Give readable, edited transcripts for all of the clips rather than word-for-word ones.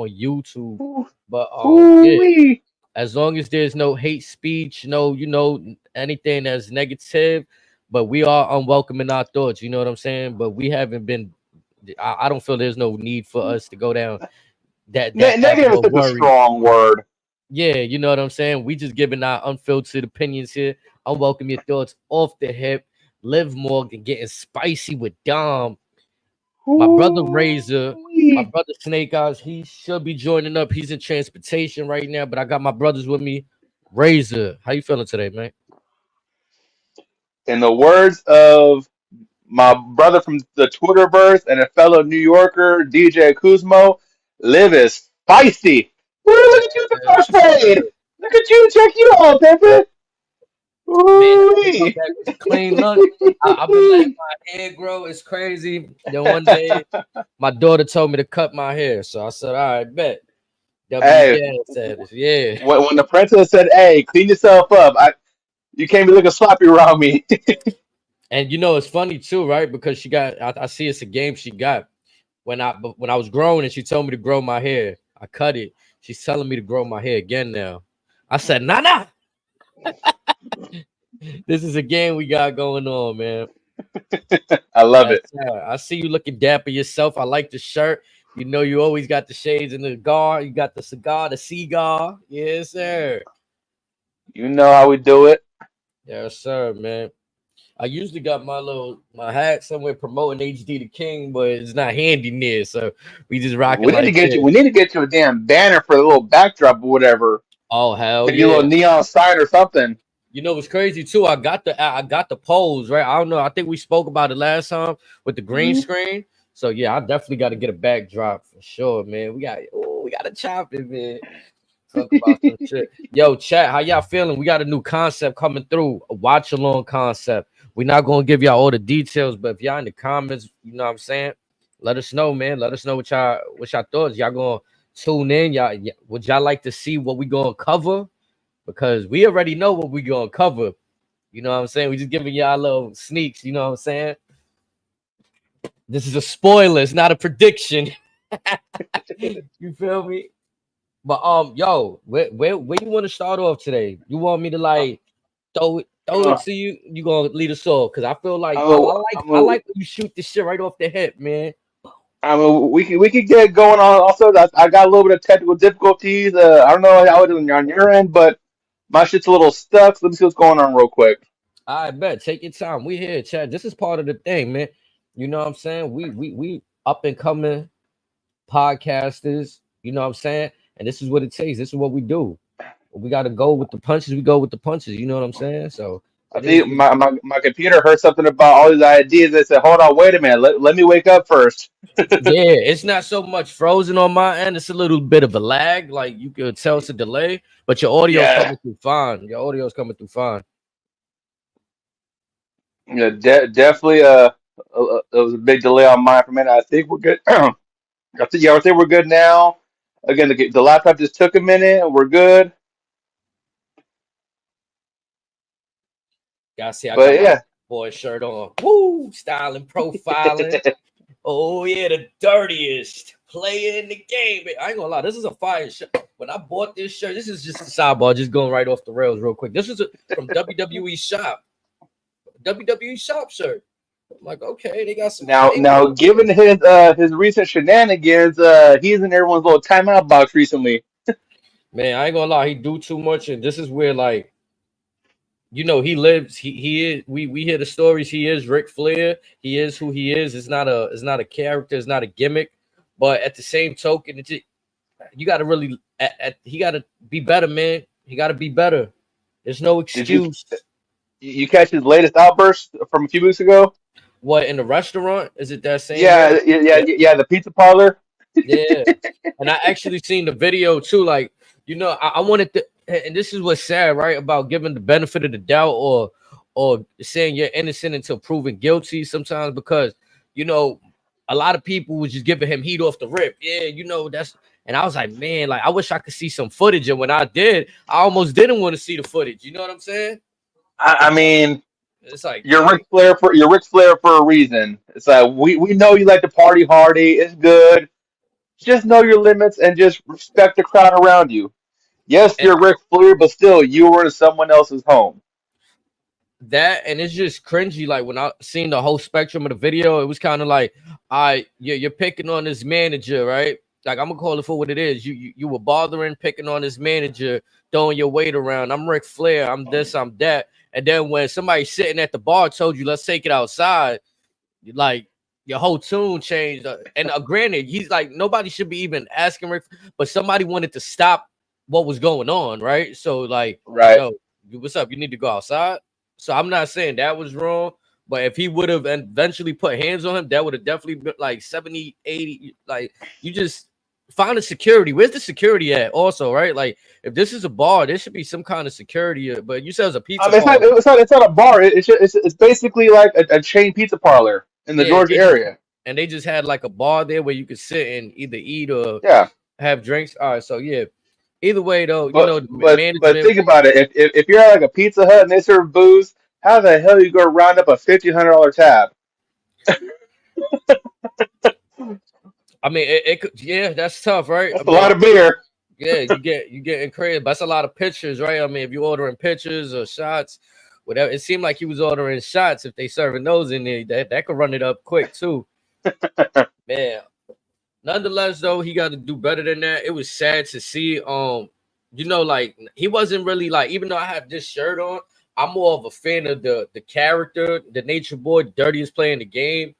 on YouTube. Ooh, But yeah, ooh-wee. as long as there's no hate speech, no, anything that's negative, but we are unwelcome in our thoughts. You know what I'm saying? But we haven't been. I don't feel there's no need for us to go down that Negative is avenue of such a worry. strong word. Yeah, you know what I'm saying? We just giving our unfiltered opinions here. Unwelcome your thoughts off the hip. Live Morgan getting spicy with Dom. My brother Razor, my Ooh-wee. brother Snake Eyes, he should be joining up. He's in transportation right now, but I got my brothers with me. Razor, how you feeling today, man? In the words of my brother from the Twitterverse and a fellow New Yorker, DJ Kuzmo, live is feisty. Woo, look at you with the Yes, first aid. sir. Look at you, check you out, Pimpin'. Man, I had to come Ooh-wee. back with a clean look. I've been letting my hair grow. It's crazy. Then one day, my daughter told me to cut my hair, so I said, "All right, bet." W Hey, Dad status, yeah. when the princess said, "Hey, clean yourself up," you can't be looking sloppy around me. And it's funny too, right? Because she got, I see it's a game she got when I was growing, and she told me to grow my hair. I cut it. She's telling me to grow my hair again now. I said, "Nah, nah. This is a game we got going on, man." I love Yes, it. sir. I see you looking dapper yourself. I like the shirt. You always got the shades and the cigar. You got the cigar, the cigar. Yes, sir. You know how we do it. Yes, sir, man. I usually got my hat somewhere promoting HD the King, but it's not handy near, so we just rock it We need to like get you. this. We need to get you a damn banner for the little backdrop or whatever. Oh hell Maybe a little yeah! neon sign or something. What's crazy too? I got the polls right. I don't know. I think we spoke about it last time with the green Mhm. screen. So yeah, I definitely got to get a backdrop for sure, man. We got to chop it, man. Talk about some shit. Yo, chat, how y'all feeling? We got a new concept coming through, a watch along concept. We're not gonna give y'all all the details, but if y'all in the comments, you know what I'm saying, let us know, man. Let us know what y'all thoughts. Y'all gonna tune in? Would y'all like to see what we gonna cover? Because we already know what we gonna cover. You know what I'm saying? We just giving y'all little sneaks, you know what I'm saying? This is a spoiler, it's not a prediction. You feel me? But yo, where you want to start off today? You want me to like throw it Uh, to you? You gonna lead us off? Cause I feel like I'm I, I a, like I'm I a, like when you shoot this shit right off the hip, man. we could get going on. Also, I got a little bit of technical difficulties. I don't know how it is on your end, but my shit's a little stuck. So let me see what's going on real quick. I bet. Take your time. We here, Chad. This is part of the thing, man. You know what I'm saying? We up and coming podcasters. You know what I'm saying? And this is what it takes. This is what we do. We got to go with the punches. We go with the punches. You know what I'm saying? So I it is think what it my computer heard something about all these ideas. They said, "Hold on, wait a minute. Let me wake up first." Yeah, it's not so much frozen on my end. It's a little bit of a lag. Like you could tell it's a delay, but your audio Yeah, coming through fine. Your audio is coming through fine. yeah, definitely. There was a big delay on mine for a minute. I think we're good. I think we're good now. Again, the laptop just took a minute. We're good. Gotta see, I got But my yeah, boy shirt on. Woo, styling, profiling. Oh yeah, the dirtiest player in the game. I ain't gonna lie, this is a fire shirt. When I bought this shirt, this is just a sidebar, just going right off the rails real quick. This is from WWE Shop, WWE Shop shirt. I'm like, okay, they got some now, flavor. given his recent shenanigans, he's in everyone's little timeout box recently. Man, I ain't gonna lie, he do too much, and this is where like he lives. He is. We hear the stories. He is Ric Flair. He is who he is. It's not a character. It's not a gimmick. But at the same token, you got to really. He got to be better, man. He got to be better. There's no Did you excuse. you catch his latest outburst from a few weeks ago? What in the restaurant? Is it that same Yeah, one? yeah, Yeah, yeah. The pizza parlor. yeah. And I actually seen the video too. Like I wanted to, and this is what's sad, right? About giving the benefit of the doubt or saying you're innocent until proven guilty sometimes because you know a lot of people was just giving him heat off the rip. Yeah, that's and I was like, man, like I wish I could see some footage. And when I did, I almost didn't want to see the footage. You know what I'm saying? I mean, It's like, you're dang. Ric Flair for a reason. It's like we know you like to party hardy. It's good. Just know your limits and just respect the crowd around you. Yes, And you're Ric Flair, but still, you were in someone else's home. that, and it's just cringy. Like when I seen the whole spectrum of the video, it was kind of like, you're picking on this manager, right? Like I'm gonna call it for what it is. You were bothering, picking on this manager, throwing your weight around. I'm Ric Flair. I'm this. I'm that. And then when somebody sitting at the bar told you, let's take it outside, like your whole tune changed. And granted, he's like nobody should be even asking Rick, but somebody wanted to stop what was going on, right? So like, Right. yo, what's up? You need to go outside. So I'm not saying that was wrong, but if he would have eventually put hands on him, that would have definitely been like 70, 80. Like you just find a security. Where's the security at? Also, right? Like if this is a bar, there should be some kind of security. But you said it was a pizza It's not. parlor. It's not a bar. It's basically like a chain pizza parlor in the Yeah, Georgia area. and they just had like a bar there where you could sit and either eat or Yeah. have drinks. All right, so yeah. Either way, though, But but management. think about it. If you're at like a Pizza Hut and they serve booze, how the hell you go round up a $1,500 tab? I mean, it could. Yeah, that's tough, right? I That's a lot mean, of beer. yeah, you getting crazy, but that's a lot of pictures, right? I mean, if you ordering pictures or shots, whatever. It seemed like he was ordering shots. If they serving those in there, that could run it up quick too, man. Nonetheless, though, he got to do better than that. It was sad to see. Like he wasn't really like. Even though I have this shirt on, I'm more of a fan of the character, the Nature Boy, dirtiest player in the game.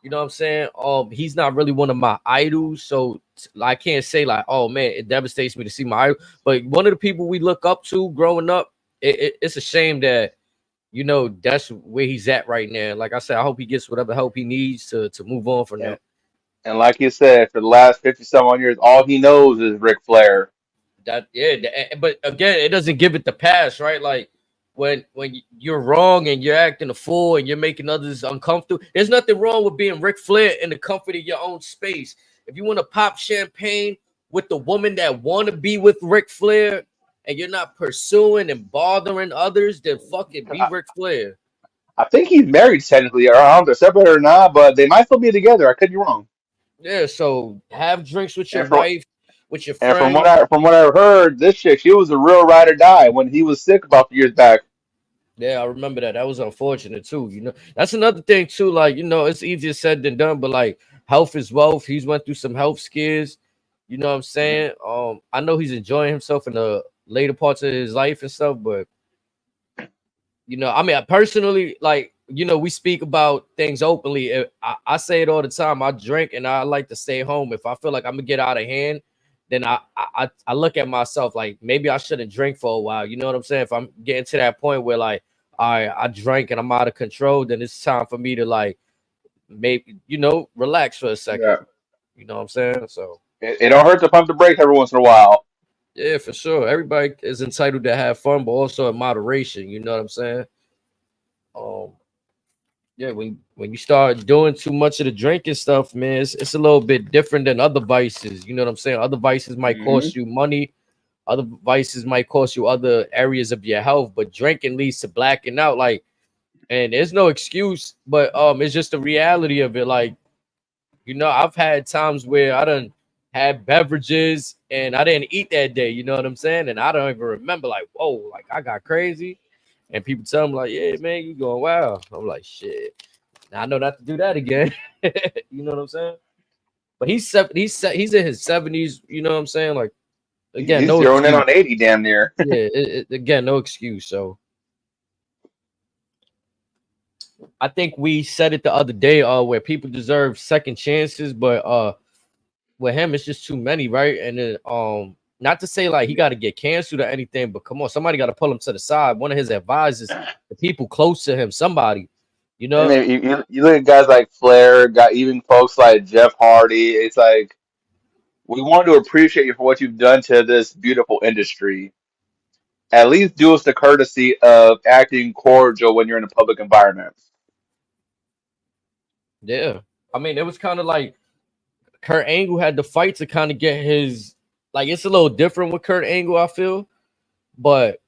You know what I'm saying? He's not really one of my idols, so I can't say like, oh man, it devastates me to see my idol. But one of the people we look up to growing up, it's a shame that that's where he's at right now. Like I said, I hope he gets whatever help he needs to move on from And, that. and like you said, for the last 50 some odd years, all he knows is Ric Flair. But again, it doesn't give it the pass, right? Like when you're wrong and you're acting a fool and you're making others uncomfortable. There's nothing wrong with being Ric Flair in the comfort of your own space. If you want to pop champagne with the woman that want to be with Ric Flair and you're not pursuing and bothering others, then fucking be I, Ric Flair. I think he's married technically, or I don't know if they're separated or not, but they might still be together. I could be wrong. Yeah, so have drinks with your And from wife, with your and from friends. from what I heard, this chick, she was a real ride or die when he was sick about 2 years back. Yeah, I remember that. That was unfortunate too. That's another thing too. Like, it's easier said than done, but like health is wealth. He's went through some health scares. You know what I'm saying? I know he's enjoying himself in the later parts of his life and stuff, but I mean, I personally, like, we speak about things openly. I say it all the time. I drink and I like to stay home. If I feel like I'm gonna get out of hand, then I look at myself like maybe I shouldn't drink for a while. You know what I'm saying? If I'm getting to that point where like I drank and I'm out of control, then it's time for me to like maybe relax for a second. Yeah. You know what I'm saying? So It don't hurt to pump the brakes every once in a while. yeah, for sure. Everybody is entitled to have fun, but also in moderation. You know what I'm saying? Um, yeah, when you start doing too much of the drinking stuff, man, it's a little bit different than other vices. You know what I'm saying? Other vices might Hmm. cost you money. Other vices might cost you other areas of your health, but drinking leads to blacking out. Like, and there's no excuse, but it's just the reality of it. Like, I've had times where I done had beverages and I didn't eat that day. You know what I'm saying? And I don't even remember. Like, whoa, like I got crazy. And people tell me like, yeah, man, you going wild. I'm like, shit. Now I know not to do that again. You know what I'm saying? But he's in his 70s. You know what I'm saying? Like, again, He's no zeroing in excuse. on 80 damn near. Yeah, again, no excuse. So I think we said it the other day, where people deserve second chances, but with him, it's just too many, right? And then not to say like he got to get canceled or anything, but come on, somebody got to pull him to the side. One of his advisors, the people close to him, somebody, you And know. then you look at guys like Flair, got even folks like Jeff Hardy. It's like we want to appreciate you for what you've done to this beautiful industry. At least do us the courtesy of acting cordial when you're in a public environment. Yeah, I mean, it was kind of like Kurt Angle had to fight to kind of get his. Like, it's a little different with Kurt Angle, I feel, but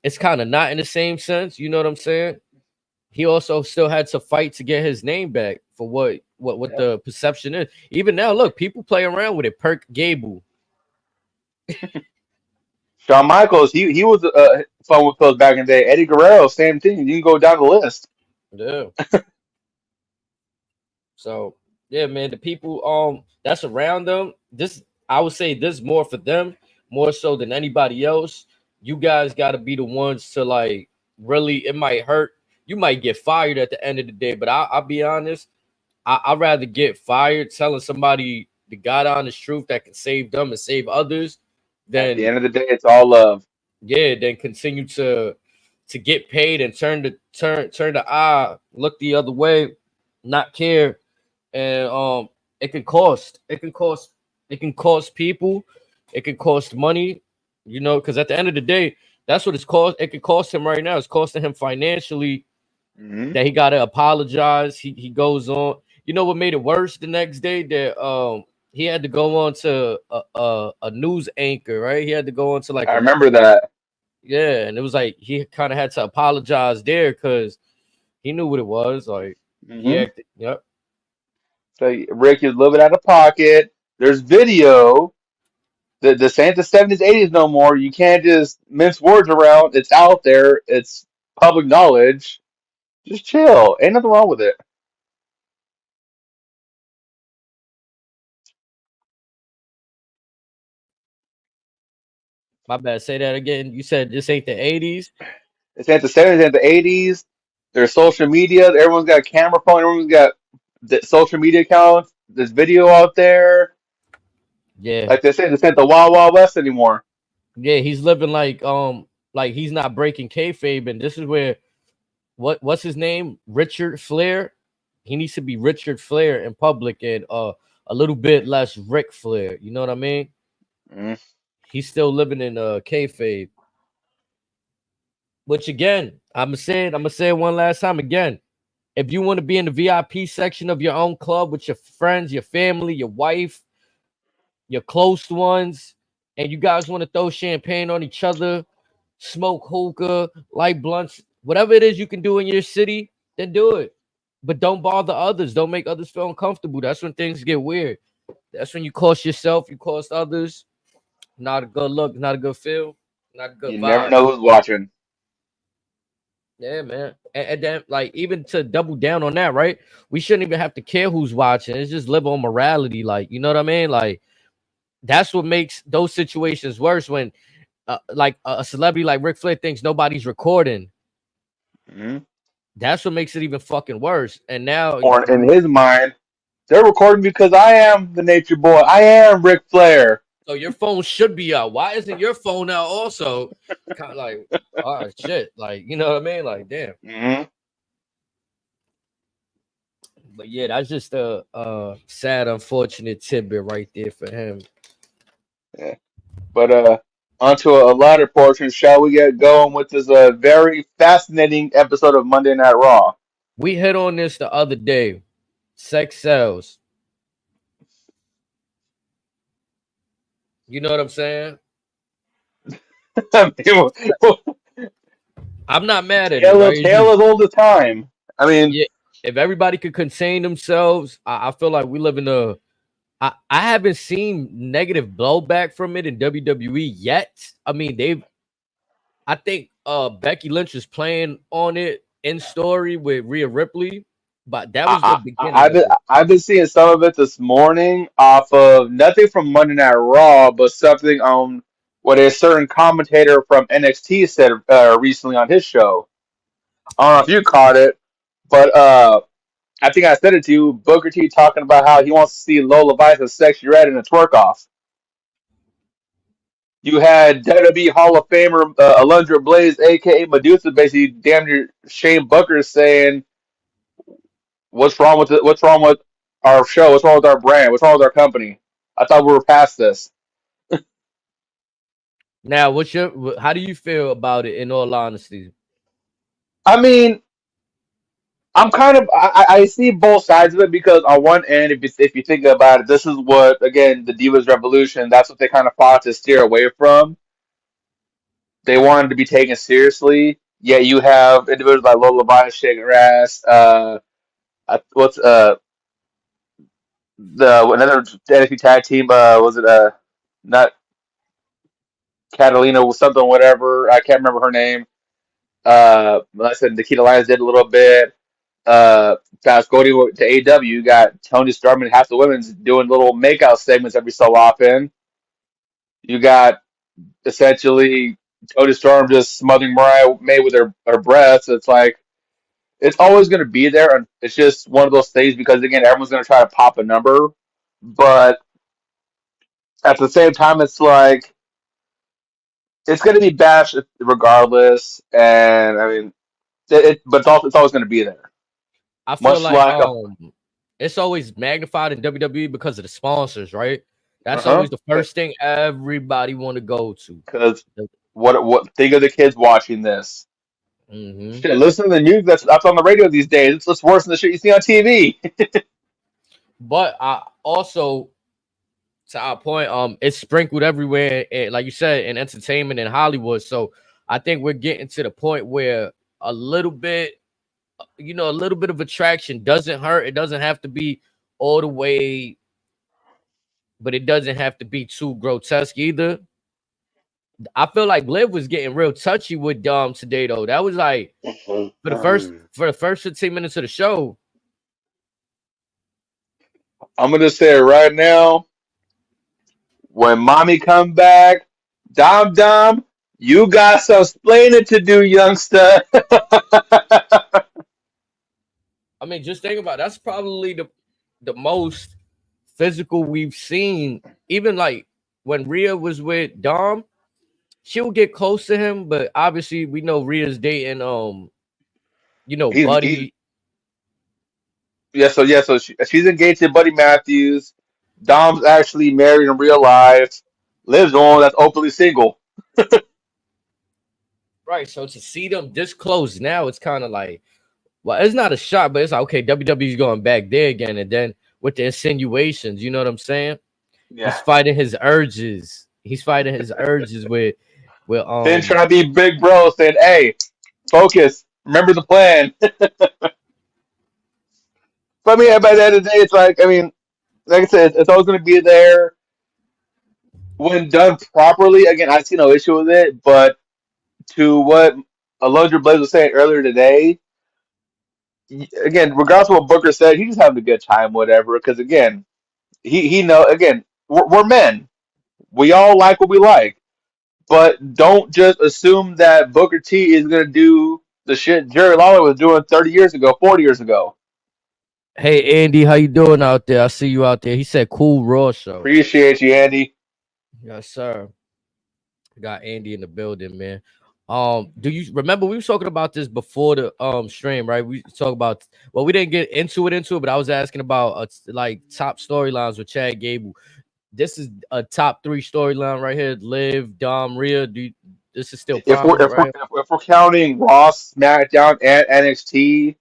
it's kind of not in the same sense. You know what I'm saying? He also still had to fight to get his name back for what what Yep. the perception is. Even now, look, people play around with it. Perk Gable. Shawn Michaels, he was fun with those back in the day. Eddie Guerrero, same thing. You can go down the list. Yeah. So yeah, man, the people that's around them, this I would say this more for them, more so than anybody else. You guys gotta be the ones to like really it might hurt. You might get fired at the end of the day, but I'll be honest, I'd rather get fired telling somebody the God honest truth that can save them and save others At the than end of the day, it's all love. yeah, then continue to get paid and turn the eye, look the other way, not care. And it can cost. It can cost people, it can cost money, you know, because at the end of the day, that's what it's cost. It could cost him right now. It's costing him financially Hmm. that he gotta apologize. He goes on. You know what made it worse the next day? That he had to go on to a news anchor, right? He had to go on to like I a remember that. yeah, and it was like he kind of had to apologize there because he knew what it was. Like he Hmm. acted, yep. So Rick is a little bit out of pocket. There's video. This ain't the 70s, 80s no more. You can't just mince words around. It's out there. It's public knowledge. Just chill. Ain't nothing wrong with it. My bad. Say that again. You said this ain't the 80s. It's ain't the 70s, ain't the 80s. There's social media. Everyone's got a camera phone. Everyone's got the social media accounts. There's video out there. Yeah, Like they say, this ain't the Wild Wild West anymore. yeah. He's living like he's not breaking kayfabe, and this is where what's his name? Richard Flair. He needs to be Richard Flair in public and a little bit less Ric Flair. You know what I mean? Mm. He's still living in kayfabe. Which again, I'm gonna say it one last time again. If you want to be in the VIP section of your own club with your friends, your family, your wife, your close ones, and you guys want to throw champagne on each other, smoke hookah, light blunts, whatever it is you can do in your city, then do it. But don't bother others. Don't make others feel uncomfortable. That's when things get weird. That's when you cost yourself, you cost others. Not a good look, not a good feel, not a good You never vibe. know who's watching. Yeah, man. And then, like, even to double down on that, right? We shouldn't even have to care who's watching. It's just live on morality. Like, you know what I mean? Like, that's what makes those situations worse when, like, a celebrity like Ric Flair thinks nobody's recording. Hmm. That's what makes it even fucking worse. And now, Or in his mind, they're recording because I am the Nature Boy. I am Ric Flair. so your phone should be out. Why isn't your phone out also? Kind of like, oh, shit. Like, you know what I mean? Like, damn. Hmm. But yeah, that's just a sad, unfortunate tidbit right there for him. Yeah. But onto a lighter portion. Shall we get going with this very fascinating episode of Monday Night Raw? We hit on this the other day. Sex sells. You know what I'm saying? I mean, I'm not mad at it, tale, right? It's tale just as old as time. I mean, yeah. If everybody could contain themselves, I feel like we live in a. I haven't seen negative blowback from it in WWE yet. I mean, they've. I think Becky Lynch is playing on it in story with Rhea Ripley, but that was the beginning I've of been it. I've been seeing some of it this morning off of nothing from Monday Night Raw, but something on what a certain commentator from NXT said recently on his show. I don't know if you caught it, but I think I said it to you. Booker T talking about how he wants to see Lola Vice and Sexy Red in a twerk off. You had WWE Hall of Famer Alundra Blaze, aka Medusa, basically damn near Shane Booker saying, What's wrong with our show? What's wrong with our brand? What's wrong with our company? I thought we were past this." Now, how do you feel about it? In all honesty, I mean, I'm kind of I see both sides of it because on one end, if you think about it, this is what again the Divas Revolution. That's what they kind of fought to steer away from. They wanted to be taken seriously. Yet you have individuals like Lola Bonnet shaking her ass. What's the another NXT tag team. Was it not Catalina was something whatever? I can't remember her name. Like I said, Nikita Lyons did a little bit. Fast going to AEW, you got Tony Storm and half the women's doing little makeout segments every so often. You got essentially Tony Storm just smothering Mariah May with her breasts. It's like it's always going to be there, and it's just one of those things because again, everyone's going to try to pop a number, but at the same time, it's like it's going to be bashed regardless. And I mean, but it's always going to be there, I feel much like like a it's always magnified in WWE because of the sponsors, right? That's uh always the first thing everybody want to go to. because what think of the kids watching this? Hmm. Shit, listen to the news that's on the radio these days. It's worse than the shit you see on TV. But I also, to our point, it's sprinkled everywhere, like you said, in entertainment in Hollywood. So I think we're getting to the point where a little bit, a little bit of attraction doesn't hurt. It doesn't have to be all the way, but it doesn't have to be too grotesque either. I feel like Liv was getting real touchy with Dom today, though. That was like for the first 15 minutes of the show. I'm gonna say it right now. When mommy come back, Dom, you got some explaining to do, youngster. I mean, just think about it. That's probably the most physical we've seen. Even like when Rhea was with Dom, she would get close to him, but obviously we know Rhea's dating He's Buddy. so she's engaged to Buddy Matthews. Dom's actually married in real life. Lives on that's openly single. Right. So to see them this close now, it's kind of like, well, it's not a shock, but it's like, okay, WWE's going back there again. And then with the insinuations, you know what I'm saying? Yeah. He's fighting his urges with Then trying to be big bro, saying, "Hey, focus. Remember the plan." But I mean, by the end of the day, it's like I mean, like I said, it's always going to be there when done properly. Again, I see no issue with it. But to what Alondra Blaze was saying earlier today, again, regardless of what Booker said, he's just having a good time, whatever. Because again, he know again, we're men. We all like what we like. But don't just assume that Booker T is going to do the shit Jerry Lawler was doing 30 years ago, 40 years ago. hey Andy, how you doing out there? I see you out there. He said cool raw show. Appreciate you, Andy. Yes, sir. Got Andy in the building, man. Do you remember we were talking about this before the stream, right? We talk about we didn't get into it, but I was asking about like top storylines with Chad Gable. This is a top 3 storyline right here. Liv, Dom, Rhea. This is still If we're prominent, if we're right? if we're counting Raw, SmackDown, and NXT,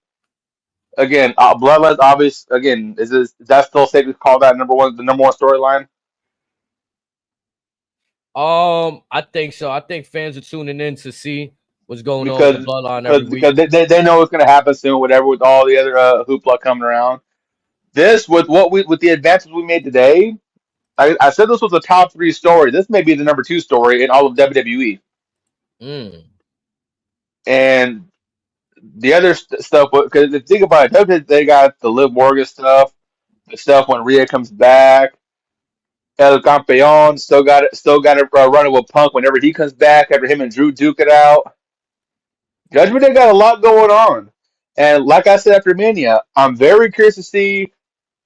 again, Bloodlines obvious. Again, is that still safe to call that the number one storyline? I think so. I think fans are tuning in to see what's going on with the Because bloodline because every week. because they know it's going to happen soon. Whatever with all the other hoopla coming around. This with the advances we made today. I said this was a top 3 story. This may be the number 2 story in all of WWE. Mm. And the other stuff, because if you think about it, they got the Liv Morgan stuff, the stuff when Rhea comes back. El Campeon still got it running with Punk whenever he comes back after him and Drew duke it out. Judgment Day got a lot going on, and like I said after Mania, I'm very curious to see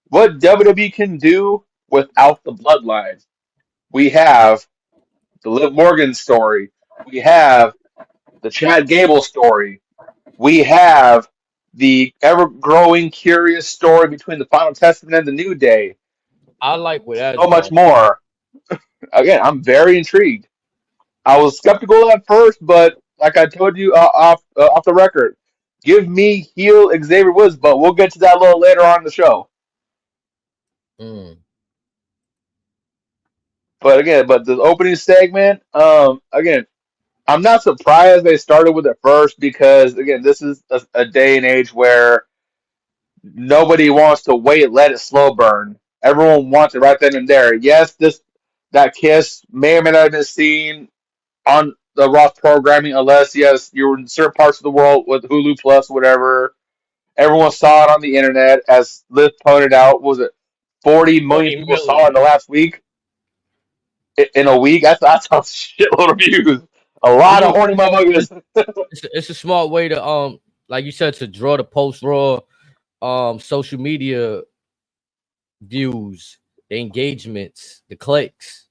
what WWE can do without the Bloodline. We have the Liv Morgan story. We have the Chad Gable story. We have the ever growing curious story between the Final Testament and the New Day. I like where that's So much going. more. Again, I'm very intrigued. I was skeptical at first, but like I told you off the record, give me heel Xavier Woods, but we'll get to that a little later on in the show. Mm. But the opening segment, again, I'm not surprised they started with it first because again, this is a day and age where nobody wants to wait, let it slow burn. everyone wants it right then and there. Yes, that kiss may or may not have been seen on the Ross programming, unless yes, you're in certain parts of the world with Hulu Plus, whatever. Everyone saw it on the internet, as Liz pointed out. Was it 40 million 40 people saw it in million. the last week? In a week, that's a shitload of views. A You lot of know, horny motherfuckers. it's a smart way to like you said, to draw the post raw social media views, the engagements, the clicks.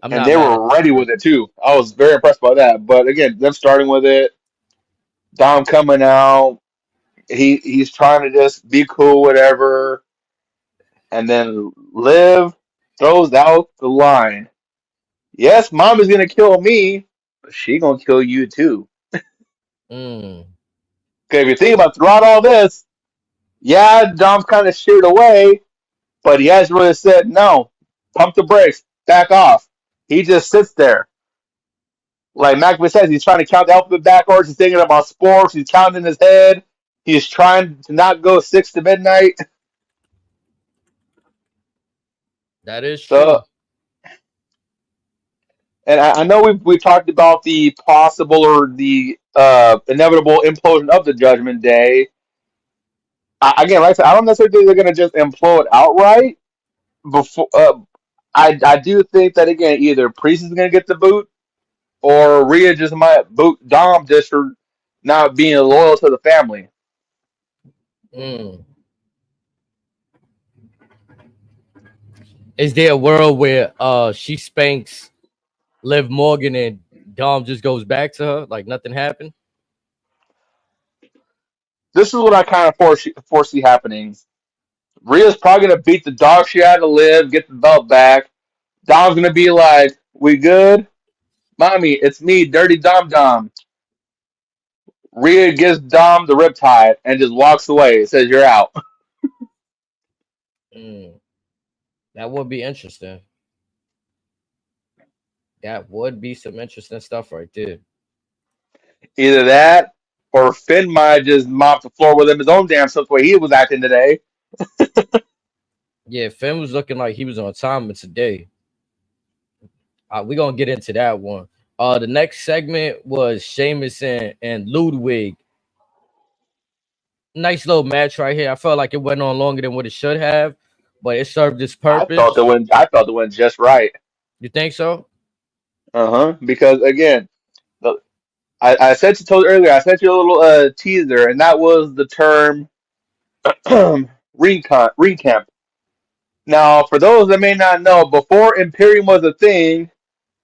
I'm And not they mad at were ready with it too. I was very impressed by that. But again, them starting with it, Dom coming out, he's trying to just be cool, whatever, and then Liv throws out the line. Yes, mom is gonna kill me, but she gonna kill you too. Mm, Because if you think about throughout all this, yeah, Dom's kind of sheared away, but he hasn't really said no. Pump the brakes, back off. He just sits there. Like McAfee says, he's trying to count the alphabet backwards. He's thinking about sports. He's counting in his head. He's trying to not go 6 to midnight. that is So, true. and I know we've talked about the possible or the inevitable implosion of the Judgment Day. Again, like I said, I don't necessarily think they're going to just implode outright. Before, I do think that again, either Priest is going to get the boot, or Rhea just might boot Dom just for not being loyal to the family. Mm. Is there a world where she spanks Liv Morgan and Dom just goes back to her like nothing happened? This is what I kind of foresee happening. Rhea's probably gonna beat the dog shit out of Liv, get the belt back. Dom's gonna be like, "We good, mommy? It's me, Dirty Dom Dom." Rhea gives Dom the riptide and just walks away. Says, "You're out." Mm. That would be interesting. That would be some interesting stuff right there. Either that, or Finn might just mop the floor with him his own damn self the way he was acting today. Yeah, Finn was looking like he was on time today. We're gonna get into that one. The next segment was Sheamus and Ludwig. Nice little match right here. I felt like it went on longer than what it should have, but it served its purpose. I felt it went just right. You think so? Because again, the, I sent you told earlier. I sent you a little teaser, and that was the term recamp. Now, for those that may not know, before Imperium was a thing,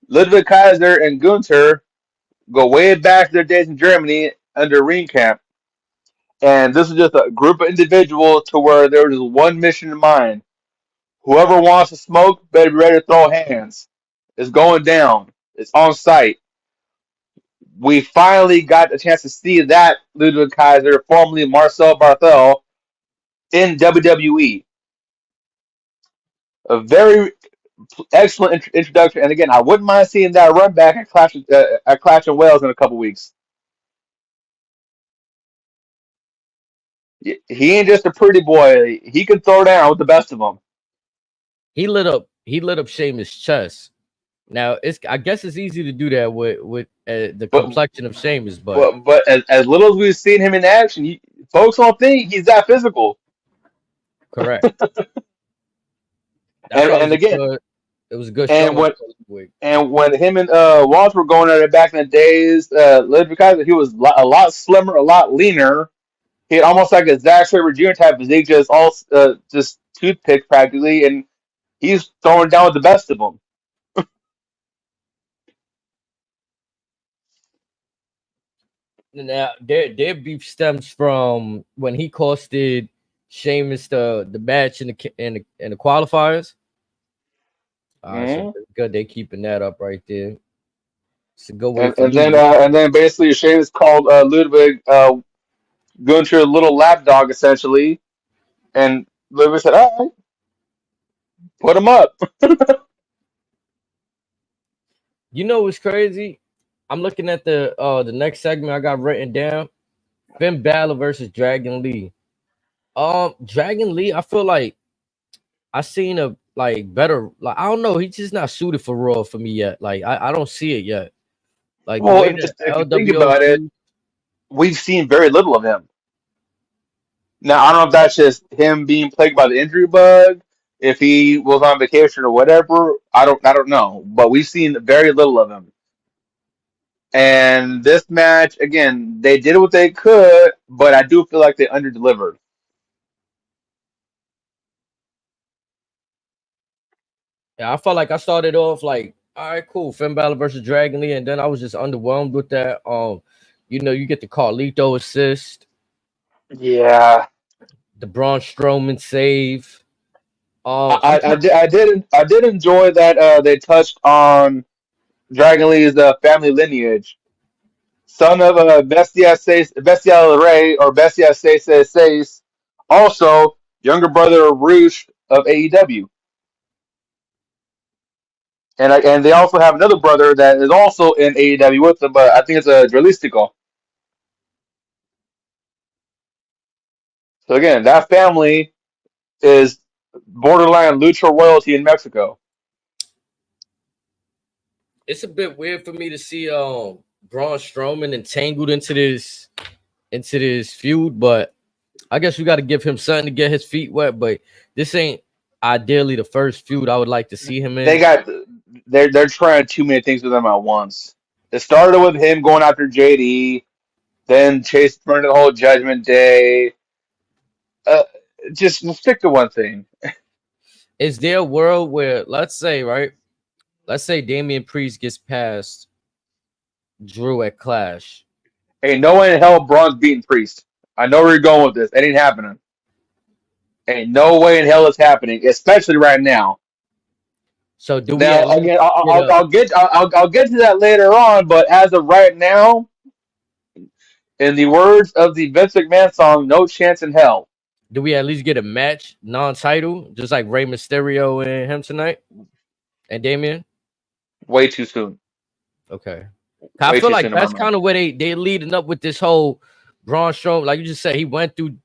Ludwig Kaiser and Gunther go way back to their days in Germany under Ringkamp. And this is just a group of individuals to where there was one mission in mind. Whoever wants to smoke better be ready to throw hands. It's going down. It's on site. We finally got a chance to see that Ludwig Kaiser, formerly Marcel Barthel, in WWE. A very excellent introduction, and again, I wouldn't mind seeing that run back at Clash of Wales in a couple weeks. He ain't just a pretty boy; he can throw down with the best of them. He lit up Sheamus' chest. Now I guess it's easy to do that with the But complexion of Sheamus, but as little as we've seen him in action, folks don't think he's that physical. correct. That's And why and again, it was a good and showing when for Ludwig. and when him and Walsh were going at it back in the days, Ludwig Kaiser, he was a lot slimmer, a lot leaner. He had almost like a Zack Sabre Jr. type physique, just toothpick practically, and he's throwing down with the best of them. Now their beef stems from when he costed Sheamus the match in the qualifiers. So Hmm. good they keeping that up right there. It's a good way And for Ludwig. and then basically Sheamus called Ludwig Gunter a little lapdog essentially, and Ludwig said, "All right, put him up." You know what's crazy? I'm looking at the next segment I got written down. Finn Balor versus Dragon Lee. Dragon Lee, I feel like I seen a like better. Like I don't know. He's just not suited for Raw for me yet. Like I don't see it yet. Like the Well, way that if you think LWO about it, used, we've seen very little of him. Now, I don't know if that's just him being plagued by the injury bug, if he was on vacation or whatever. I don't know. But we've seen very little of him. And this match, again, they did what they could, but I do feel like they underdelivered. yeah, I felt like I started off like, all right, cool, Finn Balor versus Dragon Lee, and then I was just underwhelmed with that. You get the Carlito assist, Yeah, the Braun Strowman save. I'm I did enjoy that they touched on Dragon Lee's family lineage. Son of Bestia del Rey or Bestia Seis, also younger brother of Roosh of AEW. And they also have another brother that is also in AEW with them, but I think it's a Dralistico. So again, that family is borderline lucha royalty in Mexico. It's a bit weird for me to see Braun Strowman entangled into this feud, but I guess we got to give him something to get his feet wet. But this ain't ideally the first feud I would like to see him They in. got they're trying too many things with them at once. It started with him going after JD, then Chase burned the whole Judgment Day. Uh, just stick to one thing. Is there a world where, let's say, right? Let's say Damian Priest gets past Drew at Clash. Ain't no way in hell Braun's beating Priest. I know where you're going with this. It ain't happening. Ain't no way in hell it's happening, especially right now. So do we Now, at least again, get a I'll get to that later on. But as of right now, in the words of the Vince McMahon song, "No chance in hell." do we at least get a match non-title, just like Rey Mysterio and him tonight and Damian? Way too soon. Okay. I Way feel too like soon in my that's mind. kind of where they leading up with this whole Braun Strowman. Like you just said, he went through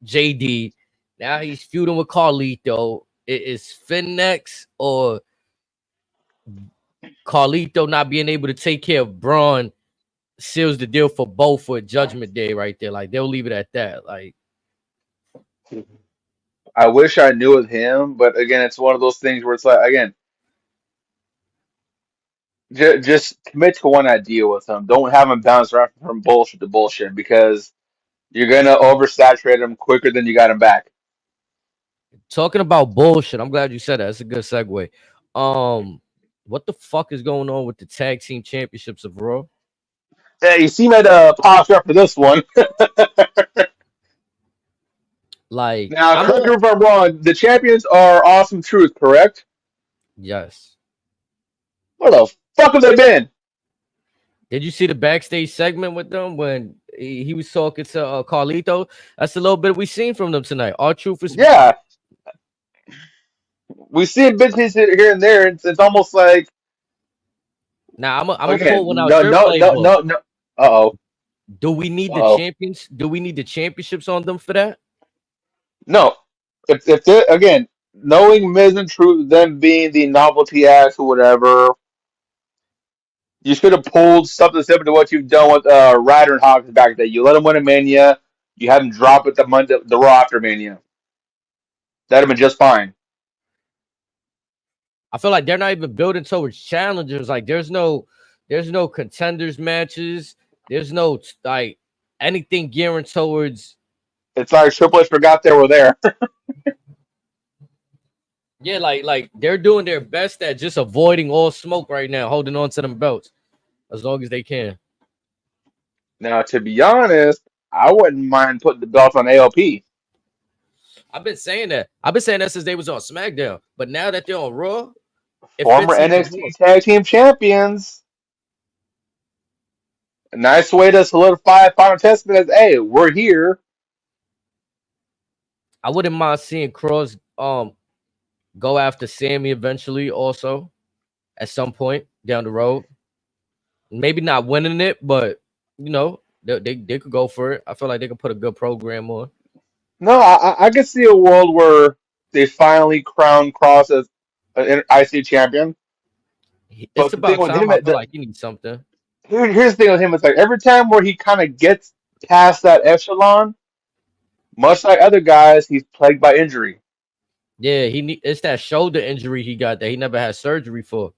JD. Now he's feuding with Carlito. Is Finn next or Carlito not being able to take care of Braun seals the deal for both for Judgment Day right there. Like they'll leave it at that. Like I wish I knew with him, but again, it's one of those things where it's like, again, just commit to one idea with him. Don't have him bounce around from bullshit to bullshit because you're gonna oversaturate him quicker than you got him back. talking about bullshit. I'm glad you said that. That's a good segue. Um, what the fuck is going on with the tag team championships of Raw? Yeah, you seem at posture for this one. Like Now, I'm correct a me if I'm wrong. The champions are Awesome Truth, correct? yes. Where the fuck have they been? Did you see the backstage segment with them when he was talking to Carlito? That's a little bit we seen from them tonight. Our truth is Yeah, we see bits here and there. It's almost like now. I'm gonna again, pull one out your playbook. no. Uh oh, Do we need uh the oh. champions? Do we need the championships on them for that? No, if they again knowing Miz and Truth, them being the novelty acts or whatever, you should have pulled something similar to what you've done with Ryder and Hawkins back there. You let them win a Mania, you had them drop it the Raw after Mania. That'd have been just fine. I feel like they're not even building towards challengers. Like there's no contenders matches. There's no like anything gearing towards. It's like Triple H forgot they were there. Yeah, like they're doing their best at just avoiding all smoke right now, holding on to them belts as long as they can. Now, to be honest, I wouldn't mind putting the belt on AOP. I've been saying that. I've been saying that since they was on SmackDown. But now that they're on Raw, it Former fits even NXT more. Tag Team Champions. A nice way to solidify a final testament as, hey, we're here. I wouldn't mind seeing Cross go after Sammy eventually, also at some point down the road. Maybe not winning it, but they could go for it. I feel like they could put a good program on. No, I could see a world where they finally crowned Cross as an IC champion. It's But the thing about with time. him, I feel like he needs something. here's the thing with him. It's like every time where he kind of gets past that echelon, much like other guys, he's plagued by injury. Yeah, it's that shoulder injury he got that he never had surgery for.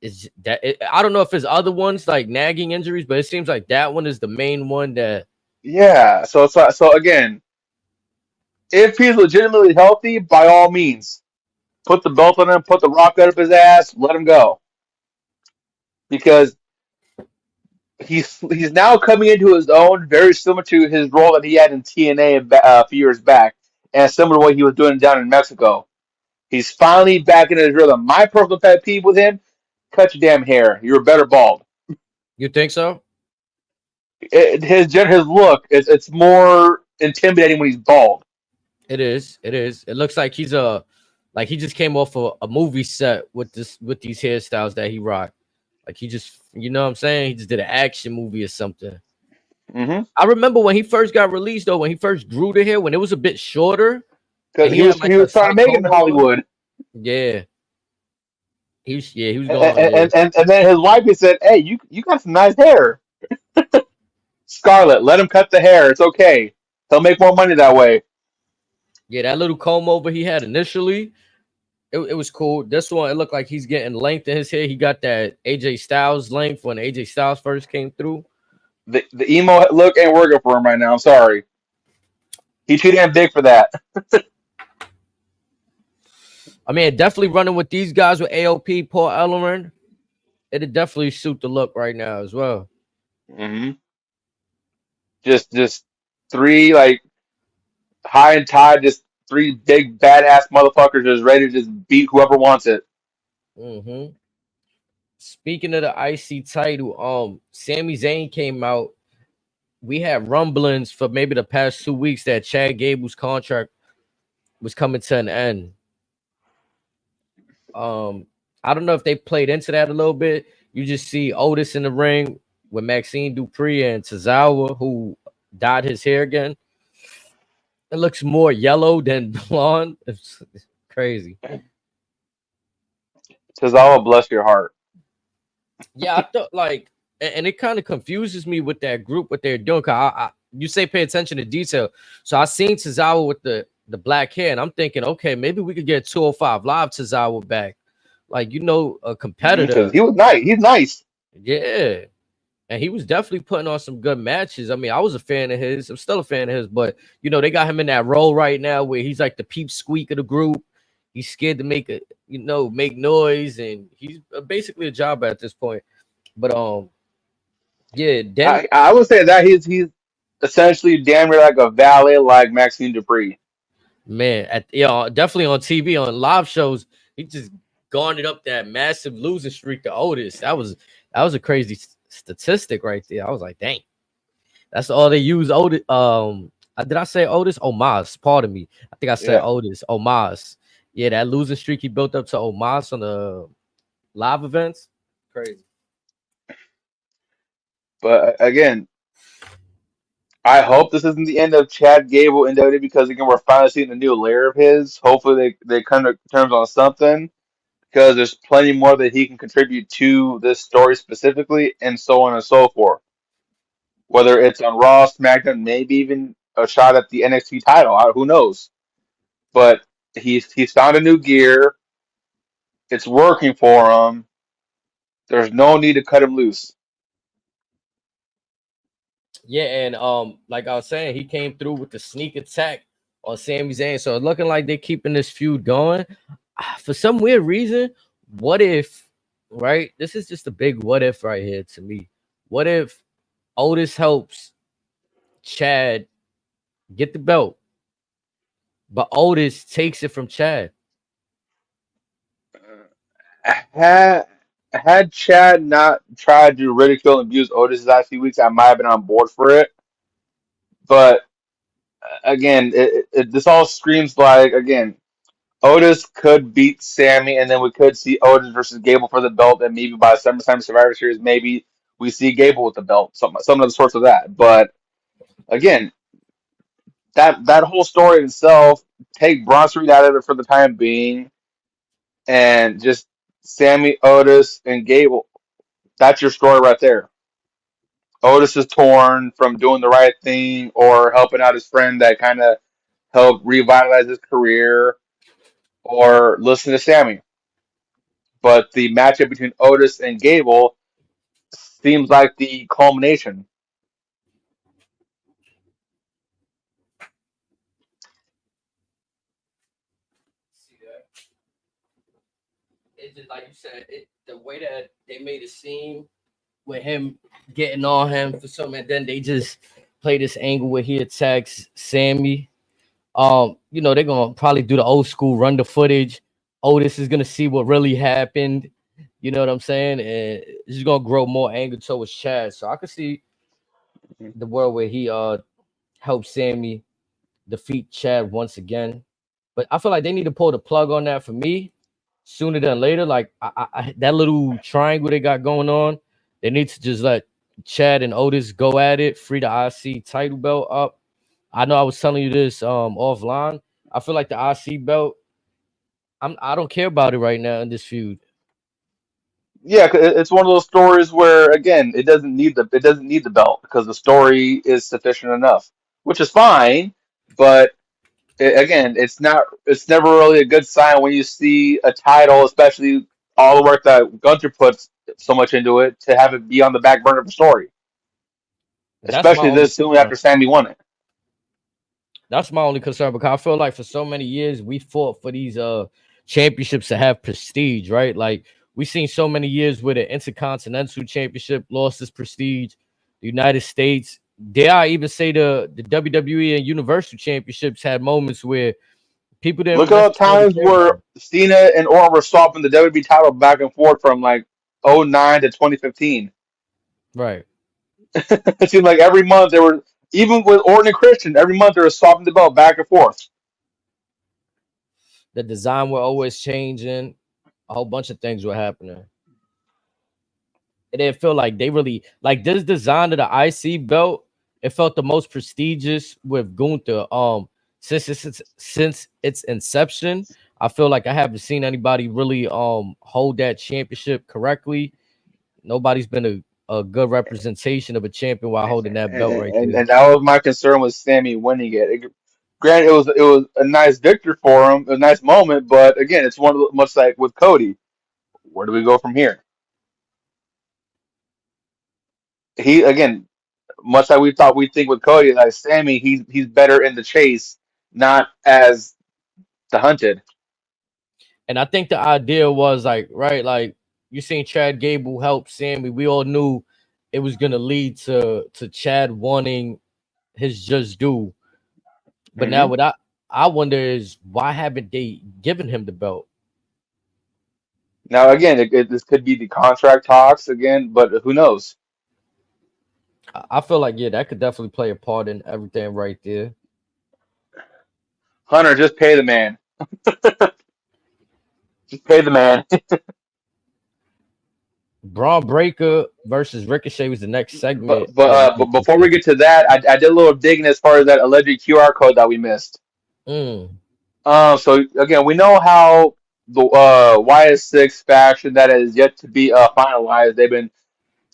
I don't know if there's other ones like nagging injuries, but it seems like that one is the main one that. Yeah. So again, if he's legitimately healthy, by all means, put the belt on him, put the rock out of his ass, let him go. Because he's now coming into his own, very similar to his role that he had in TNA a few years back, and similar to what he was doing down in Mexico. He's finally back in his rhythm. My personal pet peeve with him: cut your damn hair. You're better bald. You think so? His look it's more intimidating when he's bald. It is. It is. It looks like like he just came off a movie set with these hairstyles that he rocked. Like he just, you know what I'm saying? He just did an action movie or something. Mm-hmm. I remember when he first got released though, when he first grew the hair, when it was a bit shorter, Because and he had like he a was trying to slight make it in comb over. Hollywood. Yeah, he was And, going. Yeah, and then his wife said, "Hey, you got some nice hair, Scarlett. Let him cut the hair. It's okay. He'll make more money that way." yeah, that little comb over he had initially, it was cool. This one, it looked like he's getting length in his hair. He got that AJ Styles length when AJ Styles first came through. The emo look ain't working for him right now. I'm sorry. He's too damn big for that. I mean, definitely running with these guys with AOP, Paul Ellering, it'd definitely suit the look right now as well. Hmm. Just three like high and tied, just three big badass motherfuckers just ready to just beat whoever wants it. hmm Speaking of the IC title, Sami Zayn came out. We had rumblings for maybe the past 2 weeks that Chad Gable's contract was coming to an end. Um, I don't know if they played into that a little bit. You just see Otis in the ring with Maxine Dupree and Tozawa, who dyed his hair again. It looks more yellow than blonde. It's crazy. Tozawa, bless your heart. Yeah, I thought like, and it kind of confuses me with that group what they're doing. Cause you say pay attention to detail, so I seen Tozawa with the black hair, and I'm thinking, okay, maybe we could get 205 Live Tozawa back, like a Because competitor. he was nice. He's nice. Yeah, and he was definitely putting on some good matches. I mean, I was a fan of his. I'm still a fan of his, but they got him in that role right now where he's like the peep squeak of the group. He's scared to make noise, and he's basically a job at this point. But yeah, then I would say that he's essentially damn near like a valet, like Maxine Dupree. man, definitely on TV on live shows, he just garnered up that massive losing streak to Otis. That was a crazy statistic right there. I was like, dang, that's all they use. Otis, did I say Otis? Omos, pardon me. I think I said Yeah, Otis. Omos. Yeah, that losing streak he built up to Omos on the live events, crazy. but again, I hope this isn't the end of Chad Gable in WWE because again we're finally seeing a new layer of his. Hopefully they come to terms on something because there's plenty more that he can contribute to this story specifically, and so on and so forth. Whether it's on Raw, SmackDown, maybe even a shot at the NXT title, who knows? But he's found a new gear. It's working for him. There's no need to cut him loose. Yeah, and like I was saying, he came through with the sneak attack on Sami Zayn. So it's looking like they're keeping this feud going. For some weird reason, what if, right? This is just a big what if right here to me. What if Otis helps Chad get the belt, but Otis takes it from Chad? Had had Chad not tried to ridicule and abuse Otis the last few weeks, I might have been on board for it. But again, this all screams like again Otis could beat Sammy, and then we could see Otis versus Gable for the belt, and maybe by SummerSlam Survivor Series, maybe we see Gable with the belt, some of the sorts of that. But again, that whole story itself, take Braun Street out of it for the time being, and just Sammy, Otis, and Gable. That's your story right there. Otis is torn from doing the right thing or helping out his friend that kind of helped revitalize his career, or listen to Sammy. But the matchup between Otis and Gable seems like the culmination. See that? It's just like you said, the way that they made it seem with him getting on him for something, and then they just play this angle where he attacks Sammy. They're gonna probably do the old school run the footage. Otis is gonna see what really happened. You know what I'm saying? And it's just gonna grow more anger towards Chad. So I could see the world where he helps Sammy defeat Chad once again. But I feel like they need to pull the plug on that for me sooner than later. Like that little triangle they got going on, they need to just let Chad and Otis go at it, free the IC title belt up. I know I was telling you this offline. I feel like the IC belt, I don't care about it right now in this feud. Yeah, 'cause it's one of those stories where again it doesn't need the belt because the story is sufficient enough, which is fine. But again, it's never really a good sign when you see a title, especially all the work that Gunter puts so much into it, to have it be on the back burner of the story, That's my especially only this soon concern. after Sammy won it. That's my only concern because I feel like for so many years we fought for these championships to have prestige, right? Like we've seen so many years where the Intercontinental Championship lost its prestige. The United States, dare I even say the WWE and Universal Championships had moments where people Look didn't at all the necessarily times care about where them. Cena and Orton were swapping the WWE title back and forth from like '09 to 2015. Right. It seemed like every month there were, even with Orton and Christian, every month they were swapping the belt back and forth. The design were always changing. A whole bunch of things were happening. It didn't feel like they really like this design of the IC belt. It felt the most prestigious with Gunther. Since its inception, I feel like I haven't seen anybody really hold that championship correctly. Nobody's been a good representation of a champion while holding that belt right there. And that was my concern with Sammy winning it. Granted, it was a nice victory for him, a nice moment, but again, it's one of much like with Cody. Where do we go from here? He again, much like we think with Cody, like Sammy, he's better in the chase, not as the hunted. And I think the idea was like, right, like you seen Chad Gable help Sammy. We all knew it was gonna lead to Chad wanting his just due. But now Hmm. what I wonder is why haven't they given him the belt? Now again, this could be the contract talks again, but who knows? I feel like yeah, that could definitely play a part in everything right there. Hunter, just pay the man. Just pay the man. Braun Breaker versus Ricochet was the next segment that But wanted to before we see. get to that, I did a little digging as far as that alleged QR code that we missed. Mm, So again, we know how the YS6 faction that is yet to be finalized. They've been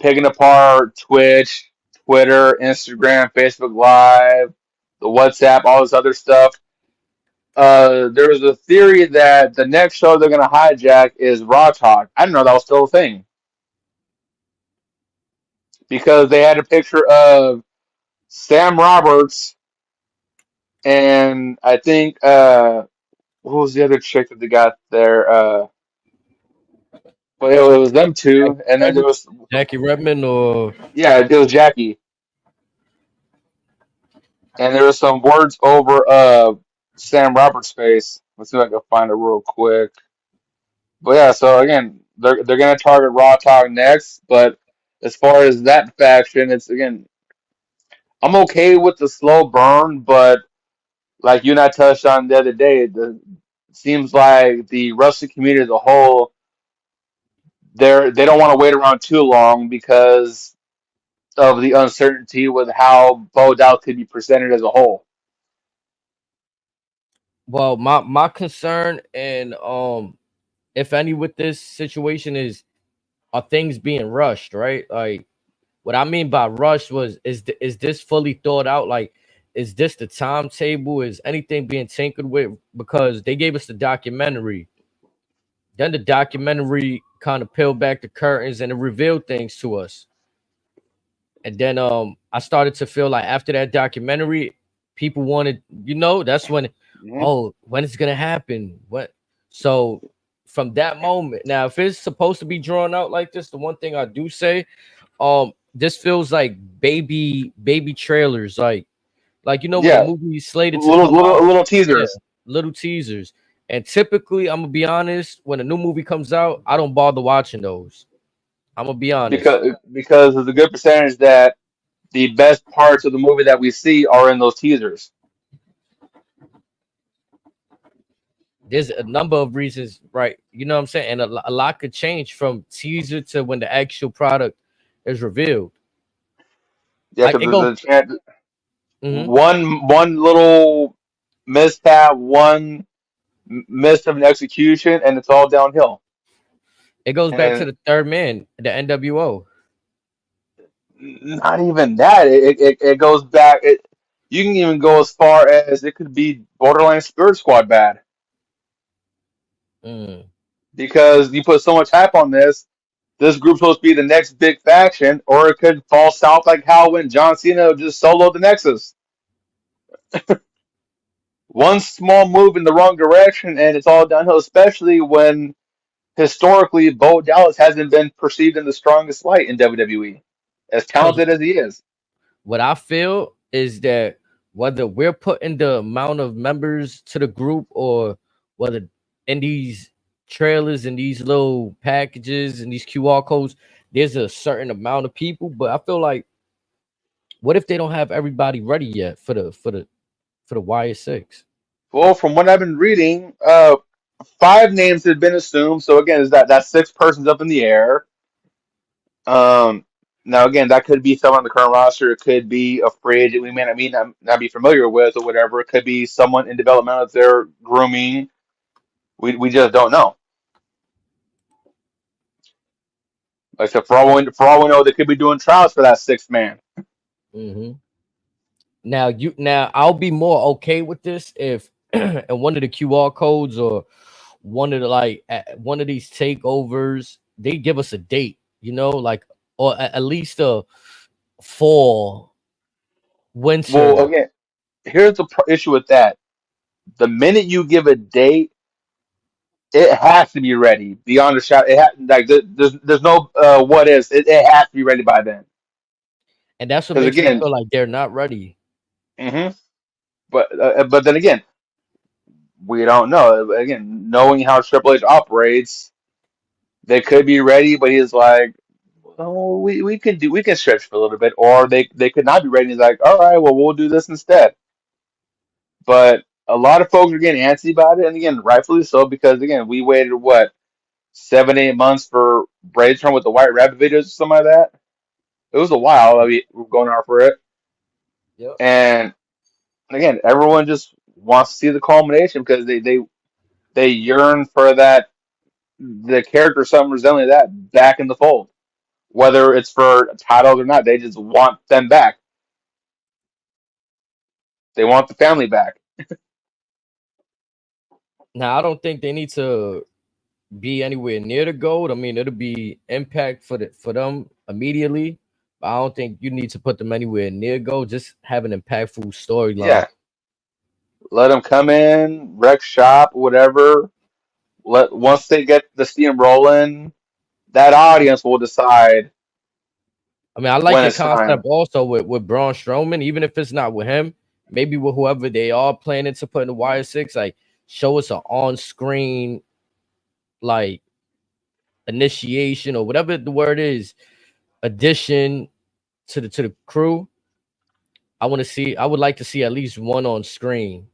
picking apart Twitch, Twitter, Instagram, Facebook Live, the WhatsApp, all this other stuff. There was a theory that the next show they're gonna hijack is Raw Talk. I didn't know that was still a thing because they had a picture of Sam Roberts and I think what was the other chick that they got there? Well, it was them two, Jackie and then there Redmond, was Jackie Redmond or yeah, it was Jackie, and there was some words over Sam Roberts' face. Let's see if I can find it real quick. But yeah, so again, they're gonna target Raw Talk next, but as far as that faction, it's again, I'm okay with the slow burn, but like you and I touched on the other day, it seems like the wrestling community as a whole, they don't want to wait around too long because of the uncertainty with how Bo Dallas could be presented as a whole. Well, my concern and if any with this situation is, are things being rushed, right? Like what I mean by rush was, is this fully thought out? Like, is this the timetable? Is anything being tinkered with? Because they gave us the documentary, then the documentary kind of peeled back the curtains and it revealed things to us. And then I started to feel like after that documentary, people wanted, that's when, Mhm. oh, when it's gonna happen. What? So from that moment, now if it's supposed to be drawn out like this, the one thing I do say, this feels like baby trailers, when the Yeah, movie's slated to little come little out. little Yeah, teasers. little teasers. And typically, I'm gonna be honest, when a new movie comes out, I don't bother watching those. I'm gonna be honest. Because there's a good percentage that the best parts of the movie that we see are in those teasers. There's a number of reasons, right? You know what I'm saying? And a lot could change from teaser to when the actual product is revealed. Yeah, Like because it goes, the chance mhm. one little mishap, one miss of an execution, and it's all downhill. It goes back to And the third man, the NWO. not even that. It goes back. You can even go as far as it could be borderline Spirit Squad bad Mm. because you put so much hype on this. This group's supposed to be the next big faction, or it could fall south like how when John Cena just soloed the Nexus. One small move in the wrong direction, and it's all downhill. Especially when historically Bo Dallas hasn't been perceived in the strongest light in WWE, as Because talented as he is. what I feel is that whether we're putting the amount of members to the group, or whether in these trailers and these little packages and these QR codes, there's a certain amount of people. But I feel like, what if they don't have everybody ready yet for the YS6? Well, from what I've been reading, five names have been assumed. So again, is that six persons up in the air? Um, Now again, that could be someone on the current roster. It could be a free agent we may not be familiar with or whatever. It could be someone in development that they're grooming. We just don't know. Except for all we know, they could be doing trials for that sixth man. Hmm. Now I'll be more okay with this if and one of the QR codes, or one of the one of these takeovers, they give us a date, like, or at least a fall, Well, winter. again, here's the issue with that. The minute you give a date, it has to be ready beyond a shot. There's no what ifs. It has to be ready by then. And that's what Because makes me again, feel like they're not ready. hmm but then again, we don't know. Again, knowing how Triple H operates, they could be ready, but he's like, oh, we can stretch for a little bit, or they could not be ready. He's like, all right, well, we'll do this instead. But a lot of folks are getting antsy about it, and again, rightfully so, because again, we waited what 7 8 months for Bray to turn with the White Rabbit videos or something like that. It was a while. I mean, we're going out for it, Yep. and again, everyone just wants to see the culmination because they yearn for that the character something resembling that back in the fold. Whether it's for titles or not, they just want them back. They want the family back. Now I don't think they need to be anywhere near the gold. I mean, it'll be impact for them immediately. But I don't think you need to put them anywhere near gold. Just have an impactful storyline. Yeah, let them come in, wreck shop, whatever. Let once they get the steam rolling, that audience will decide I mean, I like when the it's time. concept also with Braun Strowman, even if it's not with him, maybe with whoever they are planning to put in the Wire Six. Like, show us an on-screen, like, initiation or whatever the word is, addition to the crew. I would like to see at least one on screen.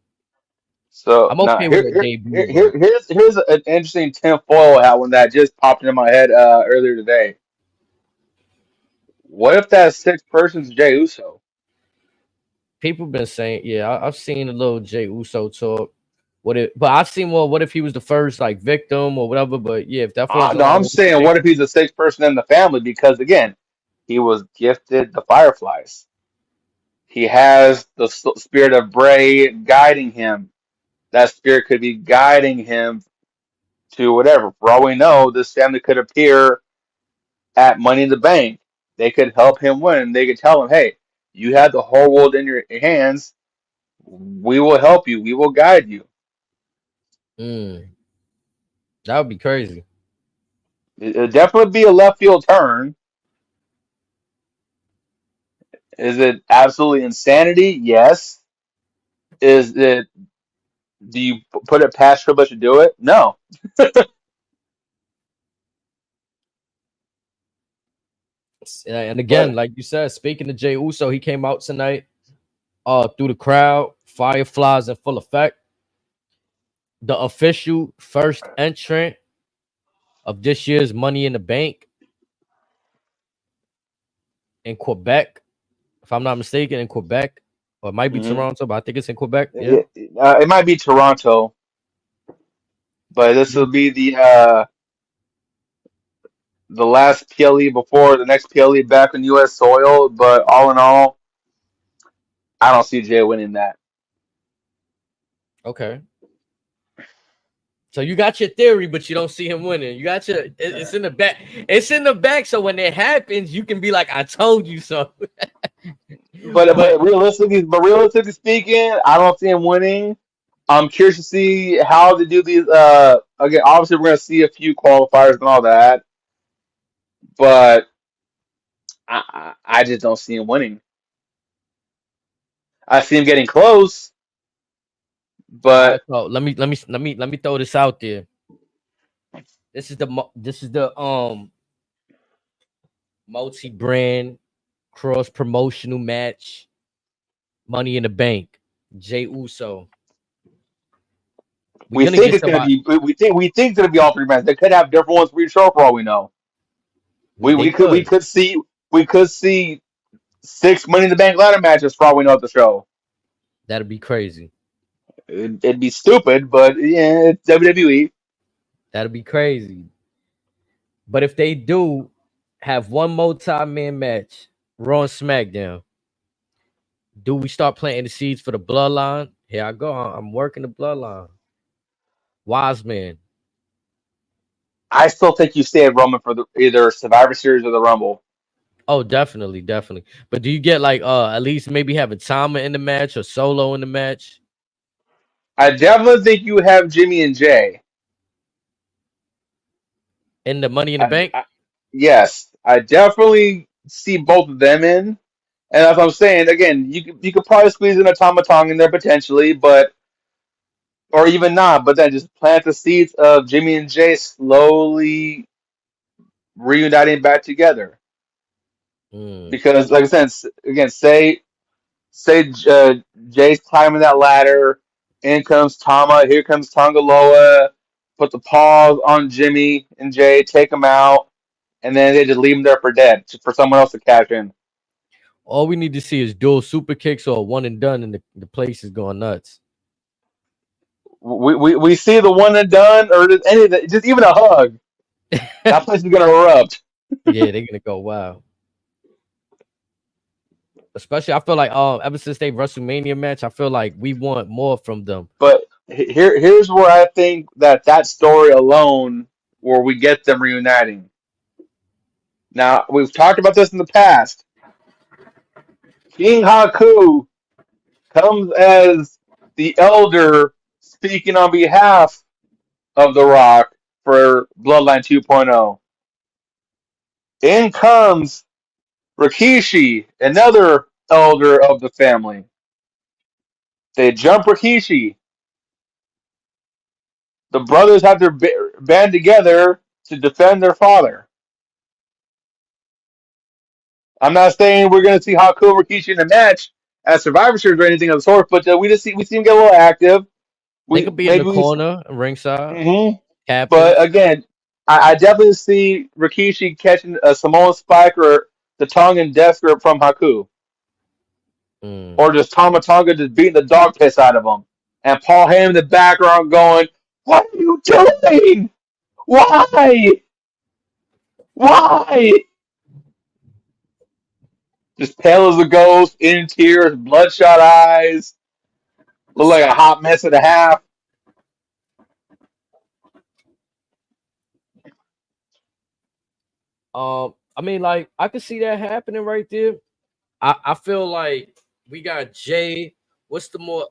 So I'm now okay with a debut, but here's an interesting tinfoil hat one that just popped into my head earlier today. What if that sixth person's Jey Uso? people been saying, yeah, I've seen a little Jay Uso talk. But I've seen what if he was the first like victim or whatever. But yeah, if that falls No, under the I'm saying, Ultimate, what if he's the sixth person in the family? Because again, he was gifted the Fireflies. He has the spirit of Bray guiding him. That spirit could be guiding him to whatever. For all we know, this family could appear at Money in the Bank. They could help him win. They could tell him, "Hey, you have the whole world in your hands. We will help you. We will guide you." mm, that would be crazy. It'll definitely be a left field turn. Is it absolutely insanity? Yes. Is it? Do you put it past Triple H to do it? No. And again, But like you said, speaking to Jay Uso, he came out tonight, through the crowd, fireflies in full effect. The official first entrant of this year's Money in the Bank in Quebec, if I'm not mistaken, in Quebec, or it might be mhm. Toronto, but I think it's in Quebec. Yeah. Yeah, it might be Toronto, but this will be the last PLE before the next PLE back on U.S. soil. But all in all, I don't see Jay winning that. Okay. So you got your theory, but you don't see him winning. You got it's in the back. It's in the back. So when it happens, you can be like, "I told you so." But But realistically speaking, I don't see him winning. I'm curious to see how they do these. Again, obviously we're gonna see a few qualifiers and all that, but I just don't see him winning. I see him getting close, all right, but so let me throw this out there. This is the multi-brand cross promotional match, Money in the Bank. Jay Uso. We're we gonna think get it's gonna somebody. be we think it's gonna be all three matches. They could have different ones for each show for all we know. We They we could we could. could see we could see six Money in the Bank ladder matches for all we know at the show. That'd be crazy. It'd be stupid, but yeah, it's WWE. That'd be crazy. But if they do have one multi-man match, Raw and SmackDown, do we start planting the seeds for the bloodline? Here I go. I'm working the bloodline. Wise man. I still think you stay at Roman for either Survivor Series or the Rumble. Oh, definitely, definitely. But do you get like at least maybe have a timer in the match or solo in the match I definitely think you have Jimmy and Jay. in the Money in the I, Bank? I, yes, I definitely see both of them in. And as I'm saying, again, you could probably squeeze in a Tomatong in there potentially, but or even not. But then just plant the seeds of Jimmy and Jay slowly reuniting back together. Mm. Because, like I said, again, say Jay's climbing that ladder, in comes Tama, here comes Tongaloa, put the paws on Jimmy and Jay, take them out, and then they just leave them there for dead, for someone else to cash in. All we need to see is dual super kicks or one and done, and the place is going nuts. We see the one and done, or just anything, just even a hug. That place is gonna erupt. Yeah, they're gonna go wow. Especially, I feel like ever since they WrestleMania match, I feel like we want more from them. But here's where I think that story alone, where we get them reuniting. Now we've talked about this in the past. King Haku comes as the elder speaking on behalf of The Rock for Bloodline 2.0. In comes Rikishi, another elder of the family. They jump Rikishi. The brothers have their band together to defend their father. I'm not saying we're going to see Haku and Rikishi in a match at Survivor Series or anything of the sort, but we see them get a little active. They We could be in the maybe we. corner, ringside, Mhm. But captains. again, I definitely see Rikishi catching a Samoan spike or the tongue and death grip from Haku, Mm. or just Tama Tonga just beating the dog piss out of him. and Paul Heyman in the background going, "What are you doing? Why? Why?" Just pale as a ghost, in tears, bloodshot eyes, look like a hot mess and a half. I mean, like I could see that happening right there. I feel like we got Jay. What's the more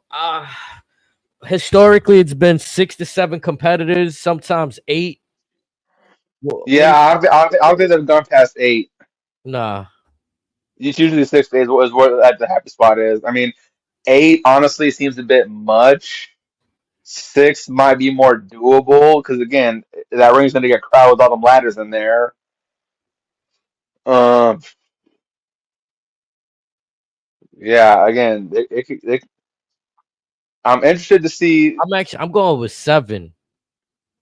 historically it's been 6 to 7 competitors, sometimes 8. Well, Yeah, maybe I don't think they've gone past 8. nah. It's usually 6 days is what at the happy spot is. I mean, 8 honestly seems a bit much. 6 might be more doable because again, that ring's going to get crowded with all them ladders in there. Um, yeah, again, I'm interested to see. I'm going with 7.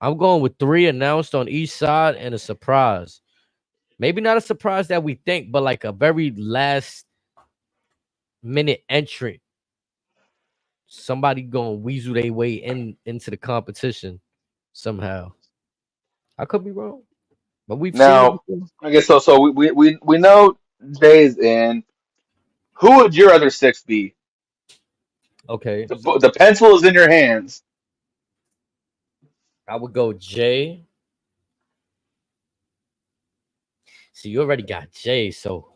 I'm going with 3 announced on each side and a surprise. Maybe not a surprise that we think, but like a very last minute entrant. Somebody gonna weasel their way into the competition somehow. I could be wrong, but we've seen it Now, before. I guess so. So we know Jay's in. Who would your other 6 be? Okay, The pencil is in your hands. I would go Jay. See, you already got Jay, so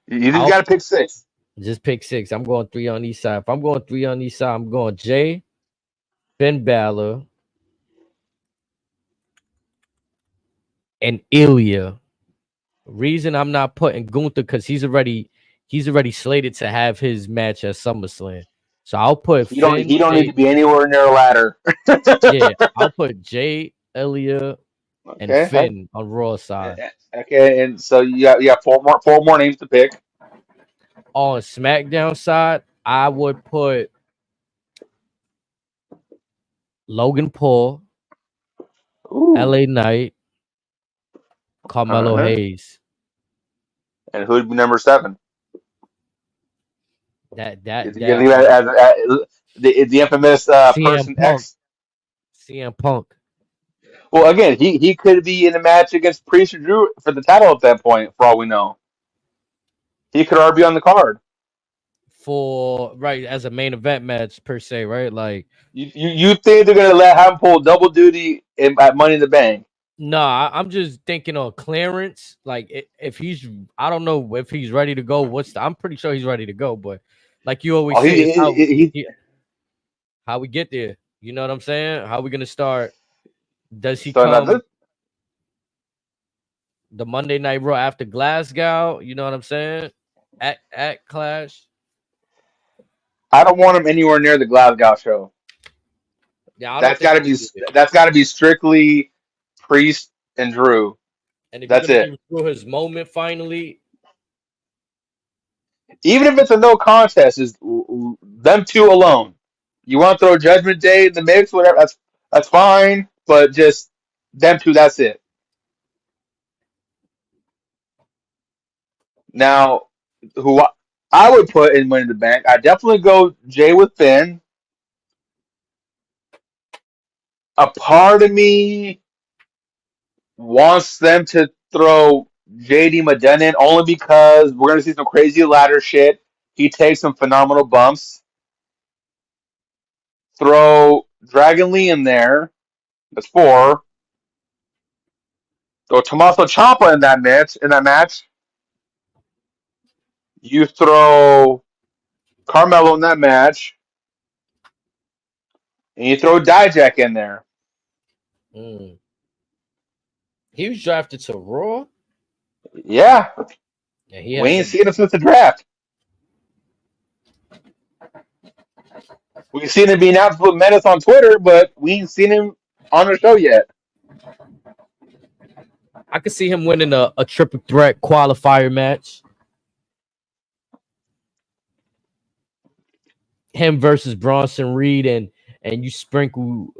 You just I'll got to pick 6. just pick 6. I'm going 3 on each side. If I'm going 3 on each side, I'm going Jay, Finn Balor, and Ilya. Reason I'm not putting Gunther because he's already slated to have his match at SummerSlam. So I'll put He Finn, don't need Jay. to be anywhere near a ladder. Yeah, I'll put Jay, Ilya, and Okay. Finn on Raw side. Okay, and so you got 4 more names to pick. On SmackDown side, I would put Logan Paul, Ooh. LA Knight, Carmelo Uh-huh. Hayes. And who'd be number 7? Is he gonna That leave as the infamous CM person Punk. X? CM Punk. Well, again, he could be in a match against Priest or Drew for the title at that point. For all we know, he could already be on the card. For right as a main event match per se, right? Like You think they're gonna let him pull double duty at Money in the Bank? no, I'm just thinking on clearance. Like if he's, I don't know if he's ready to go. I'm pretty sure he's ready to go, but like you always Oh, say, it's he how we get there. You know what I'm saying? How we gonna start? Does he so now this, come the Monday Night Raw after Glasgow? You know what I'm saying? At Clash. I don't want him anywhere near the Glasgow show. Yeah, I don't That's think got to he be needed it. that's got to be strictly Priest and Drew. And if you're That's gonna it. give Drew his moment finally, Even if it's a no contest, is them two alone. You want to throw Judgment Day in the mix, whatever. That's fine, but just them two. That's it. Now, who I would put in Money in the Bank, I definitely go Jay with Finn. A part of me wants them to throw JD Madden in only because we're going to see some crazy ladder shit. He takes some phenomenal bumps. Throw Dragon Lee in there. That's 4. Throw Tommaso Ciampa in that match. You throw Carmelo in that match, and you throw Dijak in there. mm, he was drafted to Raw. Yeah, Yeah, he we ain't hasn't. seen him since the draft. We've seen him being absolute menace on Twitter, but we ain't seen him on the show yet. I could see him winning a triple threat qualifier match. Him versus Bronson Reed, and you sprinkle.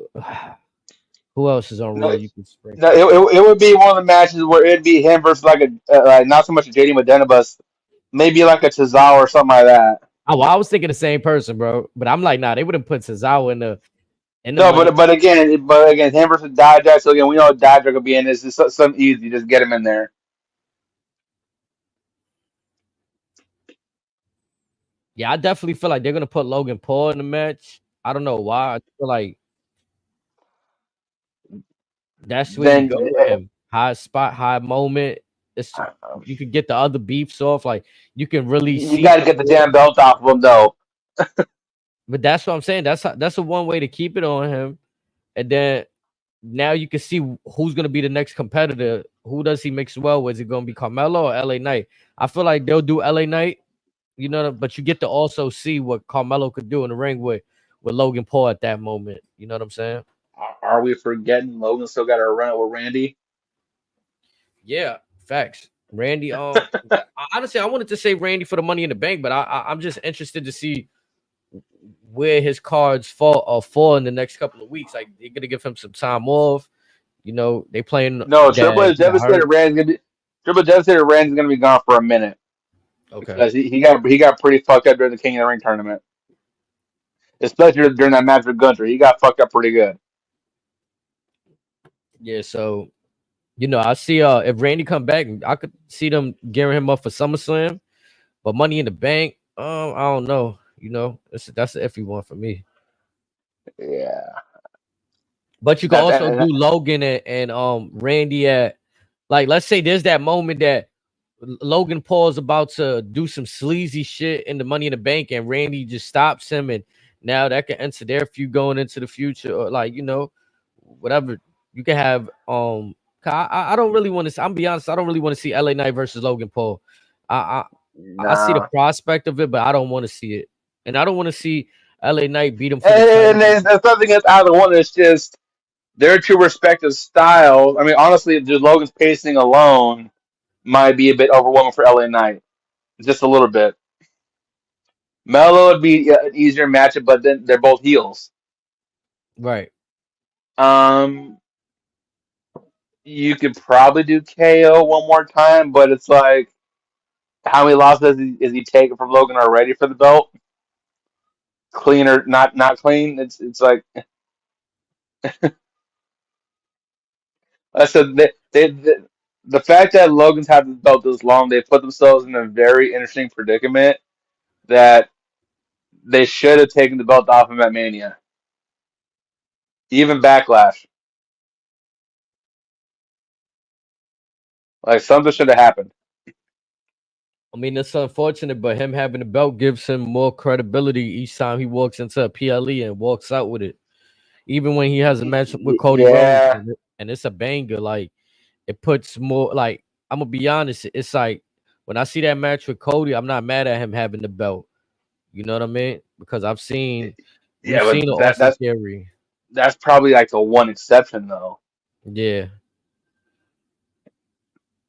Who else is on No, Raw? You can no, sprinkle. it would be one of the matches where it'd be him versus like a not so much a JD Madden, but maybe like a Tozawa or something like that. Oh, well, I was thinking the same person, bro. But I'm like, nah, they wouldn't put Cesaro in the No, money. but again, him versus Dijak. So again, we know Dijak will be in this. It's something easy. Just get him in there. Yeah, I definitely feel like they're gonna put Logan Paul in the match. I don't know why. I feel like that's where you Then go with him. High spot, high moment. It's you can get the other beefs off. Like you can really you see. got to get the damn belt off of him, though. But that's what I'm saying. That's a one way to keep it on him. And then now you can see who's gonna be the next competitor. Who does he mix well with? Is it gonna be Carmelo or LA Knight? I feel like they'll do LA Knight, you know, but you get to also see what Carmelo could do in the ring with Logan Paul at that moment. You know what I'm saying? Are we forgetting Logan still got to run it with Randy? Yeah, facts. Randy, honestly, I wanted to say Randy for the Money in the Bank, but I'm just interested to see where his cards fall in the next couple of weeks. Like they're gonna give him some time off. You know, they playing No, Triple that H Devastator hurt. Rand's gonna be Triple H Devastator Rand's gonna be gone for a minute Okay. because he got pretty fucked up during the King of the Ring tournament, especially during that match with Gunter. He got fucked up pretty good. Yeah, so you know, I see if Randy come back, I could see them gearing him up for SummerSlam, but Money in the Bank, I don't know. You know, that's an iffy one for me. Yeah, But you can that, also do that, Logan and Randy at like let's say there's that moment that Logan Paul's about to do some sleazy shit in the Money in the Bank and Randy just stops him and now that can enter their feud going into the future or like you know whatever you can have 'cause I don't really want to I'm be honest I don't really want to see LA Knight versus Logan Paul. I I see the nah. prospect of it but I don't want to see it and I don't want to see LA Knight beat him for the And title. there's nothing against either one. It's just their two respective styles. I mean, honestly, just Logan's pacing alone might be a bit overwhelming for LA Knight, just a little bit. Melo would be an easier matchup, but then they're both heels. Right. Um, you could probably do KO one more time, but it's like how many losses is he taking from Logan already for the belt? Clean or not clean? It's like I said. The fact that Logan's had the belt this long, they put themselves in a very interesting predicament that they should have taken the belt off him at Mania, even Backlash. Like something should have happened. I mean, it's unfortunate, but him having the belt gives him more credibility each time he walks into a PLE and walks out with it. Even when he has a match with Cody Rhodes, Yeah, and it's a banger, like it puts more. Like I'm gonna be honest, it's like when I see that match with Cody, I'm not mad at him having the belt. You know what I mean? Because we've yeah, but seen the that Austin that's Theory. that's probably like the one exception though. Yeah,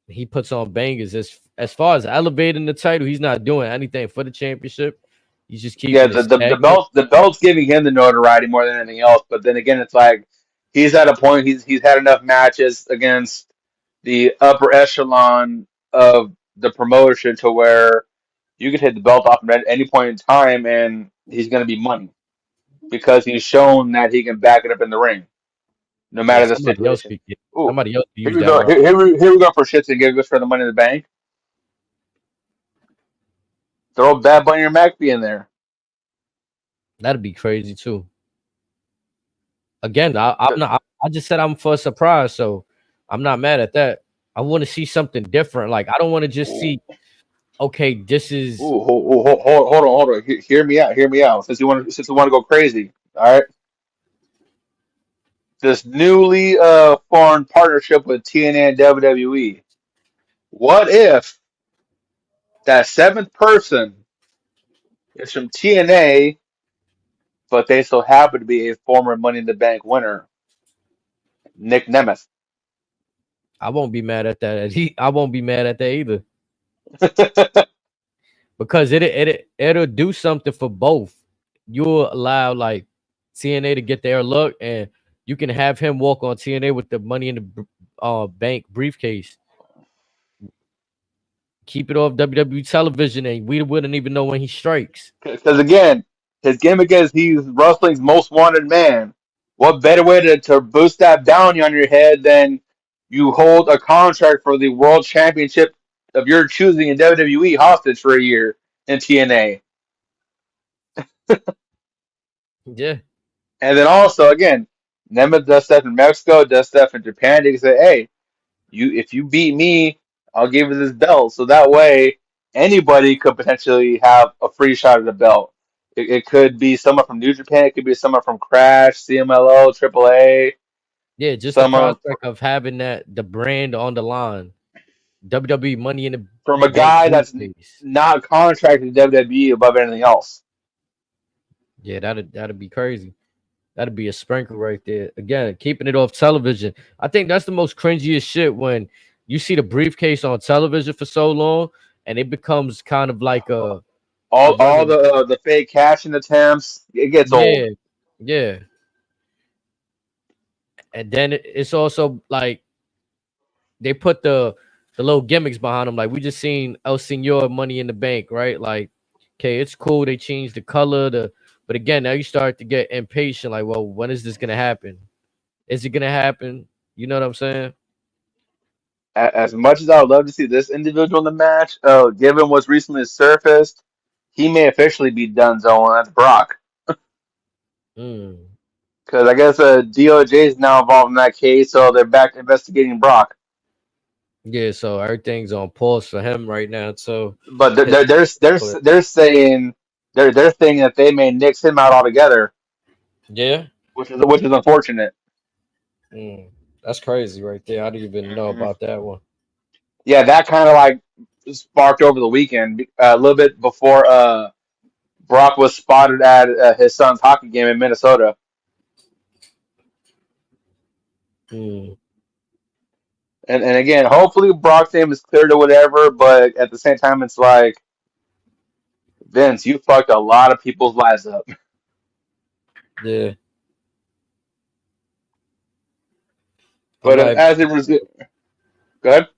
he puts on bangers. As far as elevating the title, he's not doing anything for the championship. He's just Yeah, keeping it the stagnant. belt's giving him the notoriety more than anything else. But then again, it's like he's at a point. He's had enough matches against the upper echelon of the promotion to where you could hit the belt off him at any point in time, and he's going to be money because he's shown that he can back it up in the ring, no Yeah, matter the situation. Ooh, somebody else could here use we that go. rub. Here we go for shits and giggles for the Money in the Bank. Throw Bad Bunny or McAfee in there. That'd be crazy too. Again, I'm not. I just said I'm for a surprise, so I'm not mad at that. I want to see something different. Like I don't want to just Ooh. see. Okay, this is. Hold on. Hear me out. Hear me out. Since you want to go crazy, all right. This newly formed partnership with TNA and WWE. What if that seventh person is from TNA, but they so happen to be a former Money in the Bank winner, Nick Nemeth? I won't be mad at that. I won't be mad at that either because it'll do something for both. You'll allow like TNA to get their look, and you can have him walk on TNA with the Money in the Bank briefcase. Keep it off WWE television, and we wouldn't even know when he strikes. Because again, his gimmick is he's wrestling's most wanted man. What better way to boost that bounty on your head than you hold a contract for the world championship of your choosing in WWE hostage for a year in TNA? Yeah, And then also again, Nemeth does stuff in Mexico, does stuff in Japan. They can say, "Hey, if you beat me, I'll give you this belt." So that way, anybody could potentially have a free shot at the belt. It could be someone from New Japan. It could be someone from Crash, CMLO, AAA, yeah. Just the someone prospect of having the brand on the line. WWE Money in the from a Bank guy that's briefcase. not contracted to WWE above anything else. Yeah, that'd be crazy. That'd be a sprinkle right there. Again, keeping it off television. I think that's the most cringiest shit when you see the briefcase on television for so long, and it becomes kind of like a All regular. the fake cashing attempts, it gets old. Yeah, yeah. And then it's also like they put the little gimmicks behind them. Like we just seen El Senor Money in the Bank, right? Like, okay, it's cool. They changed the color, but again, now you start to get impatient. Like, well, when is this gonna happen? Is it gonna happen? You know what I'm saying? As much as I would love to see this individual in the match, given what's recently surfaced, he may officially be done zone. That's Brock. Mm. Because I guess DOJ is now involved in that case, so they're back investigating Brock. Yeah, so everything's on pause for him right now. So But his they're saying they're saying that they may nix him out altogether, yeah. which is unfortunate. Mm. That's crazy right there. I didn't even know Mhm. about that one. Yeah, that kind of like sparked over the weekend a little bit before Brock was spotted at his son's hockey game in Minnesota. Mm. And again, hopefully Brock's name is cleared or whatever, but at the same time, it's like, Vince, you fucked a lot of people's lives up. Yeah. I'm But not even, as it was, go ahead.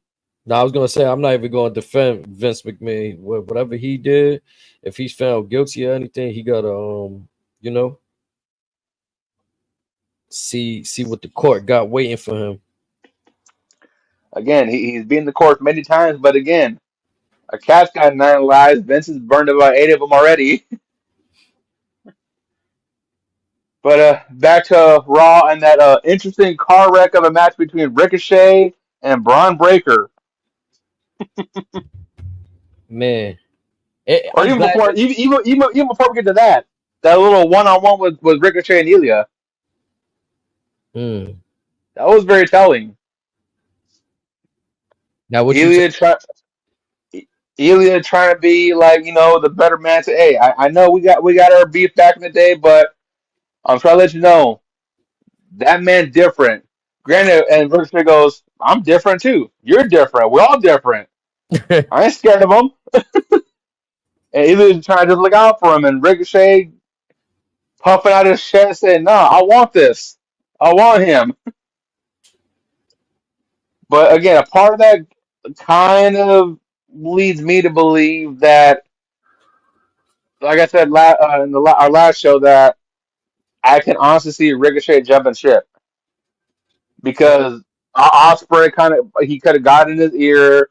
no, I was gonna say I'm not even gonna defend Vince McMahon. Whatever he did, if he's found guilty or anything, he gotta you know, see what the court got waiting for him. Again, he's been in the court many times, but again, a cat's got 9 lives. Vince has burned about 8 of them already. But back to Raw and that interesting car wreck of a match between Ricochet and Braun Breaker. Man, Or I'm even glad before, that even before we get to that, that little one-on-one with Ricochet and Ilya, mm. that was very telling. Now what you Ilya try, Ilya trying to be like the better man. To hey, I know we got our beef back in the day, but I'm trying to let you know that man different. Granted, and Ricochet goes, I'm different too. You're different. We're all different. saying? I ain't scared of him. And Ilya's trying to just look out for him, and Ricochet puffing out his chest saying, "No, I want this. I want him." But again, a part of that kind of leads me to believe that, like I said in our last show, that I can honestly see Ricochet jumping ship because Osprey kind of he could have got in his ear,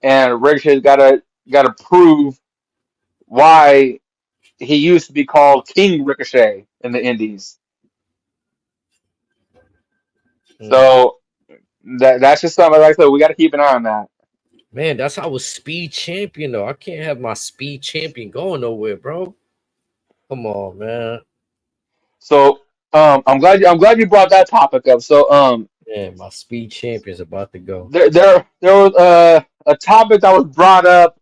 and Ricochet's got to prove why he used to be called King Ricochet in the Indies. Mm. So that's just something like I said. We got to keep an eye on that. Man, that's how I was speed champion though. I can't have my speed champion going nowhere, bro. Come on, man. So I'm glad you brought that topic up. So Man, my speed champion's about to go. there was a topic that was brought up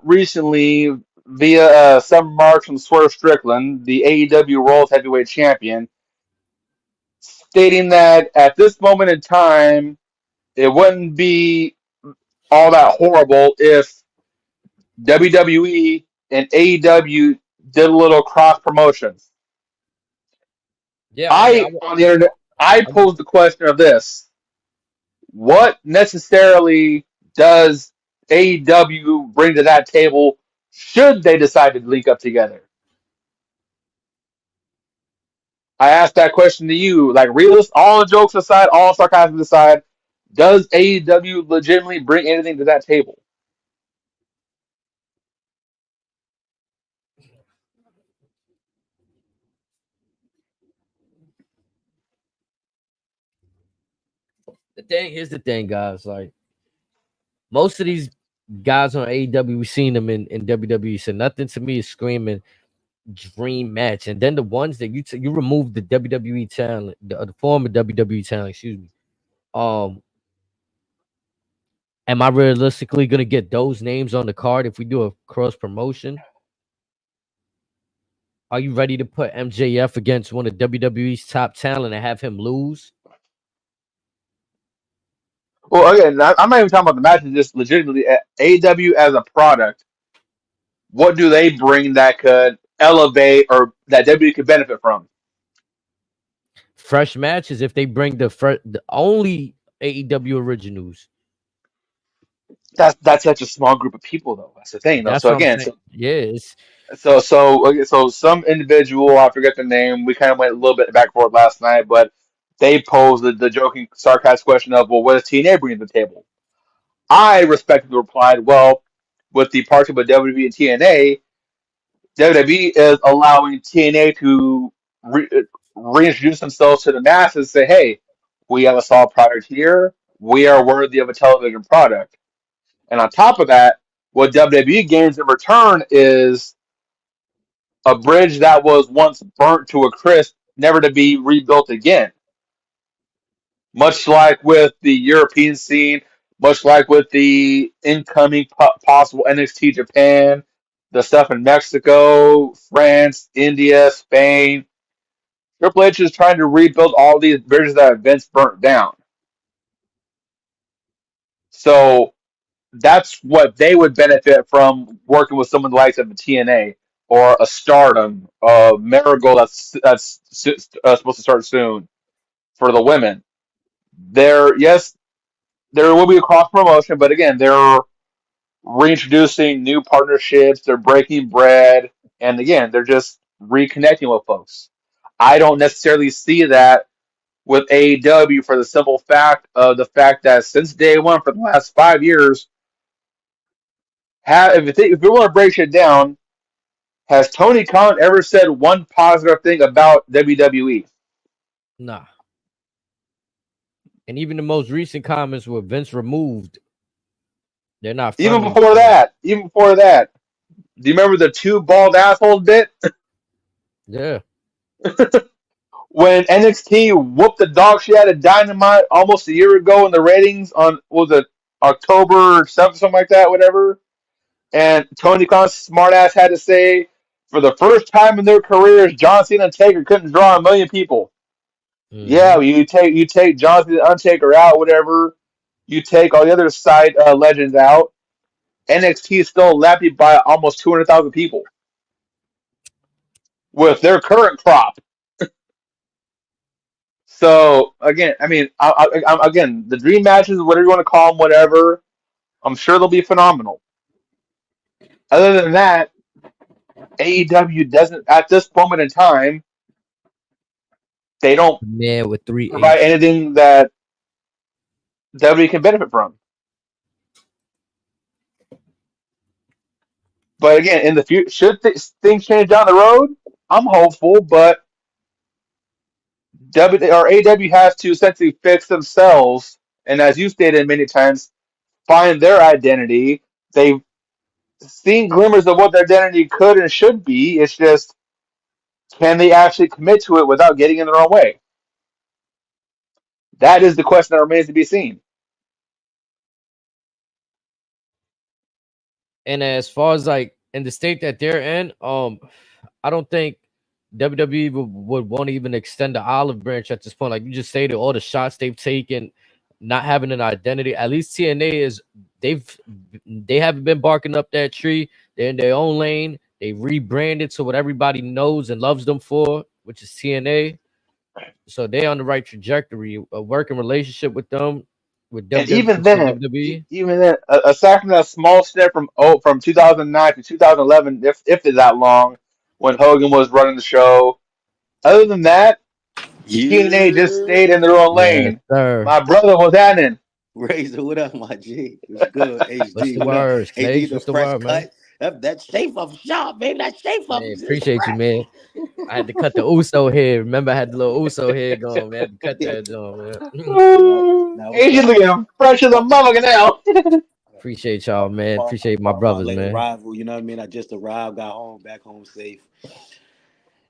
recently via some remarks from Swerve Strickland, the AEW World Heavyweight Champion, stating that at this moment in time it wouldn't be all that horrible if WWE and AEW did a little cross promotion. Yeah, I mean, I on the internet I I posed the question of this: what necessarily does AEW bring to that table should they decide to link up together? I asked that question to you. Like, realist, all jokes aside, all sarcasm aside, does AEW legitimately bring anything to that table? Here's the thing, guys. Like most of these guys on AEW, we've seen them in WWE. So nothing to me is screaming dream match. And then the ones that you remove the WWE talent, the former WWE talent, excuse me. Um, am I realistically gonna get those names on the card if we do a cross promotion? Are you ready to put MJF against one of WWE's top talent and have him lose? Well, again, I'm not even talking about the matches, just legitimately AEW as a product. What do they bring that could elevate or that WWE could benefit from? Fresh matches if they bring the only AEW originals. That's such a small group of people, though. That's the thing, though. That's So what I'm again, saying. Yeah, it's okay, so some individual, I forget the name. We kind of went a little bit back and forth last night, but they posed the joking, sarcastic question of, well, what does TNA bring to the table? I respectfully replied, well, with the partnership with WWE and TNA, WWE is allowing TNA to reintroduce themselves to the masses. Say, hey, we have a solid product here. We are worthy of a television product. And on top of that, what WWE gains in return is a bridge that was once burnt to a crisp, never to be rebuilt again. Much like with the European scene, much like with the incoming possible NXT Japan, the stuff in Mexico, France, India, Spain. Triple H is trying to rebuild all these bridges that Vince burnt down. So that's what they would benefit from working with someone like a TNA or a Stardom, Marigold that's supposed to start soon for the women. Yes, there will be a cross promotion, but again, they're reintroducing new partnerships. They're breaking bread, and again, they're just reconnecting with folks. I don't necessarily see that with AEW for the simple fact of the fact that since day one for the last 5 years, if you want to break it down, has Tony Khan ever said one positive thing about WWE? nah. And even the most recent comments where Vince removed, they're not friendly. Even before that, do you remember the two bald assholes bit Yeah. when NXT whooped the dog shit out of Dynamite almost a year ago in the ratings on was it October 7th, something like that, whatever? And Tony Khan's smartass had to say, for the first time in their careers, John Cena and Taker couldn't draw 1 million people. Yeah, Mm-hmm. you take John Cena and Undertaker out, whatever. You take all the other side legends out. NXT is still lapping by almost 200,000 people with their current crop. So again, I mean, again, the dream matches, whatever you want to call them, whatever. I'm sure they'll be phenomenal. Other than that, AEW doesn't at this moment in time. They don't Man with three provide H. anything that WWE can benefit from. But again, in the future, should things change down the road, I'm hopeful. But W or AEW has to essentially fix themselves, and as you stated many times, find their identity. They've seen glimmers of what their identity could and should be. It's just, can they actually commit to it without getting in their own way? That is the question that remains to be seen. And as far as like in the state that they're in, I don't think WWE would want to even extend the olive branch at this point. Like you just stated, all the shots they've taken, not having an identity. At least TNA is they've they haven't been barking up that tree. They're in their own lane. They rebranded to what everybody knows and loves them for, which is TNA. So they're on the right trajectory. A working relationship with them. with And WWE. even then, aside from that small stint from 2009 to 2011, if it's that long, when Hogan was running the show. Other than that, TNA just Yeah. stayed in their own Yes, lane. sir. My brother was at it. Razor, what up, my G? What's good? What's HD, the what up? word, HD, Snakes? the What's the fresh word, man? cut. That shape up shop, baby. That shape up Man, is just appreciate you, fresh. man. I had to cut the Uso head. Remember, I had the little Uso head going, man. I had to cut Yeah. that joint, man. Now, now what's Asian up? looking fresh as a Well, motherfucker now. Appreciate y'all, man. Appreciate my my brothers, late man. arrival, you know what I mean? I just arrived, got home, back home safe.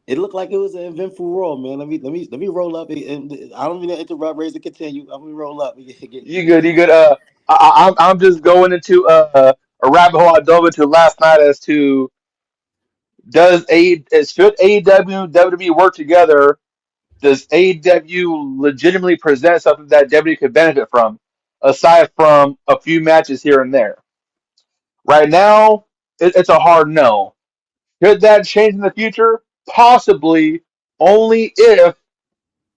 It looked like it was an eventful Raw, man. Let me roll up. And I don't mean to interrupt. Razor, continue. I'm gonna roll up. You good? You good? I'm just going into a rabbit hole I dove into last night as to should AEW and WWE work together? Does AEW legitimately present something that WWE could benefit from, aside from a few matches here and there? Right now, it's a hard no. Could that change in the future? Possibly, only if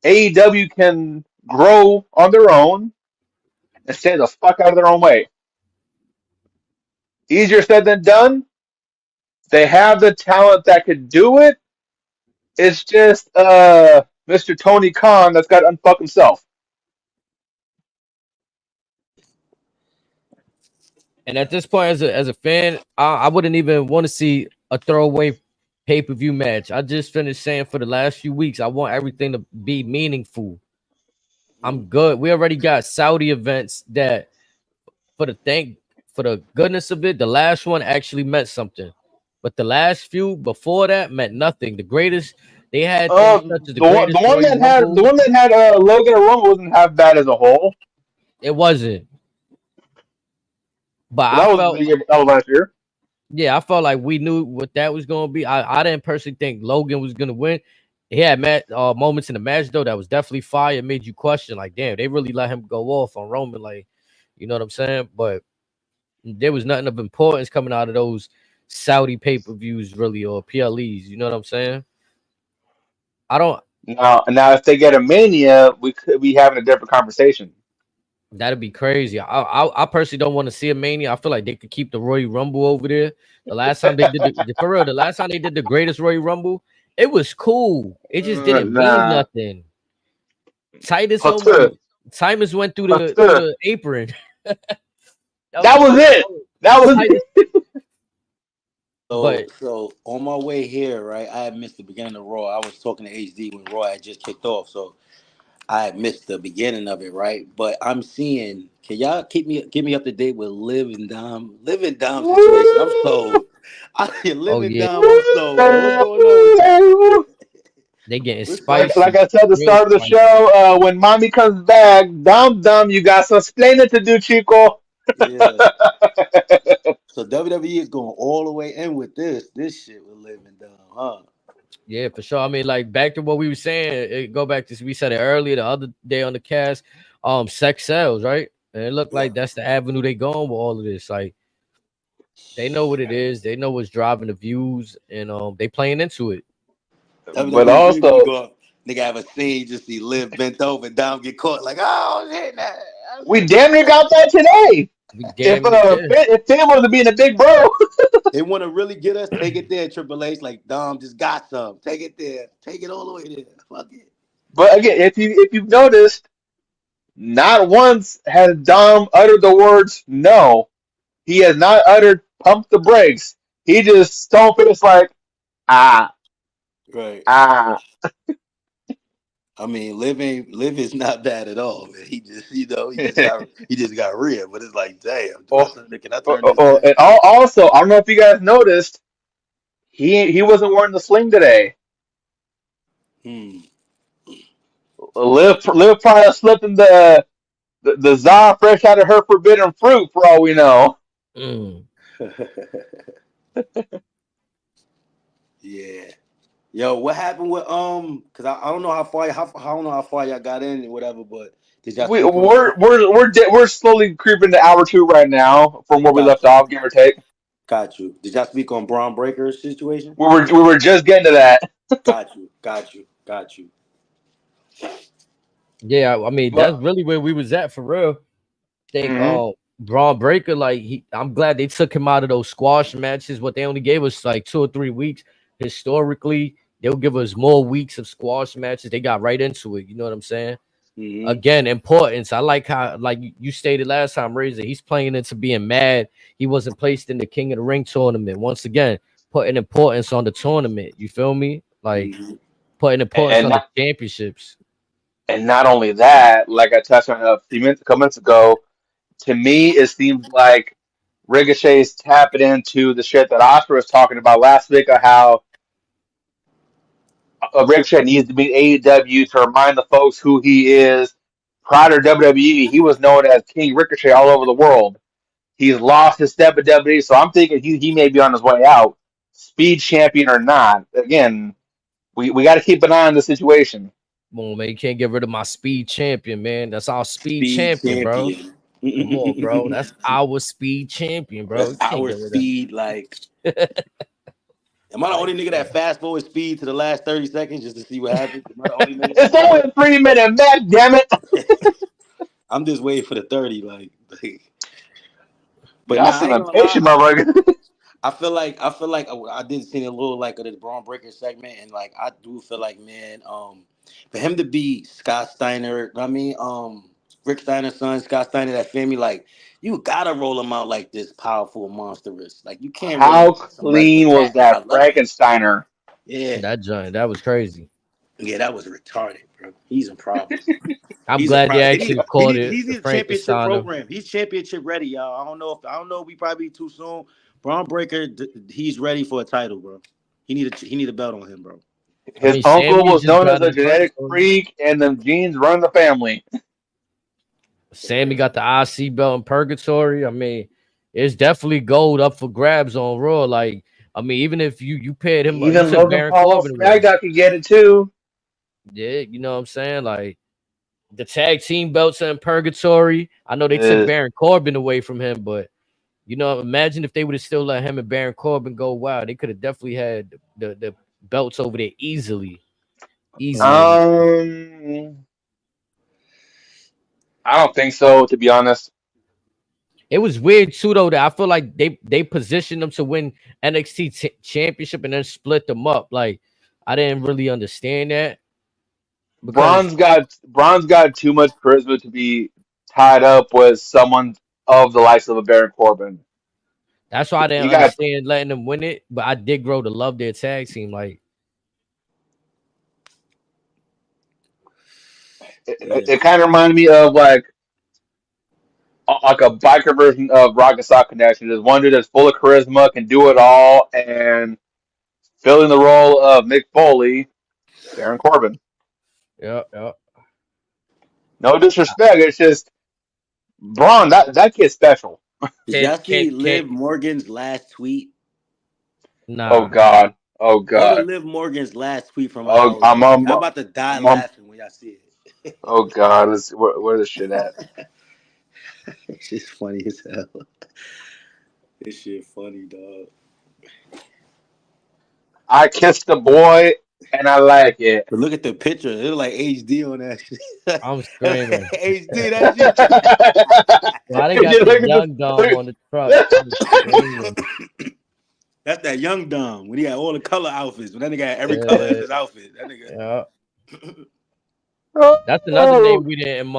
AEW can grow on their own and stay the fuck out of their own way. Easier said than done. They have the talent that could do it. It's just Mr. Tony Khan that's got to unfuck himself. And at this point, as a fan, I wouldn't even want to see a throwaway pay-per-view match. I just finished saying for the last few weeks, I want everything to be meaningful. I'm good. We already got Saudi events that for the goodness of it, the last one actually meant something. But the last few before that meant nothing. The greatest they had things such as the The greatest one Royal that had Rumble. Logan and Rumble wasn't half bad as a whole. It wasn't. But But I felt that was last year. yeah, I felt like we knew what that was gonna be. I didn't personally think Logan was gonna win. He had moments in the match though that was definitely fire. It made you question, like, damn, they really let him go off on Roman, like, you know what I'm saying? But there was nothing of importance coming out of those Saudi pay-per-views, really, or PLEs. You know what I'm saying? I don't. Now, if they get a Mania, we could be having a different conversation. That'd be crazy. I personally don't want to see a Mania. I feel like they could keep the Royal Rumble over there. The last time they did for real, the last time they did the greatest Royal Rumble, it was cool. It just didn't mean Nah, nothing. Titus Pastor, almost Titus went through Pastor. the apron. That was That was it. That was Titus, it. So, but so on my way here, right, I had missed the beginning of Raw. I was talking to HD when Raw had just kicked off, so I had missed the beginning of it, right? But I'm seeing. Can y'all keep me up to date with Live and Dom situation? I'm sold. I Live oh and yeah, Dom. I'm sold, man. What's going on with that? they getting What's Like spicy, I said at the real start of the spicy. show, when mommy comes back, Dom, you got some explaining to do, Chico. yeah. So WWE is going all the way in with this shit with Live and Dom, huh? Yeah, for sure. I mean, like back to what we were saying. Go back to we said it earlier the other day on the cast. Sex sells, right? And it looked Yeah. like that's the avenue they going with all of this. Like they know what it is. They know what's driving the views, and they playing into it. But WWE really also, going. Nigga have a scene just see Liv bent over and Dom get caught like, oh shit, nah. we damn near got that today. We damn near yeah. If Finn was being a big bro. They want to really get us. Take it there, Triple H. Like Dom just got some. Take it there. Take it all the way there. Fuck it. But again, if you've noticed, not once has Dom uttered the words no. He has not uttered pump the brakes. He just stone faced like ah Right. ah. I mean, Liv is not bad at all, man. He just, he just got real. But it's like, damn, Oh, can I turn this in? and also, I don't know if you guys noticed, he wasn't wearing the sling today. Hmm. Liv probably slipped in the za fresh out of her forbidden fruit for all we know. Mm. Yeah. Yo, what happened with Cause I don't know I don't know how far y'all got in and whatever, but did y'all speak on? We're slowly creeping to hour two right now from where we Got left you, off, give or take. got you. Did y'all speak on Braun Breaker's situation? We were just getting to that. Got you. Yeah, I mean that's But really where we was at for real. think Braun Breaker, like I'm glad they took him out of those squash matches. What they only gave us like 2 or 3 weeks. Historically, they'll give us more weeks of squash matches. They got right into it. You know what I'm saying? Again, importance. I like how, like you stated last time, Razor, he's playing into being mad. He wasn't placed in the King of the Ring tournament. Once again, putting importance on the tournament. You feel me? Like putting importance on the championships. And not only that, like I touched on a couple minutes ago, to me, it seems like Ricochet's tapping into the shit that Oscar was talking about last week of how Ricochet needs to be AEW to remind the folks who he is. Prior to WWE, he was known as King Ricochet all over the world. He's lost his step at WWE, so I'm thinking he may be on his way out, speed champion or not. Again, we got to keep an eye on the situation. Come on, man. You can't get rid of my speed champion, man. That's our speed champion, bro. Come on, bro. That's our speed champion, bro. That's our speed. Like, am I the only nigga that fast forward speed to the last 30 seconds just to see what happens? Am I the only nigga? It's only a 3-minute match, damn it. I'm just waiting for the 30, but that's an impatient motherfucker. I feel like I did see a little like of this Braun Breaker segment, and like I do feel like, man, for him to be Scott Steiner, Rick Steiner's son, Scott Steiner, that family, like you gotta roll him out like this powerful monstrous. Like you can't. How clean was that Frankensteiner? Yeah, that was crazy. Yeah, that was retarded, bro. He's in problems. I'm glad they actually called it. He's in the championship program. He's championship ready, y'all. I don't know if we probably too soon. Braun Breaker, he's ready for a title, bro. He need a belt on him, bro. His uncle was known as a genetic freak, and them genes run the family. Sammy got the IC belt in Purgatory. I mean, it's definitely gold up for grabs on Raw. Like, I mean, even if you paired him, even Logan Paul SmackDown could get it too. Yeah, you know what I'm saying? Like the tag team belts in Purgatory. I know they took Baron Corbin away from him, but you know, imagine if they would have still let him and Baron Corbin go wild. They could have definitely had the belts over there easily. I don't think so, to be honest. It was weird too, though, that I feel like they positioned them to win NXT championship and then split them up. Like, I didn't really understand that. Braun's got too much charisma to be tied up with someone of the likes of a Baron Corbin. That's why I didn't understand letting them win it, but I did grow to love their tag team. Like, it kind of reminded me of like a biker version of Rocket Sock Connection. There's one dude that's full of charisma, can do it all, and filling the role of Mick Foley, Baron Corbin. Yeah. No disrespect, it's just Braun. That kid's special. Did y'all see Liv Morgan's last tweet? Nah. Oh God. Go to Liv Morgan's last tweet from. I'm about to die laughing when y'all see it. Oh God, where's the shit at? It's just funny as hell. This shit funny, dog. I kissed the boy and I like it. But look at the picture. It look like HD on that shit. I'm screaming. HD, that shit. Well, I got the young Dom on the truck. That's that young Dom when he had all the color outfits. When that nigga had every color in his outfit. That nigga. Yeah. That's another name we didn't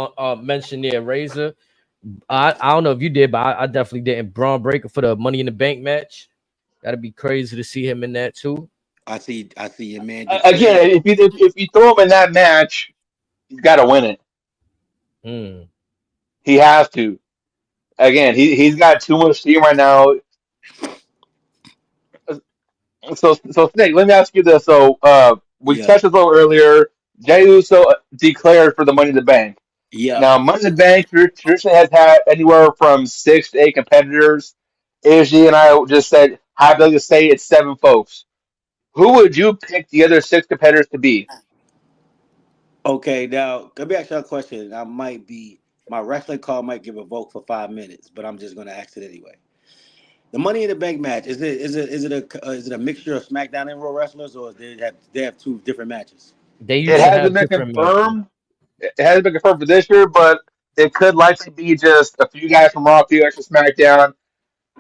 mention there, Razor. I don't know if you did, but I definitely didn't. Braun Breaker for the Money in the Bank match. That'd be crazy to see him in that too. I see your man. Again, if you throw him in that match, he's got to win it. He has to. Again, he's got too much steam right now. So Snake, let me ask you this. So we touched this a little earlier. Jey Uso declared for the Money in the Bank. Yeah. Now, Money in the Bank traditionally has had anywhere from 6 to 8 competitors. AJ and I just said, I'd like to say it's 7 folks. Who would you pick the other 6 competitors to be? Okay, now let me ask you a question. My wrestling call might give a vote for 5 minutes, but I'm just gonna ask it anyway. The Money in the Bank match is it a mixture of SmackDown and Raw wrestlers, or they have 2 different matches? It hasn't been confirmed. It hasn't been confirmed for this year, but it could likely be just a few guys from Raw, a few extra SmackDown,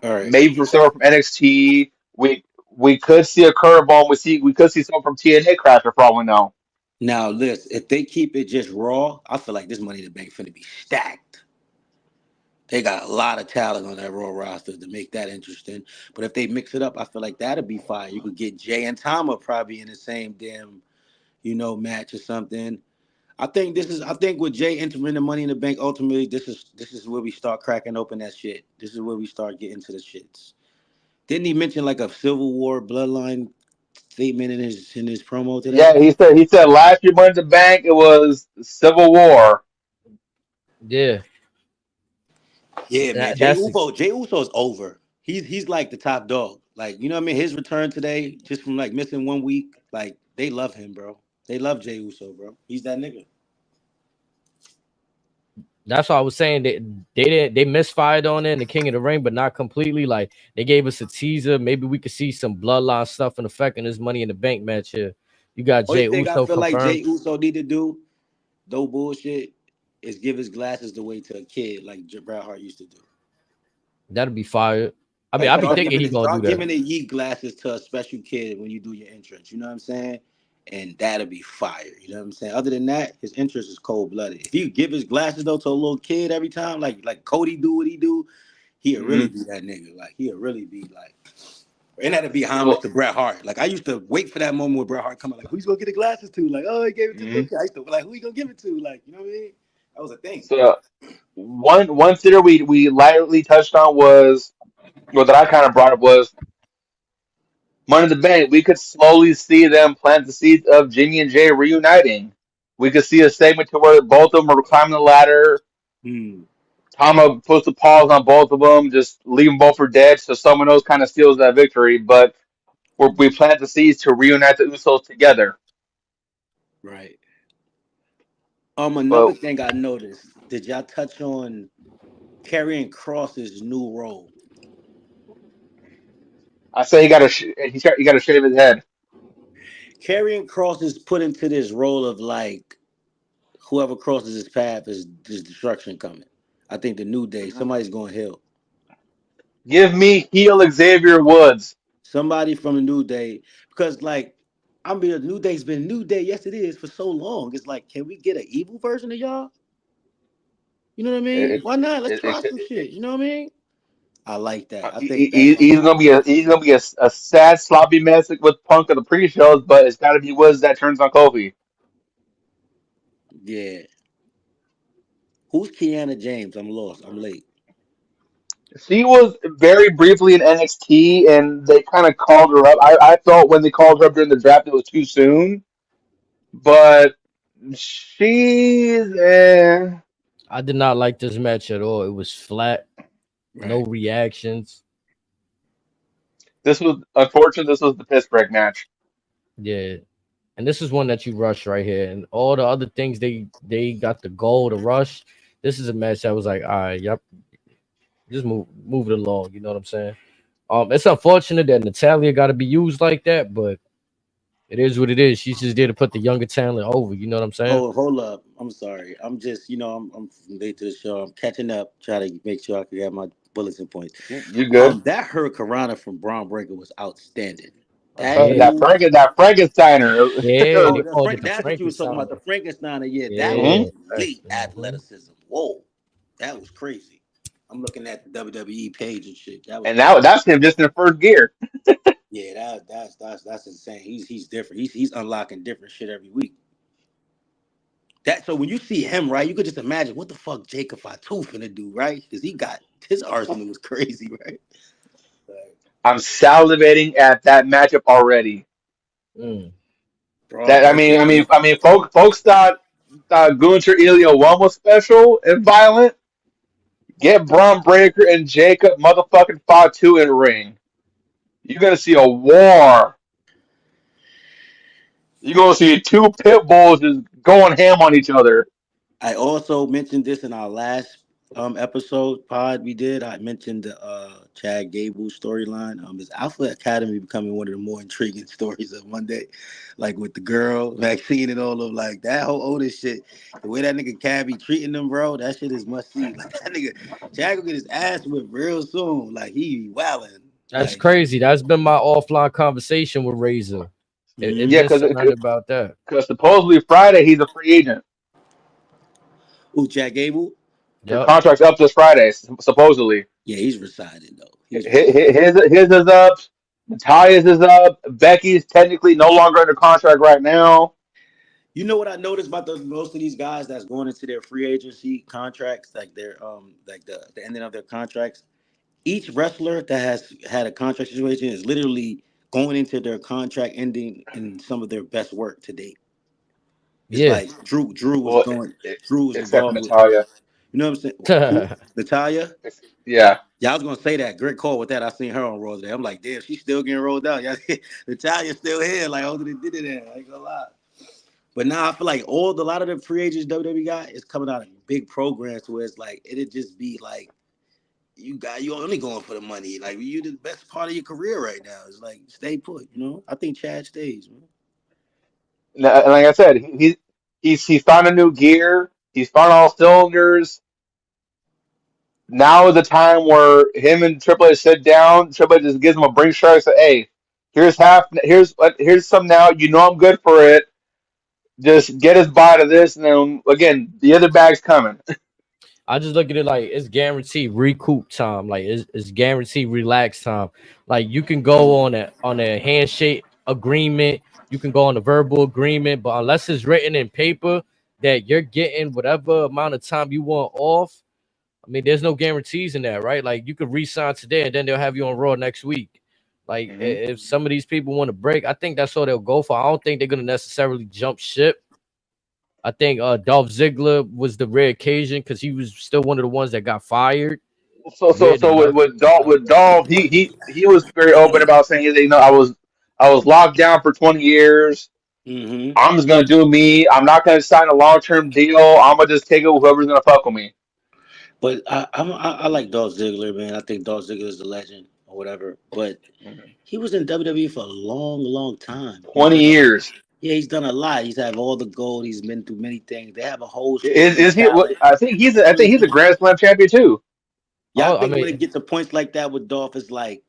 All right. maybe from someone from NXT. We could see a curveball. We could see someone from TNA crash for all we know. Now, listen, if they keep it just Raw, I feel like this Money in the Bank finna be stacked. They got a lot of talent on that Raw roster to make that interesting. But if they mix it up, I feel like that'd be fine. You could get Jay and Tama probably in the same damn, match or something. I think with Jay entering the Money in the Bank, ultimately this is where we start cracking open that shit. This is where we start getting to the shits. Didn't he mention like a Civil War bloodline statement in his promo today? Yeah, he said last year Money in the Bank it was Civil War. Yeah, Yeah, man. that, Jay that's Uso, Jay Uso is over. He's like the top dog. Like, you know what I mean? His return today, just from like missing 1 week, like they love him, bro. They love Jay Uso, bro. He's that nigga. That's what I was saying. They misfired on it in the King of the Ring, but not completely. Like they gave us a teaser. Maybe we could see some bloodline stuff in effect in this Money in the Bank match here. You got Only Jay thing I Uso feel like Jay confirmed. Uso need to do, no bullshit, is give his glasses away to a kid like Bret Hart used to do. That'd be fired. I mean, Like I be thinking he gonna do start that. giving the Yeet glasses to a special kid when you do your entrance. You know what I'm saying? And that'll be fire. You know what I'm saying? Other than that, his interest is cold blooded. If he give his glasses though to a little kid every time, like Cody do what he do, he'll really Mm-hmm. be that nigga. Like he'll really be like, and that'd be homage to Bret Hart. Like I used to wait for that moment where Bret Hart coming, like who's gonna get the glasses to? Like oh he gave it to the little kid. I used to like who he gonna give it to? Like you know what I mean? That was a thing. So one theory we lightly touched on was, well, that I kind of brought up was Money in the Bank. We could slowly see them plant the seeds of Jimmy and Jay reuniting. We could see a segment to where both of them are climbing the ladder. Hmm. Tama puts the pause on both of them, just leave them both for dead, so someone else kind of steals that victory. But we plant the seeds to reunite the Usos together. Right. Another But thing I noticed. Did y'all touch on carrying Cross's new role? I say he got to shave his head. Carrying Cross is put into this role of like whoever crosses his path is destruction coming. I think the New Day, somebody's going hell. Give me heel Xavier Woods. Somebody from the New Day, because like I mean, the New Day's been New Day. Yes, it is for so long. It's like, can we get an evil version of y'all? You know what I mean? It, Why not? Let's it, try it, some shit. You know what I mean? I like that. I think that's he's gonna be a sad sloppy mess with Punk of the pre-shows, but it's got to be Woods that turns on Kofi. yeah. Who's Kiana James? I'm lost. I'm late. She was very briefly in NXT, and they kind of called her up. I felt when they called her up during the draft, it was too soon, but she's I did not like this match at all. It was flat, no Right. reactions. this was unfortunate. This was the piss break match. Yeah, and this is one that you rush right here, and all the other things they got the goal to rush. This is a match that was like, all right, yep, just move it along. You know what I'm saying? It's unfortunate that Natalia got to be used like that, but it is what it is. She's just there to put the younger talent over. You know what I'm saying? Hold up. I'm sorry. I'm just, I'm late to the show. I'm catching up, trying to make sure I can have my bullets and points. You good? That Hurricanrana from Braun Breaker was outstanding. That Yeah, move. That Frankensteiner. yeah. They Oh, called it the that's what you was talking about. Frankenstein. The Frankensteiner. Yeah, that was hmm Yeah, elite mhm. athleticism. Whoa, that was crazy. I'm looking at the WWE page and shit. That was And crazy. that's him just in first gear. Yeah, that's insane. He's different. He's unlocking different shit every week. That so when you see him, right, you could just imagine what the fuck Jacob Fatu finna do, right? Because he got his arsenal was crazy, right? Like, I'm salivating at that matchup already. Mm. Braun That Breaker. folks thought Gunter Ilya 1 was special and violent. Get Braun Breaker and Jacob motherfucking Fatu in ring. You're gonna see a war. You're gonna see two pit bulls just going ham on each other. I also mentioned this in our last episode pod we did, I mentioned the Chad Gable storyline. His Alpha Academy becoming one of the more intriguing stories of Monday, like with the girl vaccine and all of like that whole Otis shit. The way that nigga Cab be treating them, bro, that shit is must see. Like that nigga Chad gonna get his ass whipped real soon. Like he be wilding. That's Like crazy. That's been my offline conversation with Razor. It Yeah, been mm-hmm. something about that. supposedly Friday he's a free agent. Ooh, Chad Gable. His Yep. contract's up this Friday, supposedly. Yeah, he's residing though. He's residing. His is up. Natalia's is up. Becky's technically no longer under contract right now. You know what I noticed about most of these guys that's going into their free agency contracts, like their like the ending of their contracts. Each wrestler that has had a contract situation is literally going into their contract ending in some of their best work to date. It's Yeah. like Drew was Well, going. Drew was except for involved with. Natalia. You know what I'm saying? Who? Natalia. Yeah. Yeah, I was gonna say that. Great call with that. I seen her on Raw today. I'm like, damn, she's still getting rolled out. Yeah, Natalia's still here. Like, oh, they did it there. I ain't gonna lie. But now I feel like a lot of the free agents WWE got is coming out in big programs where it's like it'd just be like you only going for the money. Like you the best part of your career right now. It's like stay put, you know. I think Chad stays, man. And like I said, he's found a new gear. He's found all cylinders. Now is the time where him and Triple H sit down. Triple H just gives him a brink shot and say, "Hey, here's half. Here's some now. You know I'm good for it. Just get us by to this, and then again, the other bag's coming." I just look at it like it's guaranteed recoup time. Like it's guaranteed relax time. Like you can go on a handshake agreement, you can go on a verbal agreement, but unless it's written in paper that you're getting whatever amount of time you want off, I mean, there's no guarantees in that, right? Like you could re-sign today and then they'll have you on Raw next week. Like hmm if some of these people want to break, I think that's all they'll go for. I don't think they're gonna necessarily jump ship. I think Dolph Ziggler was the rare occasion because he was still one of the ones that got fired. Weird So enough. With Dolph, he was very open about saying, you know, I was locked down for 20 years. Mm-hmm. I'm just gonna do me. I'm not gonna sign a long term deal. I'm gonna just take it with whoever's gonna fuck with me. But I like Dolph Ziggler, man. I think Dolph Ziggler is a legend or whatever. But Mhm. he was in WWE for a long, long time. He's 20 done a years. yeah, he's done a lot. He's had all the gold. He's been through many things. They have a whole sporting Is he? talent. I think he's a Grand Slam champion too. Yeah, I I think when mean, it gets to points like that with Dolph, it's like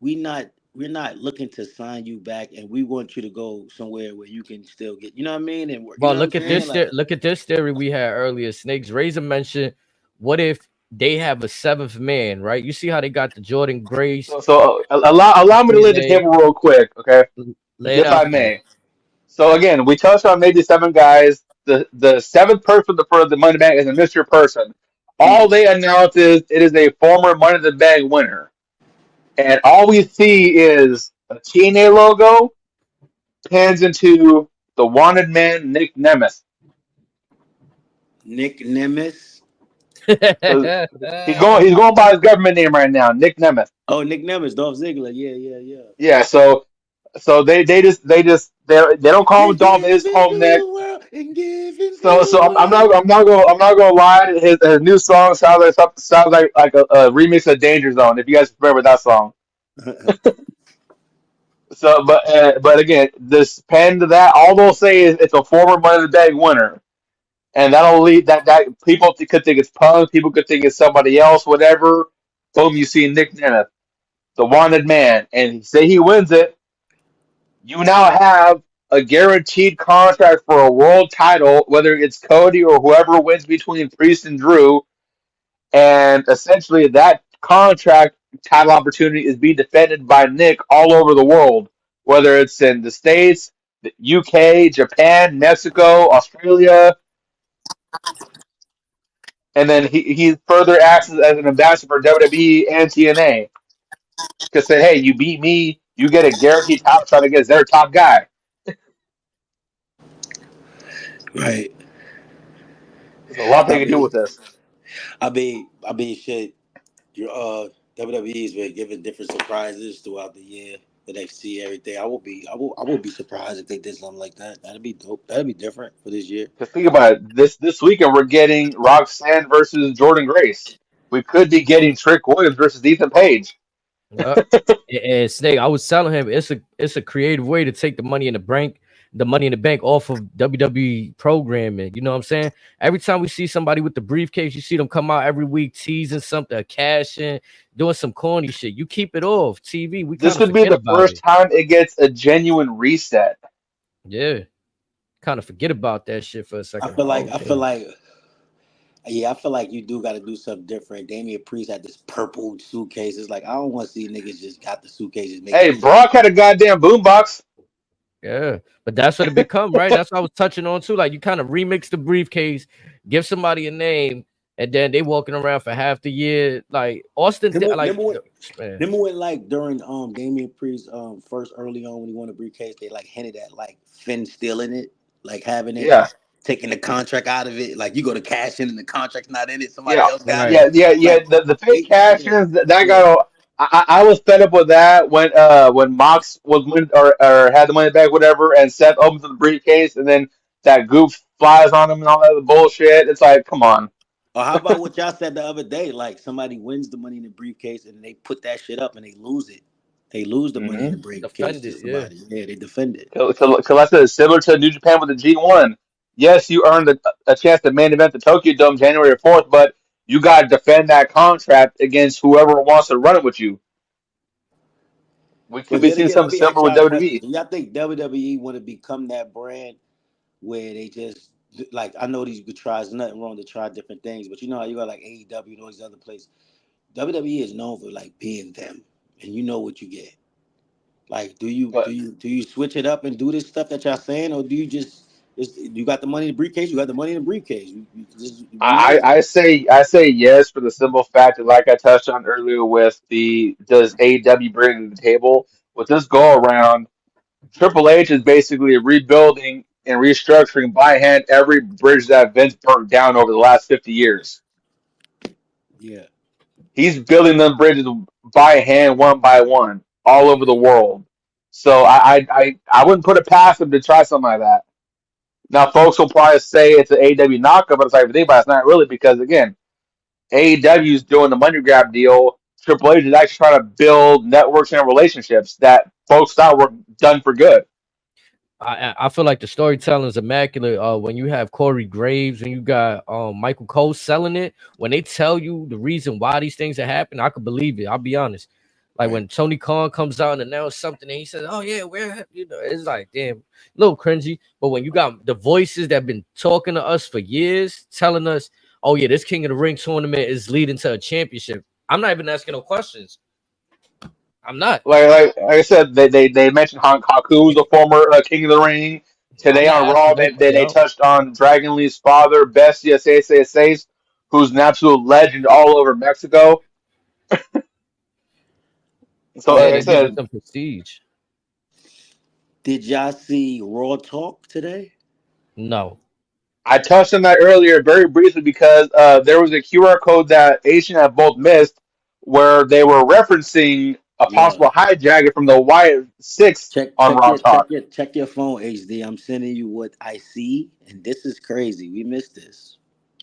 we're not looking to sign you back, and we want you to go somewhere where you can still get, you know what I mean, and work. You well, know what I'm saying? Like, look at this theory we had earlier. Snakes Razor mentioned, what if they have a seventh man, right? You see how they got the Jordan Grace, Allow me to lay the TNA, table real quick, okay? lay it If I out there. may. So again, we touched on maybe seven guys. The seventh person for the Money Bank is a mystery person. All mm, they announce is it is a former Money in the Bank winner, and all we see is a TNA logo pans into the wanted man Nick Nemeth. Nick Nemeth. So he's going by his government name right now, Nick Nemeth. Oh, Nick Nemeth, Dolph Ziggler. Yeah, yeah, yeah. Yeah, so they don't call They him Dolph give his into home Nick. the world and give into So the world. I'm not gonna lie. His new song sounds like a remix of Danger Zone. If you guys remember that song. So, but again, this pen to that, all they'll say is it's a former Money in the Bank winner, and that'll lead that people could think it's Punk, people could think it's somebody else, whatever. Boom, you see Nick Nemeth, the wanted man, and say he wins it, you now have a guaranteed contract for a world title, whether it's Cody or whoever wins between Priest and Drew, and essentially that contract title opportunity is being defended by Nick all over the world, whether it's in the States, the UK, Japan, Mexico, Australia, and then he further acts as an ambassador for WWE and TNA. Because say, hey, you beat me, you get a guaranteed top shot against their top guy. Right. There's a lot they I can do mean, with this. shit. Your WWE's been giving different surprises throughout the year. NXT, everything. I will be surprised if they did something like that. That'd be dope. That'd be different for this year. Because think about it, this weekend we're getting Roxanne versus Jordan Grace. We could be getting Trick Williams versus Ethan Page. Yeah. And Snake, I was telling him it's a creative way to take the money in the bank off of WWE programming. You know what I'm saying? Every time we see somebody with the briefcase, you see them come out every week teasing something, cashing, doing some corny shit. You keep it off TV. We This kind of could be forget the about first it. time it gets a genuine reset. Yeah, kind of forget about that shit for a I second. feel Like, like I feel okay, like yeah, I feel like you do got to do something different. Damian Priest had this purple suitcase. It's like I don't want to see niggas just got the suitcases making Hey, this. Brock had a goddamn boombox. yeah, but that's what it become, right? That's what I was touching on too. Like you kind of remix the briefcase, give somebody a name, and then they walking around for half the year. Like Austin, Remember, like remember when, man, remember when like during Damian Priest first early on when he won a briefcase, they like hinted at like Finn stealing it, like having it, Yeah, taking the contract out of it. Like you go to cash in and the contract's not in it, somebody yeah, else got it. right. yeah. Like The fake cash yeah, ins that yeah. got. I was fed up with that when Mox was win or had the money back, whatever, and Seth opens the briefcase and then that goof flies on him and all that other bullshit. It's like, come on. Or how about what y'all said the other day? Like somebody wins the money in the briefcase and they put that shit up and they lose it. They lose the money in the Mm-hmm. briefcase to Defended, yeah. somebody. Yeah, they defend it. Collected is similar to New Japan with the G1. Yes, you earned a chance to main event the Tokyo Dome January 4th, but you got to defend that contract against whoever wants to run it with you. We could But be then seeing again, let something me ask similar with y'all a question. WWE. Do y'all think WWE want to become that brand where they just like I know these good tries, nothing wrong to try different things, but you know how you got like AEW and all these other places. WWE is known for like being them, and you know what you get. Like, But do you switch it up and do this stuff that y'all saying, or do you just you got the money in the briefcase? You got the money in the briefcase. You just I, release I it. I say I say yes for the simple fact that, like I touched on earlier, with the does AEW bring to the table with this go around, Triple H is basically rebuilding and restructuring by hand every bridge that Vince burnt down over the last 50 years. Yeah, He's building them bridges by hand, one by one, all over the world. So I wouldn't put it past him to try something like that. Now, folks will probably say it's an AEW knockup, but it's like, think about it, it's not really because, again, AEW is doing the money grab deal. Triple H is actually trying to build networks and relationships that folks thought were done for good. I feel like the storytelling is immaculate. When you have Corey Graves and you got Michael Cole selling it, when they tell you the reason why these things are happening, I could believe it. I'll be honest. Like right. when Tony Khan comes out and announces something and he says, "Oh yeah, we're," it's like damn, a little cringy. But when you got the voices that have been talking to us for years, telling us, "Oh yeah, this King of the Ring tournament is leading to a championship," I'm not even asking no questions. I'm not. Like I said, they mentioned Haku was a former King of the Ring. I'm Today not on Raw, asking nobody they else. touched on Dragon Lee's father, Bestia Says, who's an absolute legend all over Mexico. So, Yeah, like I they give him said, some prestige. Did y'all see Raw Talk today? No. I touched on that earlier very briefly because there was a QR code that Asian had both missed where they were referencing a Yeah. possible hijacker from the Wyatt Six Check on check Raw your check Talk. your check your phone, HD. I'm sending you what I see, and this is crazy. We missed this.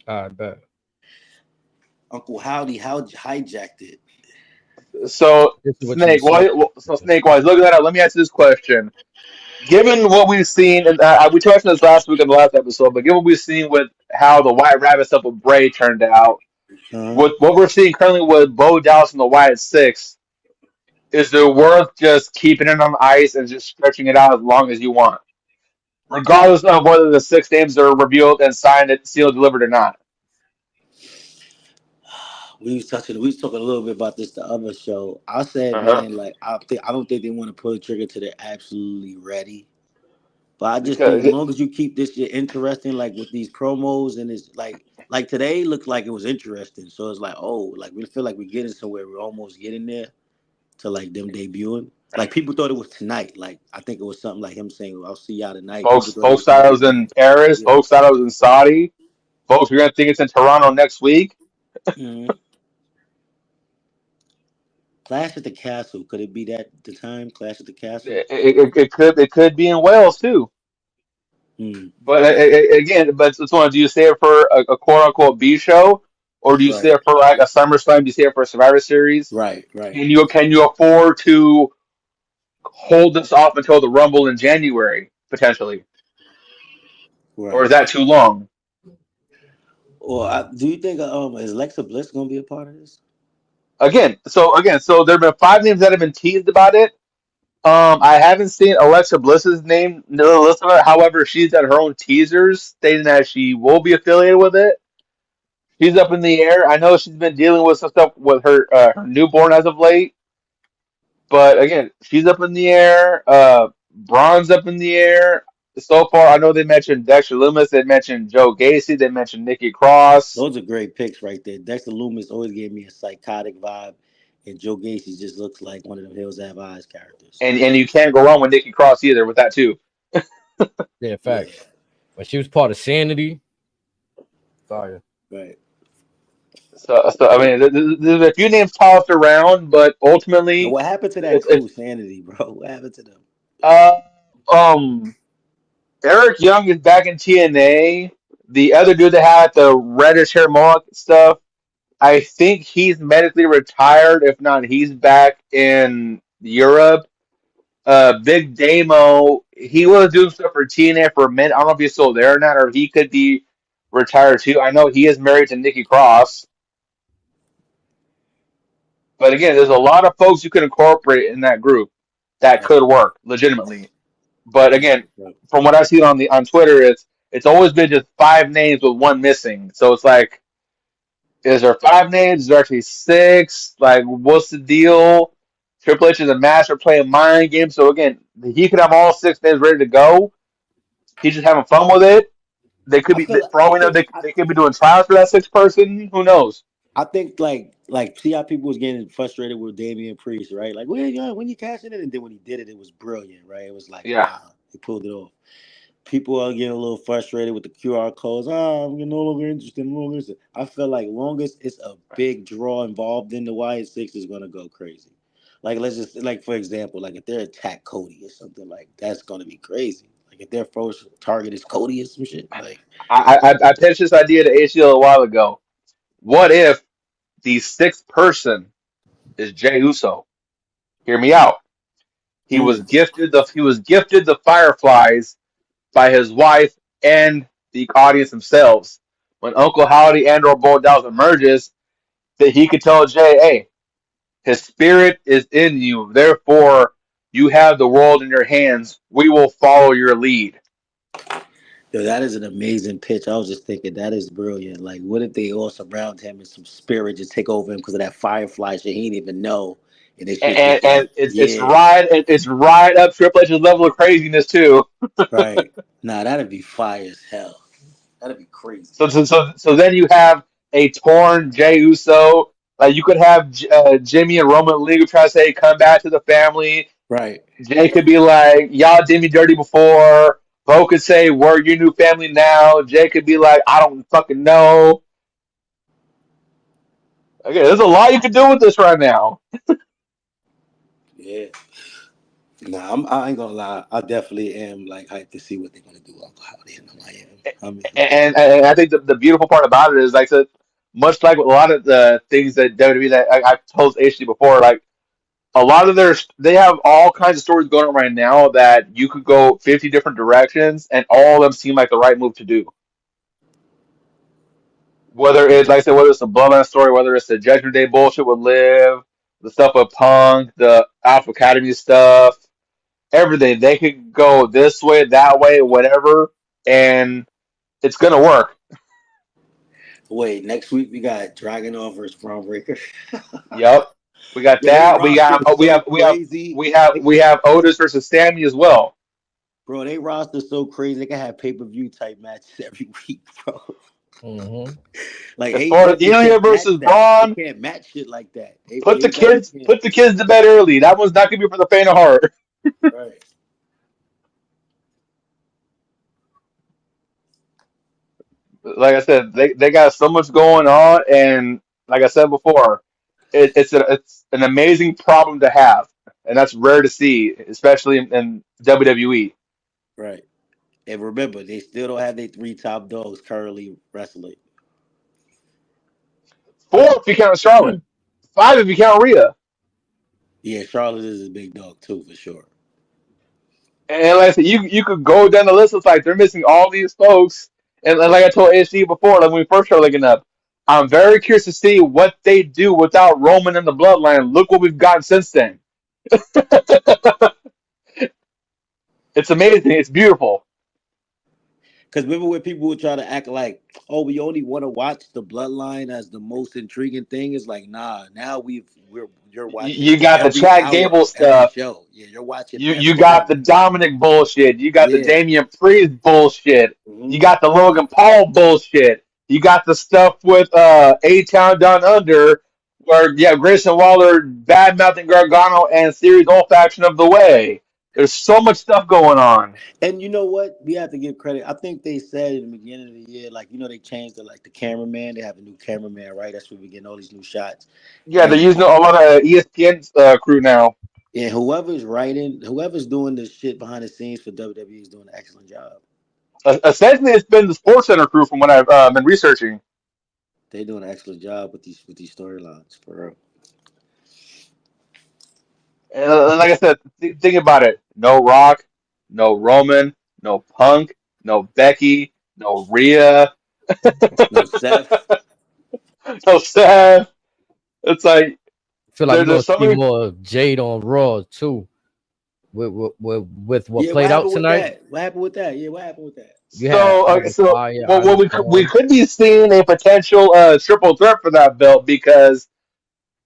I bet. Uncle Howdy how hijacked it. So, This is what you said. Snake, while he's looking that up, let me ask you this question. Given what we've seen, and we touched on this last week in the last episode, but given what we've seen with how the White Rabbit stuff with Bray turned out, Uh-huh. with what we're seeing currently with Bo Dallas and the Wyatt Six, is it worth just keeping it on ice and just stretching it out as long as you want, regardless of whether the six names are revealed and signed, sealed, delivered or not? We was talking a little bit about this the other show. I said, Uh-huh. man, like I don't think they want to pull the trigger till they're absolutely ready. But I just think as Because long as you keep this shit interesting, like with these promos and it's like today looked like it was interesting. So it's like, oh, like we feel like we're getting somewhere. We're almost getting there to like them debuting. Like people thought it was tonight. Like I think it was something like him saying, "I'll see y'all tonight." People thought it folks was thought I tonight. was in Paris, Yeah. folks thought I was in Saudi, folks we're gonna think it's in Toronto next week. Mhm. Clash at the Castle. Could it be that the time? Clash at the Castle? It could be in Wales too. Hmm. But again, but it's one. Do you say it for a quote unquote B show, or do you say Right. it for like a SummerSlam? Do you say it for a Survivor Series? Right. Right. Can you afford to hold this off until the Rumble in January potentially, or is Right. that too long? Or do you think is Alexa Bliss gonna be a part of this? So there have been 5 names that have been teased about it. I haven't seen Alexa Bliss's name listed on it. However, she's got her own teasers stating that she will be affiliated with it. She's up in the air. I know she's been dealing with some stuff with her newborn as of late, but again, she's up in the air. Braun's up in the air. So far, I know they mentioned Dexter Loomis, they mentioned Joe Gacy, they mentioned Nikki Cross, Those are great picks right there. Dexter Loomis always gave me a psychotic vibe, and Joe Gacy just looks like one of them Hills Have Eyes characters. and you can't go wrong with Nikki Cross either with that too. Yeah, Yeah. facts. When she was part of Sanity, fire. Right. So I mean, there's a few names tossed around, but And ultimately, what happened to that it's crew, Sanity, bro? What happened to them? uh um Eric Young is back in TNA. The other dude that had the reddish hair mohawk stuff, I think he's medically retired. If not, he's back in Europe. Big Damo, he was doing stuff for TNA for a minute. I don't know if he's still there or not, or he could be retired too. I know he is married to Nikki Cross. But again, there's a lot of folks you can incorporate in that group that Right. could work legitimately. But Right. again, Right. from what I've seen on Twitter, it's always been just 5 names with one missing. So it's like, is there 5 names? Is there actually six? Like, what's the deal? Triple H is a master playing mind games. So again, he could have all 6 names ready to go. He's just having fun with it. They could I be, feel. for I all we know, think. they could be doing trials for that 6 person. Who knows? I think like see how people was getting frustrated with Damian Priest, right? Like when you cashing it, and then when he did it, it was brilliant, right? It was like Yeah. wow, he pulled it off. People are getting a little frustrated with the QR codes. I'm no longer interested. No longer interested. I feel like longest it's a big draw involved in the Wyatt Six is gonna go crazy. Like let's just like for example, like if they attack Cody or something like that's gonna be crazy. Like if their first target is Cody or some shit, like I pitched this idea to ACL a while ago. What if the 6th person is Jey Uso? Hear me out. mm, He was gifted the Fireflies by his wife and the audience themselves. When Uncle Howdy and or Bo Dallas emerges, that he could tell Jay, hey, his spirit is in you. Therefore, you have the world in your hands. We will follow your lead. yo, that is an amazing pitch. I was just thinking that is brilliant. Like, what if they all surround him and some spirit just take over him because of that firefly shit he didn't even know, and it's just And, this like, and yeah, it's right up Triple H's level of craziness too. right. Nah, that'd be fire as hell. That'd be crazy. So then you have a torn Jey Uso. Like you could have Jimmy and Roman League try to say come back to the family. Right. Jay could be like, y'all did me dirty before. Bo could say, we're your new family now. Jay could be like, I don't fucking know. Okay, there's a lot you can do with this right now. Yeah. Nah, I ain't gonna lie. I definitely am like hyped to see what they're gonna do. Uncle Howdy and I am. And I think the beautiful part about it is, like, so much like a lot of the things that WWE that I've told HD before, like, a lot of they have all kinds of stories going on right now that you could go 50 different directions and all of them seem like the right move to do. Whether it's like I said, whether it's the Bloodline story, whether it's the Judgment Day bullshit with Liv, the stuff with Punk, the Alpha Academy stuff, everything. They could go this way, that way, whatever, and it's gonna work. Wait, next week we got Dragunov versus Braun Breaker. Yep, we got Yo, they that. roster is so crazy. We have Otis versus Sammy as well. Bro, they roster so crazy. They can have pay per view type matches every week, bro. Mm-hmm. Like As far as AEW Ilya can't match versus that. They Braun, can't match shit like that. AEW can't. put the kids to bed early. That one's not gonna be for the faint of heart. Right. Like I said, they got so much going on, and like I said before, it's an amazing problem to have, and that's rare to see, especially in WWE. Right. And remember, they still don't have their three top dogs currently wrestling. Four if you count Charlotte, five if you count Rhea. Yeah, Charlotte is a big dog too, for sure. And like I said, you could go down the list. It's like they're missing all these folks. And like I told HD before, like when we first started looking up, I'm very curious to see what they do without Roman in the bloodline. Look what we've gotten since then. It's amazing. It's beautiful. Because remember when people would try to act like, oh, we only want to watch the bloodline as the most intriguing thing. It's like, nah. Now you're watching You got the every Chad hour Gable of every stuff. show. Yeah, you're watching You every got the show. Dominic bullshit. You got the Yeah. Damian Priest bullshit. You Hmm. got the Logan Paul bullshit. You got the stuff with A Town Down Under, where Grayson Waller bad mouthing Gargano and series all faction of the way. There's so much stuff going on. And you know what? We have to give credit. I think they said in the beginning of the year, like, they changed the cameraman. They have a new cameraman, right? That's where we getting all these new shots. Yeah, they're And using a lot of ESPN crew now. and whoever's writing, whoever's doing the shit behind the scenes for WWE is doing an excellent job. Essentially, it's been the Sports Center crew from what I've been researching. They're doing an excellent job with these storylines for real. And like I said, think about it. No Rock, no Roman, no Punk, no Becky, no Rhea, No Seth. no Seth. It's like I feel like we're gonna there's so see many. more of Jade on Raw too. With what Yeah, what played out happened with tonight. that? What happened with that? Yeah, what happened with that? You had So Alba so Fire, what Isla we Dawn. could be seeing a potential triple threat for that belt because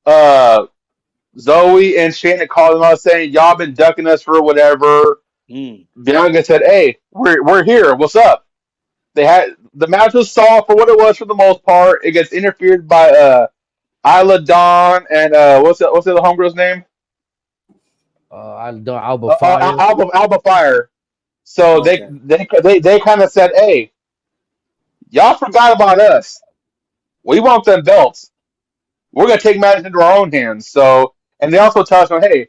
uh Zoe and Shayna called them out saying y'all been ducking us for whatever. Mm. Bianca said, "Hey, we're here. What's up?" They had the match was soft for what it was for the most part. It gets interfered by Isla Dawn and what's the other homegirl's name? Isla Dawn, Alba Fire. Alba Fire. So Okay. they kind of said, "Hey, y'all forgot about us. We want them belts. We're gonna take matters into our own hands." So, and they also tell us, "Hey,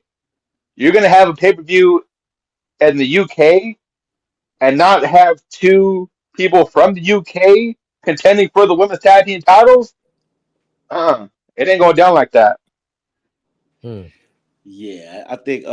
you're gonna have a pay per view in the UK and not have two people from the UK contending for the women's tag team titles. It ain't going down like that." Hmm. Yeah, I think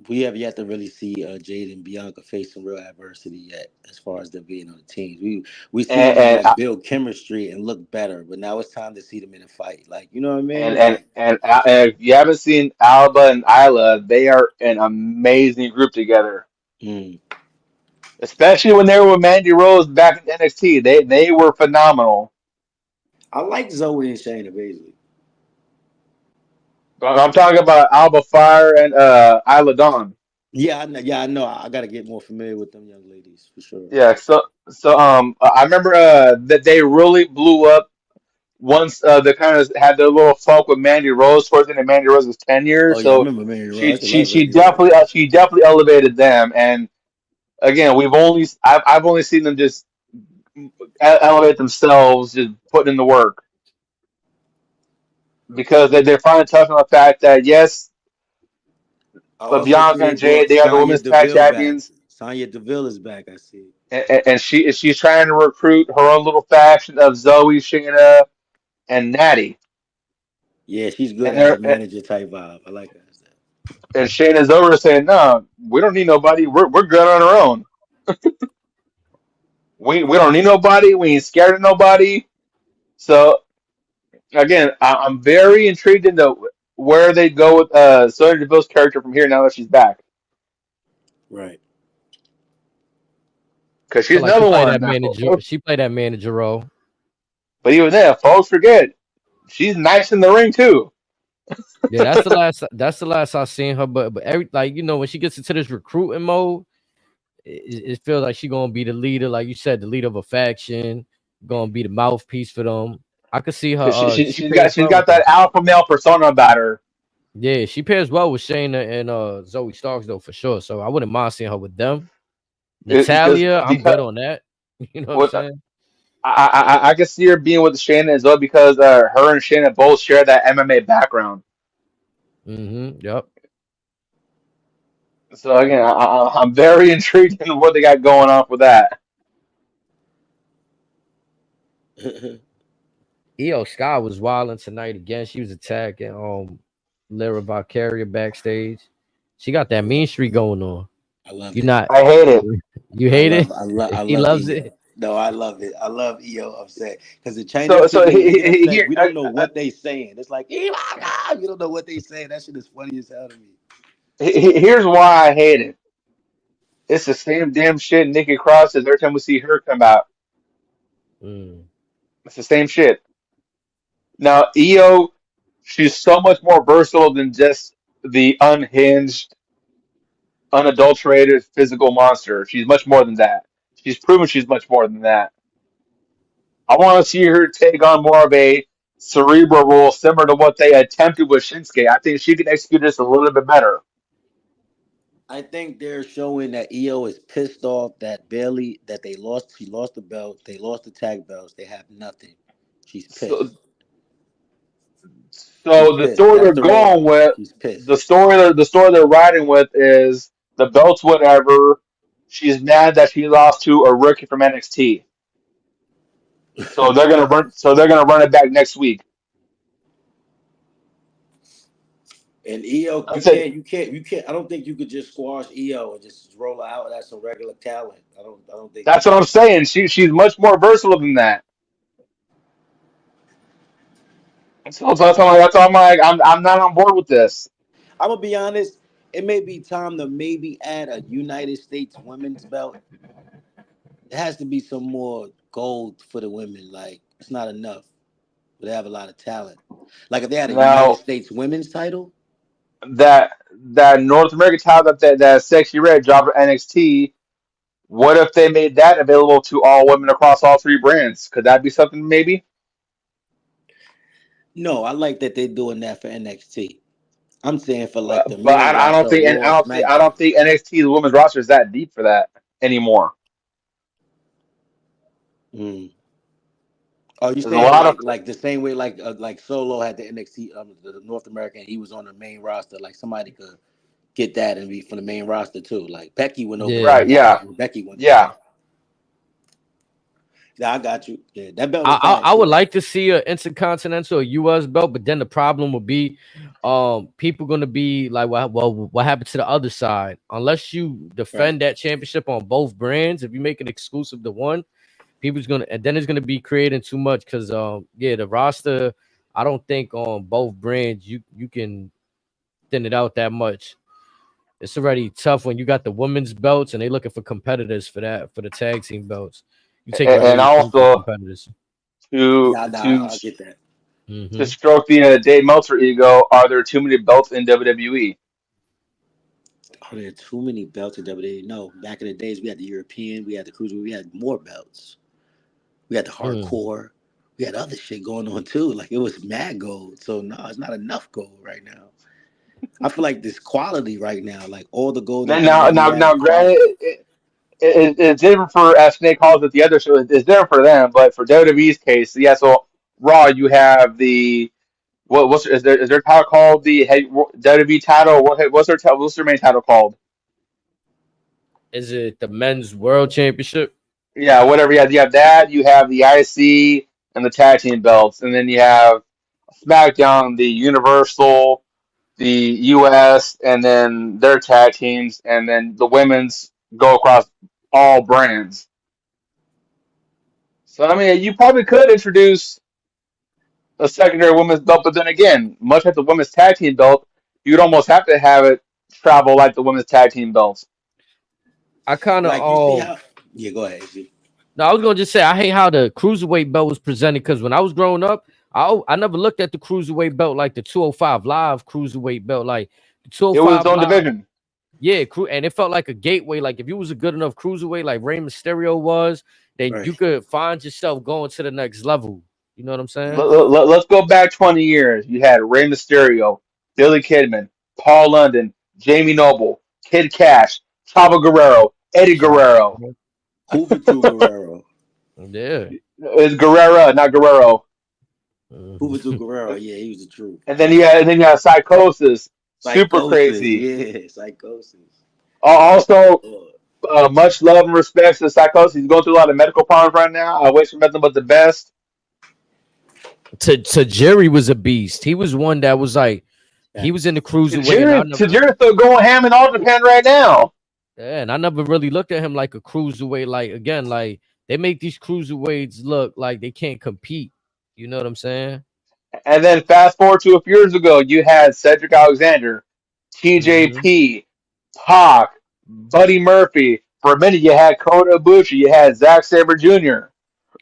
we have yet to really see Jade and Bianca face some real adversity yet, as far as them being on the teams. We seen And them and like build chemistry and look better, but now it's time to see them in a fight. Like, you know what I and mean? and Like, and if you haven't seen Alba and Isla, they are an amazing group together. mm. Especially when they were with Mandy Rose back in NXT, they were phenomenal. I like Zoe and Shayna Baszler. I'm talking about Alba Fire and Isla Dawn. Yeah, I know. Yeah, I know. I got to get more familiar with them young ladies for sure. Yeah, so I remember that they really blew up once they kind of had their little funk with Mandy Rose towards the end of Mandy Rose's tenure. Oh yeah, I So remember Mary Rose. I she used to she love she Mary Rose. definitely elevated them. And again, I've only seen them just elevate themselves, just putting in the work because they're finally touching on the fact that yes, I but also Bianca and create Jade brought they are the Sonya women's tag Deville back. champions. Sonya Deville is back. I see. And she's trying to recruit her own little faction of Zoe, Shayna, and Natty. Yeah, she's good And as a they're manager type vibe. I like her as that. and Shayna's over saying, "No, we don't need nobody. We're good on our own. We don't need nobody. We ain't scared of nobody." So again, I'm very intrigued into where they go with Sonya Deville's character from here now that she's back Right. because Feel she's like she another played one. that Now, manager. She played that manager role. but even then, folks forget she's nice in the ring too. Yeah, that's the last. That's the last I seen her. But every like when she gets into this recruiting mode, it feels like she gonna be the leader, like you said, the leader of a faction, gonna be the mouthpiece for them. I could see her. Because She pairs she's well with got them. that alpha male persona about her. Yeah, she pairs well with Shayna and Zoe Starks though for sure. So I wouldn't mind seeing her with them. Because Natalia, I'm because good on that. You know what I'm what saying? I can see her being with Shannon as well because her and Shannon both share that MMA background. Yep. So again, I'm very intrigued in what they got going on for that. Io Sky was wilding tonight again. She was attacking Lyra Valkyria backstage. She got that mean streak going on. I love You it. not I hate it. you I hate love, it? I love, I He love loves EO. it. No, I love it. I love EO upset because the Chinese So people when they get upset, here we don't know what they saying. It's like "Eh, my God," you don't know what they saying. That shit is funny as hell to me. here's why I hate it. It's the same damn shit Nikki Cross says every time we see her come out. Mm. It's the same shit. Now Io, she's so much more versatile than just the unhinged, unadulterated physical monster. She's much more than that. She's proven she's much more than that. I want to see her take on more of a cerebral role similar to what they attempted with Shinsuke. I think she can execute this a little bit better. I think they're showing that EO is pissed off that Bailey that they lost. She lost the belt. They lost the tag belts. They have nothing. She's So, pissed. She's so the pissed. story That's they're the real going lie. with, She's pissed. the story they're riding with is the belts, whatever. She's mad that she lost to a rookie from NXT. So they're gonna run. So they're gonna run it back next week. And EO, That's it. you can't. I don't think you could just squash EO and just roll her out as a regular talent. I don't think you That's what could I'm do that. saying. She's much more versatile than that. That's all I'm like. I'm not on board with this. I'm gonna be honest. It may be time to maybe add a United States women's belt. There has to be some more gold for the women. Like it's not enough. But they have a lot of talent. Like if they had a United Now States women's title, that that North American title that Sexy Red dropped at NXT. What if they made that available to all women across all three brands? Could that be something maybe? no, I like that they're doing that for NXT. I'm saying for like the But men's I don't roster, think and Raw, I SmackDown. don't think NXT's women's roster is that deep for that anymore. Mm. Oh, you There's a saying lot of like the same way like Solo had the NXT the North American, he was on the main roster. Like somebody could get that and be from the main roster too. Like Becky went over there Yeah. right. when Yeah, Becky went over yeah. there. Yeah, I got you. Yeah, that belt I, is fine I would too. like to see an intercontinental or US belt, but then the problem would be people gonna be like, well, what happened to the other side? Unless you Right. defend that championship on both brands, if you make it exclusive to one, people's gonna and then it's gonna be creating too much because yeah, the roster, I don't think on both brands you can thin it out that much. It's already tough when you got the women's belts and they looking for competitors for that for the tag team belts. You take away all And your true also competitors. to Yeah, nah, to I get that. to Hmm. stroke the Dave Meltzer ego, are there too many belts in WWE? Oh, there are too many belts in WWE. No, back in the days we had the European, we had the cruiser, we had more belts. We had the Mm. hardcore. We had other shit going on too. Like it was mad gold. So no, it's not enough gold right now. I feel like this quality right now, like all the gold in WWE has Now, is granted, quality. it's different for as Snake calls it the other show. It's different for them, but for WWE's case, yeah. So Raw, you have the what's is their title called the head WWE title? What's their main title called? Is it the men's world championship? Yeah, whatever. You have that. You have the IC and the tag team belts, and then you have SmackDown, the Universal, the US, and then their tag teams, and then the women's go across all brands. So I mean, you probably could introduce a secondary women's belt, but then again, much like the women's tag team belt, you'd almost have to have it travel like the women's tag team belts. I kind of Like you see how yeah, go ahead, Z. no, I was gonna just say I hate how the cruiserweight belt was presented because when I was growing up, I never looked at the cruiserweight belt like the 205 live cruiserweight belt, like the It was its 205 own live. division. Yeah, and it felt like a gateway. Like if you was a good enough cruiserweight, like Rey Mysterio was, then Right. you could find yourself going to the next level. You know what I'm saying? Let's go back 20 years. You had Rey Mysterio, Billy Kidman, Paul London, Jamie Noble, Kid Cash, Chavo Guerrero, Eddie Chavo. Guerrero. Hoover True Guerrero. Yeah. It's Guerrera, not Guerrero. Juventud Mhm. Guerrero, yeah, he was the truth. And then you have Psychosis, super Psychosis, crazy. yeah, psychosis. Also, Oh, much love and respect to Psychosis. He's going through a lot of medical problems right now. I wish him nothing but the best. To Jerry was a beast. He was one that was like he was in the cruiserweight, and Tajiri's still going ham in all Japan right now. yeah, and I never really looked at him like a cruiserweight. Like again, like they make these cruiserweights look like they can't compete. You know what I'm saying? And then fast forward to a few years ago, you had Cedric Alexander, Hmm. TJP, Pac, Buddy Murphy. For a minute, you had Kota Ibushi, you had Zack Sabre Jr.,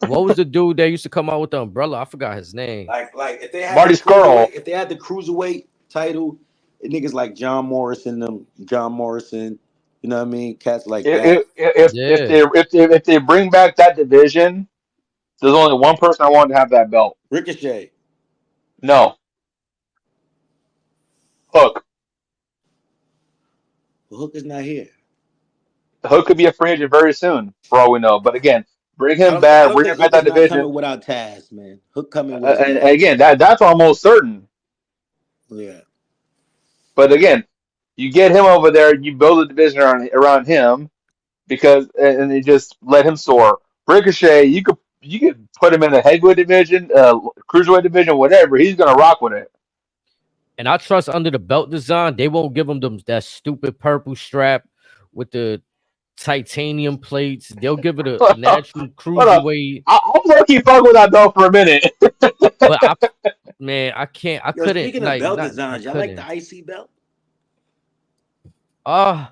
What was the dude that used to come out with the umbrella? I forgot his name. like if they had the Marty cruiserweight, Scurll. if they had the cruiserweight title, niggas like John Morrison, you know what I mean? Cats like that. Yeah. If they bring back that division, there's only one person I want to have that belt. Ricochet. No, Hook. Well, Hook is not here. Hook could be a free agent very soon, for all we know. But again, I don't bring think him back Hook is that not division. coming without Taz, man. Hook coming with his And man. again, that's almost certain. Yeah. But again, you get him over there, you build a division around him because, and you just let him soar. Ricochet, you could put him in the heavyweight division, cruiserweight division, whatever. He's gonna rock with it. And I trust under the belt design, they won't give him that stupid purple strap with the titanium plates. They'll give it a natural Hold up, cruiserweight. I'm lucky fuck with that belt for a minute. But I can't. I Yo, couldn't speaking of like belt not. I designs, y'all like the couldn't. IC belt?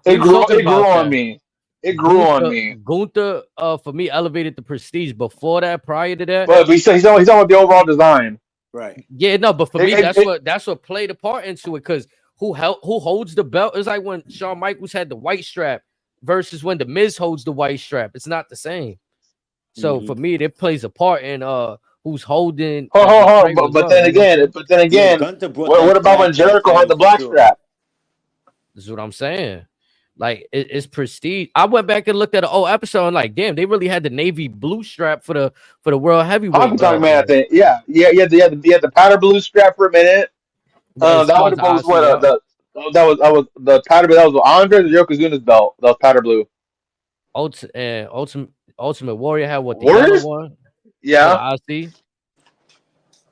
We was talking It grew about on that. me. It grew on Gunther, me. Gunther, for me, elevated the prestige. Before that, prior to that, But he's on with the overall design. Right. yeah, no. But for me, It, it, that's what played a part into it. Because who holds the belt is like when Shawn Michaels had the white strap versus when the Miz holds the white strap. It's not the same. So Hmm. for me, it plays a part in who's holding Hold, the hold, hold. title as But well. then You know what I'm saying? again, Yeah, Gunther brought what that about when class to that Jericho had title the for black sure. strap? This is what I'm saying. Like it's prestige. I went back and looked at an old episode and like, damn, they really had the navy blue strap for the world heavyweight Honky Tonk belt. Man, I Like, think. Yeah, yeah, you had the powder blue strap for a minute. as That far as the was IC, what yeah. that was the powder blue. That was Andre the Yokozuna's belt. That was powder blue. Ultimate Warrior had what the yellow Warriors? one for the Yeah. IC.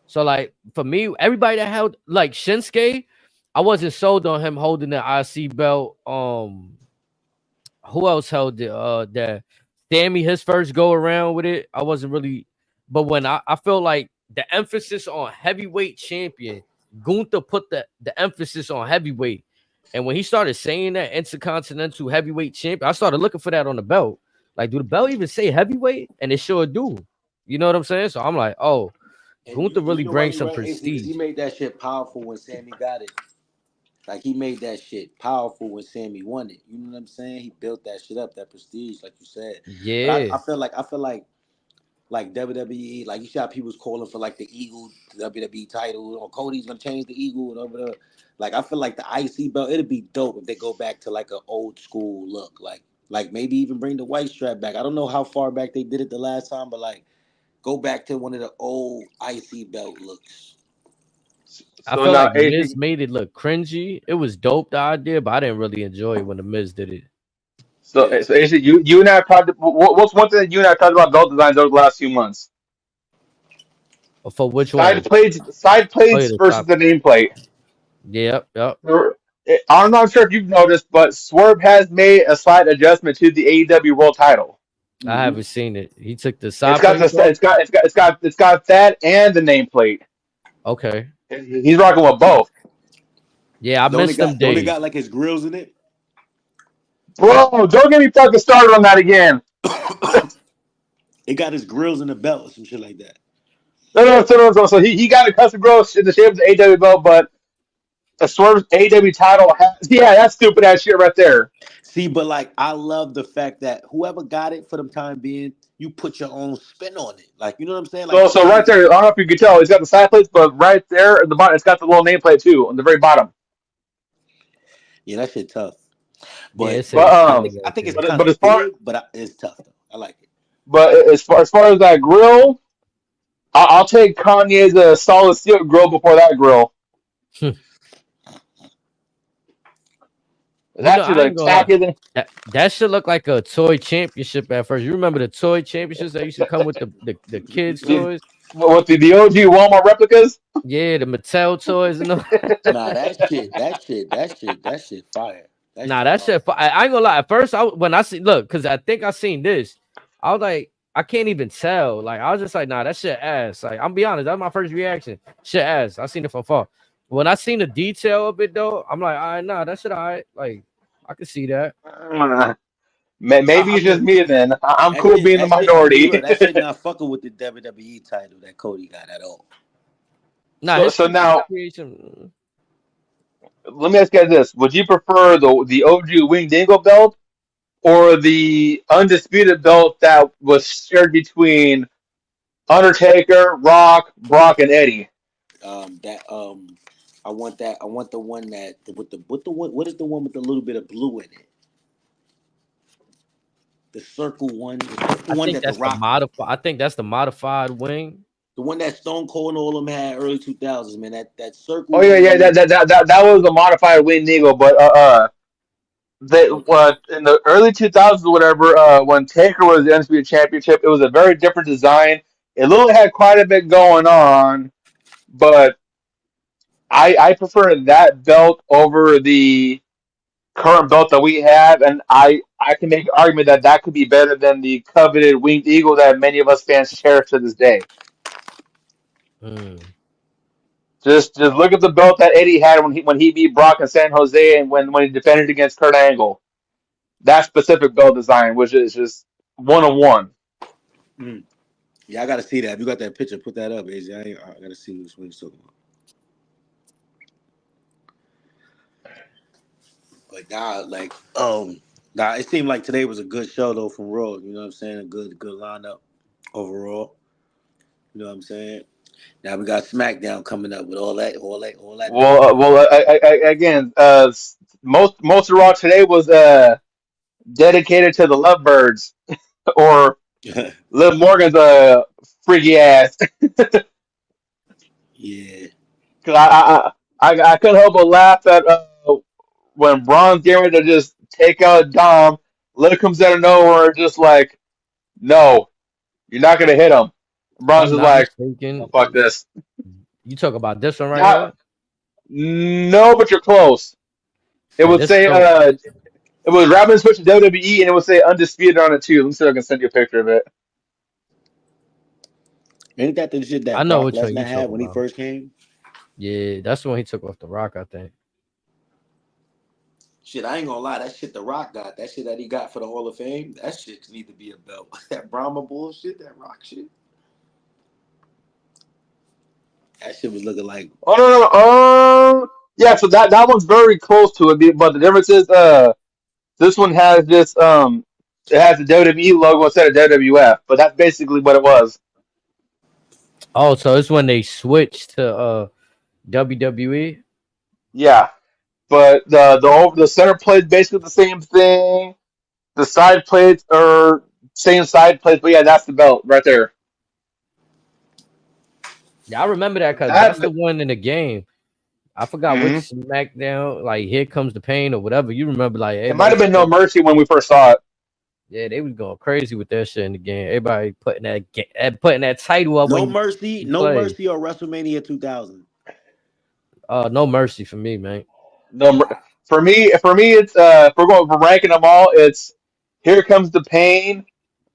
So like for me, everybody that held like Shinsuke, I wasn't sold on him holding the IC belt. Who else held it? That Sammy his first go around with it. I wasn't really, but when I feel like the emphasis on heavyweight champion, Gunther put the emphasis on heavyweight. And when he started saying that intercontinental heavyweight champion, I started looking for that on the belt. Like, do the belt even say heavyweight? And it sure do. You know what I'm saying? So I'm like, oh, And Gunther you really know why brings he some right, AC? Because he prestige. made that shit powerful when Sammy got it. Like he made that shit powerful when Sammy won it. You know what I'm saying? He built that shit up, that prestige, like you said. But Yeah. I feel like WWE, like you see how people was calling for like the Eagle WWE title, or Cody's gonna change the Eagle and over the. Like I feel like the IC belt, it'd be dope if they go back to like an old school look, like maybe even bring the white strap back. I don't know how far back they did it the last time, but like go back to one of the old IC belt looks. I So felt now, like the Miz AC, made it look cringy. It was dope, the idea, but I didn't really enjoy it when the Miz did it. Yeah. so AC, you and I have talked. What's one thing that you and I have talked about belt designs over the last few months? For which one? Side Oh yeah, plates the versus top. the nameplate. Yep, yep. I'm not sure if you've noticed, but Swerve has made a slight adjustment to the AEW World Title. I Mm-hmm. haven't seen it. He took the It's side got the plates off. it's got that and the nameplate. Okay. He's rocking with both. Yeah, I missed them Don't it days. got like his grills in it? Bro, don't get me fucking started on that again. It got his grills in the belt or some shit like that. No. So he got a custom growth in the shape of the AEW belt, but the Swerve's AEW title has, yeah, that's stupid ass shit right there. See, but like I love the fact that whoever got it for the time being, you put your own spin on it. Like you know what I'm saying? Like So right there, I don't know if you can tell, he's got the side plates, but right there at the bottom, it's got the little nameplate too on the very bottom. yeah, that shit tough. Yeah, But it But says Swerve I right think it's there. kind but of as far big, but it's tough though. I like it. But as far as that grill, I'll take Kanye's solid steel grill before that grill. It's actually I ain't like gonna lie. tackier than. That should look like a toy championship at first. You remember the toy championships that used to come with the kids' toys? With the OG Walmart replicas. Yeah, the Mattel toys and all. Nah, that shit fire. That Nah, shit that fire. shit. I ain't gonna lie. At first, when I see look, because I think I seen this, I was like, I can't even tell. Like, I was just like, nah, that shit ass. Like, I'm be honest, that's my first reaction. Shit ass. I seen it from far. When I seen the detail of it though, I'm like, all right, nah, that shit all right. Like, I can see that. Maybe I it's just mean, me then. I'm that cool shit, being the that shit, I'm gonna be minority. real. That shit not fucking with the WWE title that Cody got at all. Nah, So his now creation. let me ask you guys this: would you prefer the OG Wing Dingo belt or the undisputed belt that was shared between Undertaker, Rock, Brock, and Eddie? That I want that. I want the one that with the one. What is the one with the little bit of blue in it? The circle one. The I one think that the that's the Rock. modified. I think that's the modified wing. The one that Stone Cold and all them had early 2000s, man. That circle Oh yeah, one yeah, with that was the modified Wing Dingo, but they okay. what in the early 2000s or whatever, when Taker was the Undisputed Championship, it was a very different design. It literally had quite a bit going on, but I prefer that belt over the current belt that we have, and I can make an argument that that could be better than the coveted Winged Eagle that many of us fans cherish to this day. Mm. Just look at the belt that Eddie had when he beat Brock in San Jose and when he defended against Kurt Angle. That specific belt design, which is just 1-on-1. Mm. Yeah, I gotta see that. If you got that picture, put that up, AJ. I gotta see what you're talking about. But nah, it seemed like today was a good show though from Raw. You know what I'm saying? A good lineup overall. You know what I'm saying? Now we got SmackDown coming up with all that Well, again, most of Raw today was dedicated to the Lovebirds or nigga. Liv Morgan's freaky ass. Yeah. Cause I couldn't help but laugh at when Braun's getting ready to just take out Dom. Liv comes out of nowhere, just like, no, you're not gonna hit him. If Braun's I'm just not like, oh, mistaken, fuck this. you talk about this one right Not, here. no, but you're close. It Yeah, would this say so it was Robin switch to WWE, and it would say undisputed on it too. Let me see if I can send you a picture of it. Ain't that the shit I that know Brock which one Lesnar you had talking when he about. first came? Yeah, that's the one he took off the Rock, I think. Shit, I ain't gonna lie. That shit the Rock got, that shit that he got for the Hall of Fame, that shit need to be a belt. That Brahma bullshit, that Rock shit. That shit was looking like Oh no, no, yeah. So that one's very close to it, but the difference is this one has this it has the WWE logo instead of WWF, but that's basically what it was. Oh, so it's when they switched to WWE. Yeah, but the center plate is basically the same thing. The side plates are same side plates, but yeah, that's the belt right there. Yeah, I remember that because That that's the one in the game. I forgot which mhm. SmackDown, like Here Comes the Pain or whatever. You remember, like It might everybody have been No switched. Mercy when we first saw it. Yeah, they was going crazy with that shit in the game. Everybody putting that title up when you No play. Mercy or WrestleMania 2000. No mercy for me, man. No, for me, it's if we're going for ranking them all, it's Here Comes the Pain,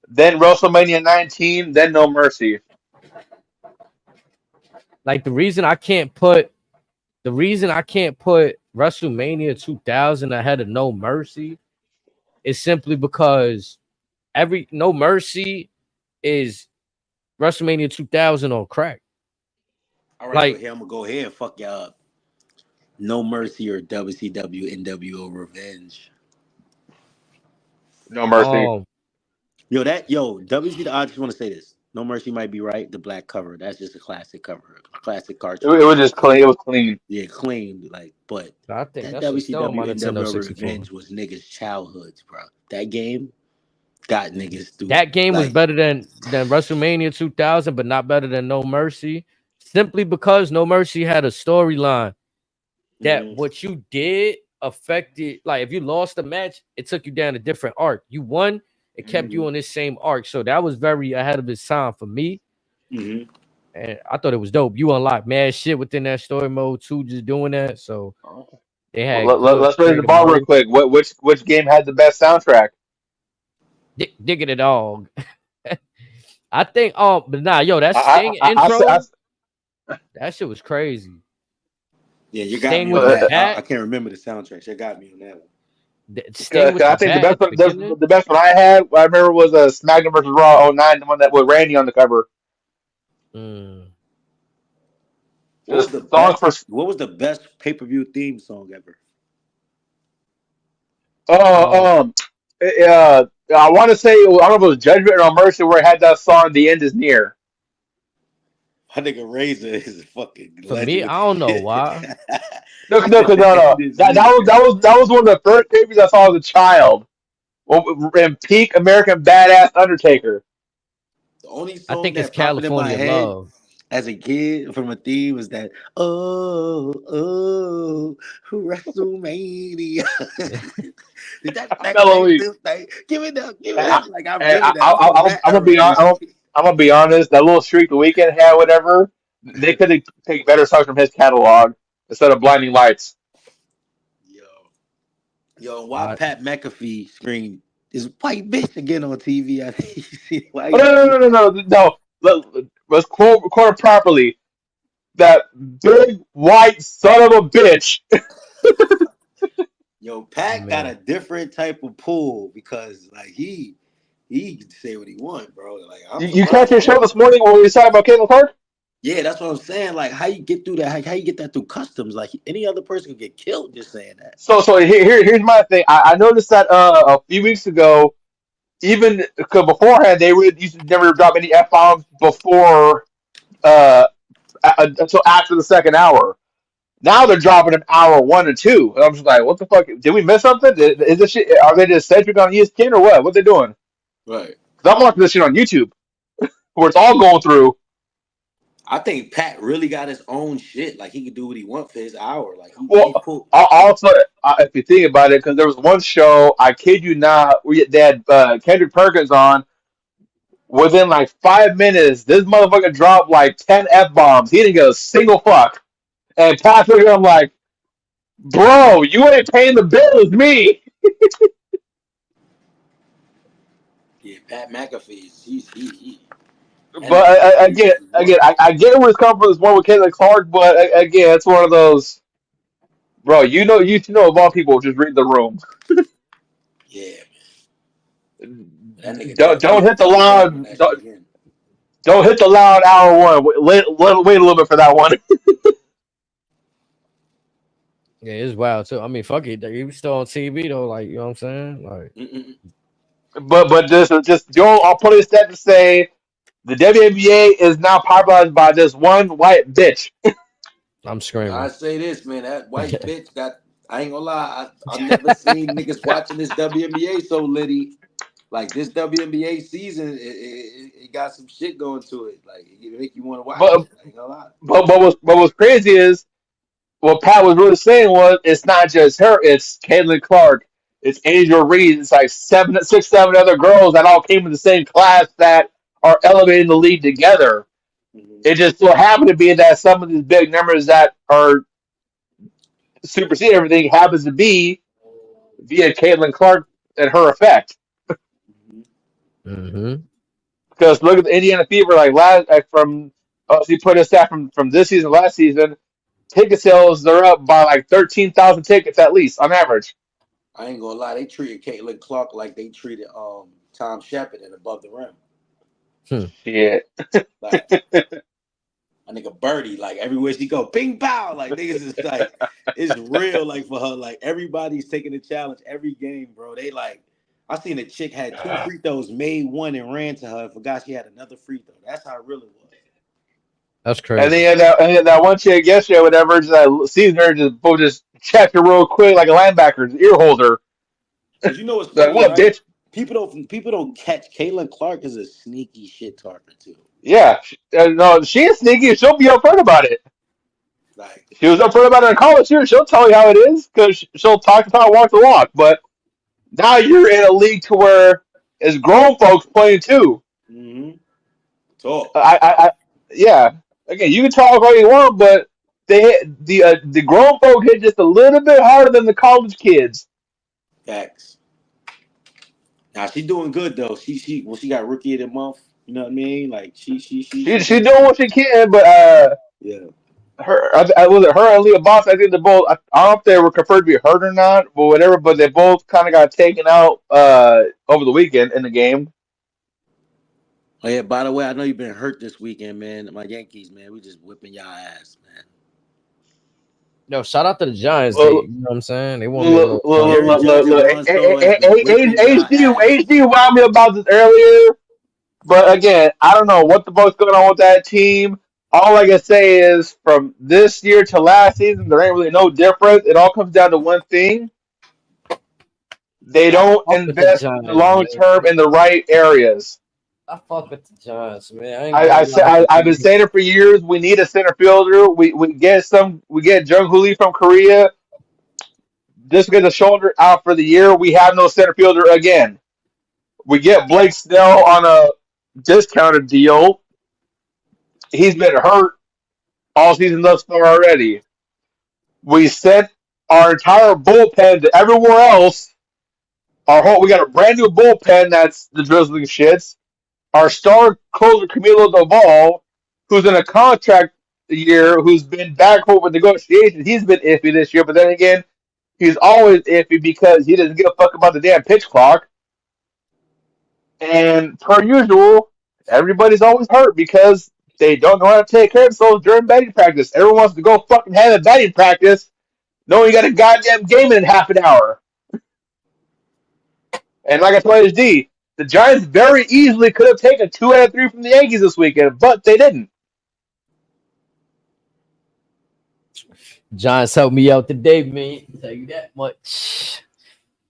then WrestleMania 19, then No Mercy. Like the reason I can't put WrestleMania 2000 ahead of No Mercy is simply because every No Mercy is WrestleMania 2000 on crack. All right, well Like, here I'm gonna go ahead and fuck y'all up. No Mercy or WCW NWO Revenge. No Mercy. um, WCW. I just want to say this. No Mercy might be right. The black cover. That's just a classic cover. Classic It cartoon. was just clean. It was clean. Yeah, clean. Like, but I think that that shit's still on WCW my Nintendo NWO 64. Revenge was niggas' childhoods, bro. That game. got niggas through. That game was Like, better than WrestleMania 2000, but not better than No Mercy. Simply because No Mercy had a storyline that what you did affected. Like if you lost the match, it took you down a different arc. You won, it kept you on this same arc. So that was very ahead of its time for me. And I thought it was dope. You unlocked mad shit within that story mode too, just doing that. So they had good Let's raise the creative bar real motive. quick. Which game had the best soundtrack? Digging it all. I think but nah, yo, that I, Sting I, I, intro, I, that shit was crazy. yeah, you got Sting me with on the that. I bat. can't remember the soundtrack. You got me on that one. Sting with I the think bat at the beginning. the best one I had, I remember, was a SmackDown versus Raw '09, the one that with Randy on the cover. What was Just the songs best? for What was the best pay-per-view theme song ever? oh I want to say, I don't know if it was Judgment or Mercy, where it had that song "The End Is Near." I think a Razor is a fucking For me, legend. I don't know why. No, He no, said the no. end is That near. was one of the first babies I saw as a child. Well, in peak American Badass Undertaker. The only I song think it's that popping in my California head Love. as a kid from a theme was that WrestleMania. Did that back thing Mellowy. still like give it up, give it And up? Like I remember that. I'm from that I'm gonna era. be I'm gonna be honest. That little streak the weekend had, whatever. They could have taken better songs from his catalog instead of Blinding Lights. Yo, why I, Pat McAfee screamed is white bitch again on TV? I think you see why Oh, he keep. no. Let's quote it properly. That big white son of a bitch. Yo, Pat got a man. different type of pull because like he can say what he want, bro. Like I'm You catch surprised. your show this morning when we was talking about Caitlin Clark? Yeah, that's what I'm saying. Like, how you get through that? How you get that through customs? Like, any other person could get killed just saying that. So here's my thing. I noticed that a few weeks ago, even cause beforehand, they would used to never drop any F bombs before until after the second hour. Now they're dropping them hour 1 and 2, and I'm just like, what the fuck? Did we miss something? Is this shit? Are they just centric on ESPN or what? What they doing? Right. Because I'm watching this shit on YouTube where it's all going through. I think Pat really got his own shit. Like, he could do what he want for his hour. Like, he Well, pulled. also, if you think about it, because there was one show, I kid you not, they had Kendrick Perkins on. Within like 5 minutes, this motherfucker dropped like 10 F bombs. He didn't get a single fuck. And Patrick, I'm like, bro, you ain't paying the bills, me. Yeah, Pat McAfee. He. That But nigga can do again, what he want. I get where it's coming from. This one with Caitlin Clark, but again, it's one of those, bro. You know of all people, just read the room. Yeah, that nigga Don't definitely hit the double down on loud. that shit again. Don't hit the loud hour 1. Wait a little bit for that one. Yeah, it's wild too. I mean, fuck it. He was still on TV though. Like, you know what I'm saying? Like, But just Joe, I'll put it a step to say the WNBA is now popularized by this one white bitch. I'm I screaming. say this, man. That white bitch got. I ain't gonna lie. I've never seen niggas watching this WNBA so litty. Like this WNBA season, it got some shit going to it. Like it make you want to watch But it. I ain't gonna lie. what's crazy is what Pat was really saying was it's not just her, it's Caitlin Clark, it's Angel Reed, it's like 7 other girls that all came in the same class that are elevating the league together. It just so happened to be that some of these big numbers that are supersede everything happens to be via Caitlin Clark and her effect. Mm-hmm. Because look at the Indiana Fever, from she put a stat from this season, last season. Ticket sales, they're up by like 13,000 tickets at least on average. I ain't gonna lie. They treated Caitlin Clark like they treated Tom Shepard and Above the Rim. Shit. Like a nigga Birdie, like everywhere she go, ping pow. Like niggas is like, it's real. Like for her, like everybody's taking the challenge every game, bro. They like, I seen a chick had 2 free throws, made one and ran to her and forgot she had another free throw. That's how it really was. That's And crazy. then that one chick yesterday, whatever, just season her just checked her real quick like a linebacker's ear holder. Cause you know what's Like, funny, what, right? bitch? People don't catch. Caitlin Clark is a sneaky shit talker too. Yeah, no, she is sneaky. She'll be upfront about it. Like She was upfront about it in college too. She'll tell you how it is because she'll talk the talk, walk the walk. But now you're in a league to where it's grown folks playing too. talk. Yeah. Again, you can talk all you want, but the grown folk hit just a little bit harder than the college kids. Facts. Now she's doing good though. She got rookie of the month. You know what I mean? Like She doing what she can, but yeah. was it her and Leah Boss? I think they both. I don't know if they were confirmed to be hurt or not, but whatever. But they both kind of got taken out over the weekend in the game. Oh yeah. By the way, I know you've been hurt this weekend, man. My Yankees, man, we just whipping y'all ass, man. Yo, shout out to the Giants. Well, You know what I'm saying? They won me a little something. HD wound me about this earlier, but again, I don't know what the fuck's going on with that team. All I can say is from this year to last season, there ain't really no difference. It all comes down to one thing. They don't fuck with the invest Giants, long term in the right areas. I fuck with the Giants, man. I ain't gonna lie. I've been saying it for years. We need a center fielder. We get Jung Hoo Lee from Korea. Just get the shoulder out for the year. We have no center fielder again. We get Blake Snell on a discounted deal. He's been hurt all season thus far already. We sent our entire bullpen to everywhere else. We got a brand new bullpen that's the drizzling shits. Our star closer Camilo Doval, who's in a contract year, who's been back home with negotiations, he's been iffy this year. But then again, he's always iffy because he doesn't give a fuck about the damn pitch clock. And per usual, everybody's always hurt because they don't know how to take care of themselves during batting practice. Everyone wants to go fucking have a batting practice, knowing you got a goddamn game in half an hour. And like I told HD, the Giants very easily could have taken 2 out of 3 from the Yankees this weekend, but they didn't. Giants helped me out today, man. I'll tell you that much.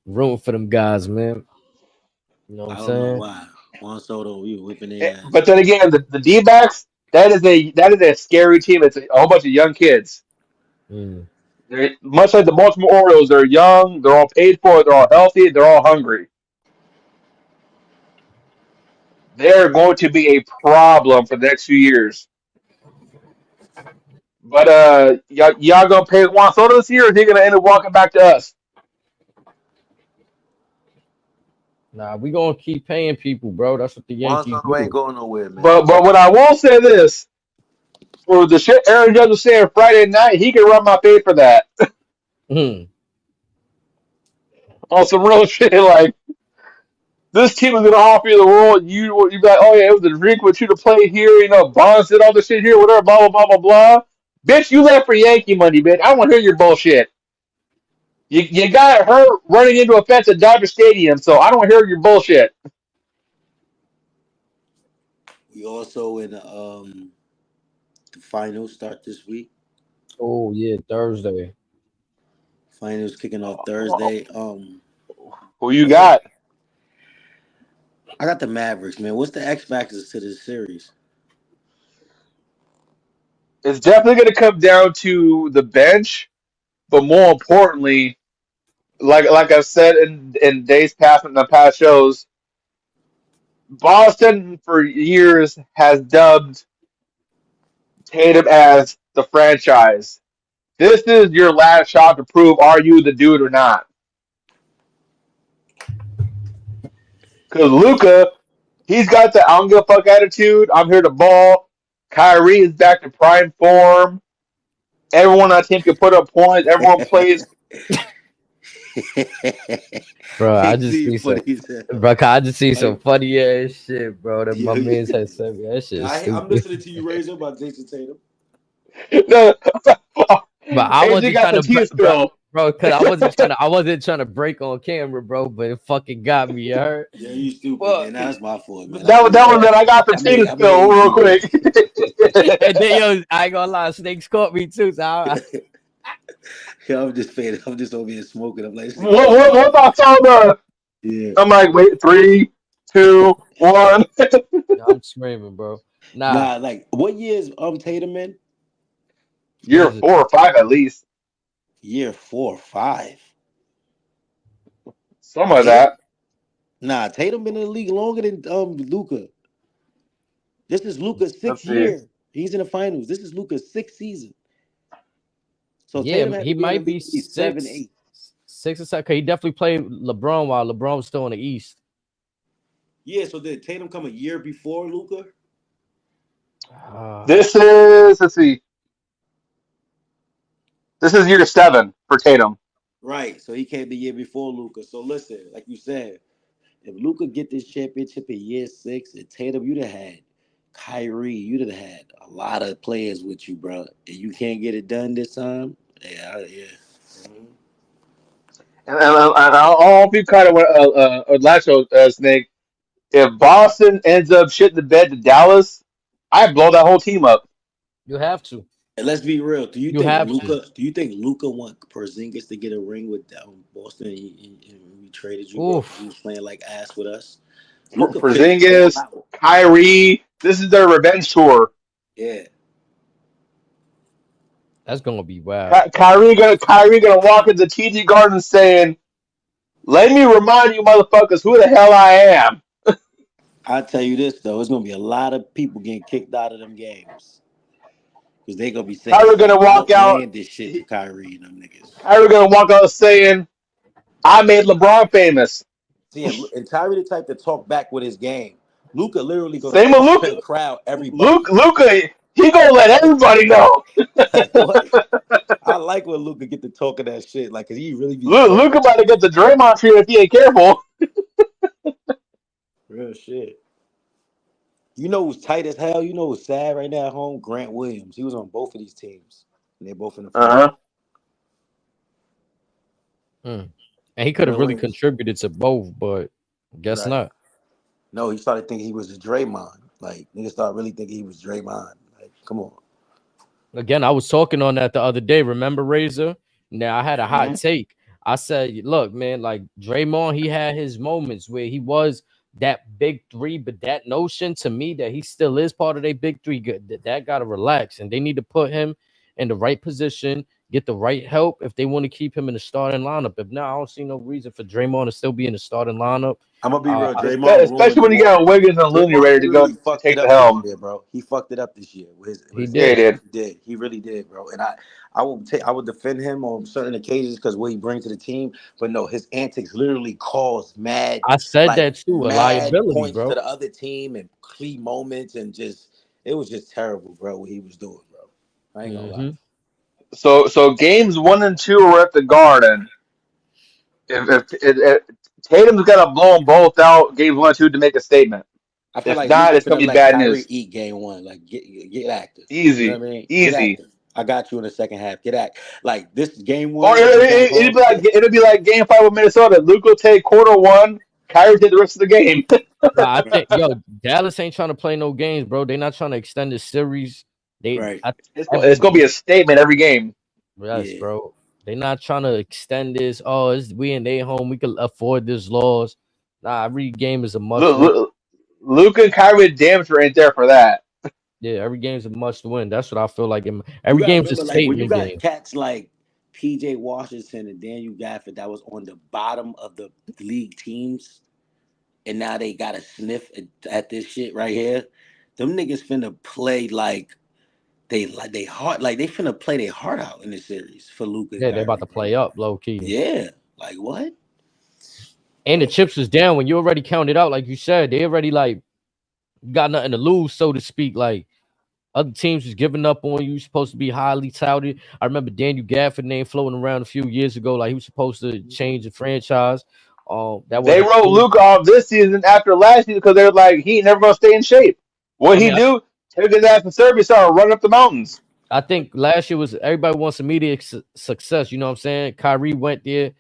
Room for them guys, man. You know what I'm saying? I don't know why. Juan Soto, we whipping their ass. But then again, the D-backs, that is a scary team. It's a whole bunch of young kids. They're much like the Baltimore Orioles. They're young. They're all paid for. They're all healthy. They're all hungry. They're going to be a problem for the next few years. But y'all gonna pay Juan Soto this year, or is he gonna end up walking back to us? Nah, we gonna keep paying people, bro. That's what the Yankees do. ain't going nowhere, man. But what I will say this, for the shit Aaron Judge was saying Friday night, he can run my fade for that. On some real shit, like this team is gonna offer you the world. You be like, oh yeah, it was a drink with you to play here. You know, Bonds did all this shit here, whatever, blah blah blah blah blah. Bitch, you left for Yankee money, bitch. I don't want to hear your bullshit. You got hurt running into a fence at Dodger Stadium, so I don't want to hear your bullshit. We also in the finals start this week. Oh yeah, Thursday. Finals kicking off Thursday. Who you got? I got the Mavericks, man. What's the X factors to this series? It's definitely going to come down to the bench, but more importantly, like I've said in days past in the past shows, Boston for years has dubbed Tatum as the franchise. This is your last shot to prove are you the dude or not. Because Luka, he's got the I don't give a fuck attitude. I'm here to ball. Kyrie is back to prime form. Everyone on that team can put up points. Everyone plays. Bro, I just see some funny ass shit, bro. That my man's had sent me. That shit. I'm listening to you raise up about Jason Tatum. No, but I wasn't trying to, bro, because I wasn't trying to break on camera, bro. But it fucking got me hurt. Yeah, you stupid, man. That's my fault, man. That was that I got the cheetah spill real quick. And then yo, I ain't gonna lie, snakes caught me too. So I'm just faded. I'm just over here smoking. I'm like, what about Yeah. I'm like, wait, 3, 2, 1. I'm screaming, bro. Nah, Nah, like what year is Tatum in? what Year is it? 4 or 5 at least. Year 4 or 5. Some of Tatum? that. Nah, Tatum been in the league longer than Luca. This is Luca's Let's sixth see. year. He's in the finals. This is Luca's sixth season. So Yeah, Tatum had he to be in the might be league at least 7, 8. 6 or 7. Cause he definitely played LeBron while LeBron was still in the East. Yeah, so did Tatum come a year before Luca? This is, let's see. This is year 7 for Tatum. Right. So he came the year before Luca. So listen, like you said, if Luca get this championship in year 6, and Tatum, you'd have had Kyrie, you'd have had a lot of players with you, bro. And you can't get it done this time. Yeah, yeah. Mhm. And I'll hope you kind of went last show, Snake. If Boston ends up shitting the bed to Dallas, I blow that whole team up. You have to. And let's be real. Do you You think have to. Luca? Do you think Luca want Porzingis to get a ring with Boston? And we traded you, bro, because you Oof. was playing like ass with us. Luca pissed them all Porzingis, out. Kyrie, this is their revenge tour. Yeah. That's gonna be wild. Kyrie gonna walk into TD Garden saying, "Let me remind you, motherfuckers, who the hell I am." I tell you this though, it's gonna be a lot of people getting kicked out of them games because they gonna be saying Kyrie some gonna walk out. outlandish shit to Kyrie and them niggas. Kyrie gonna walk out saying, "I made LeBron famous." See, and Kyrie the type to talk back with his game. Luca literally gonna Same with talk to Luca. the crowd every bucket. Luca, he gonna let everybody know. Like what? I like when Luca get to talking that shit, like, cause he really be Luca talking about to get the Draymond treatment if he ain't careful. real shit. You know who's tight as hell? You know who's sad right now at home? Grant Williams. He was on both of these teams, and they're both in the Uh finals. huh. Mm. And he could have Grant really Williams. contributed to both, but guess Right. not. No, he started thinking he was a Draymond. Like niggas started really thinking he was Draymond. Like, come on. Again, I was talking on that the other day. Remember Razor? Now I had a hot Mm-hmm. take. I said, look, man, like Draymond, he had his moments where he was that big three, but that notion to me that he still is part of their big three, good that gotta relax, and they need to put him in the right position, get the right help if they want to keep him in the starting lineup. If not, I don't see no reason for Draymond to still be in the starting lineup. I'm gonna be real. I- Draymond ruined Especially the when you war. got Wiggins and Looney Draymond ready to go literally to fucked it take the up this helm. year, bro. He fucked it up this year with he his Yeah, he did. antics. did. He did. He really did, bro. And I would defend him on certain occasions because what he brings to the team. But no, his antics literally caused I said that too, a mad liability, points to bro. the other team and key moments and just it was just terrible, bro. What he was doing, bro. I ain't gonna lie. Hmm. So games 1 and 2 are at the Garden. If Tatum's got to blow them both out, games 1 and 2 to make a statement. I feel If like not, Luka it's gonna finna be let bad Kyrie news. eat game 1. Like get active. You know Easy, what I mean? Get easy. active. I got you in the second half. Get act like this game Or 1 when we come it'd home. be like Game 5 with Minnesota. Luke will take quarter 1. Kyrie take the rest of the game. No, I think Dallas ain't trying to play no games, bro. They not trying to extend the series. Right. It's gonna be a statement every game. Yes, Yeah. bro. They not trying to extend this. Oh, we in their home. We can afford this loss. Nah, every game is a must win. Luke and Kyrie damn sure ain't there for that. Yeah, every game's a must win. That's what I feel like. You Every gotta game's a remember, like when you statement got game. cats like PJ Washington and Daniel Gafford that was on the bottom of the league teams, and now they got to sniff at this shit right here. Them niggas finna play like they heart like they finna play their heart out in this series for Luka and Yeah, they about Kyrie, to bro. play up low key. Yeah, like what? And the chips was down when you already counted out, like you said. They already like got nothing to lose, so to speak. Like other teams was giving up on you. Supposed to be highly touted. I remember Daniel Gafford name floating around a few years ago. Like he was supposed to change the franchise. That They wasn't wrote true. Luke off this season after last season because they were like he ain't never gonna stay in shape. What I he mean, do? Take his ass to Serbia, started running up the mountains. I think last year was everybody wants immediate success. You know what I'm saying? Kyrie went there,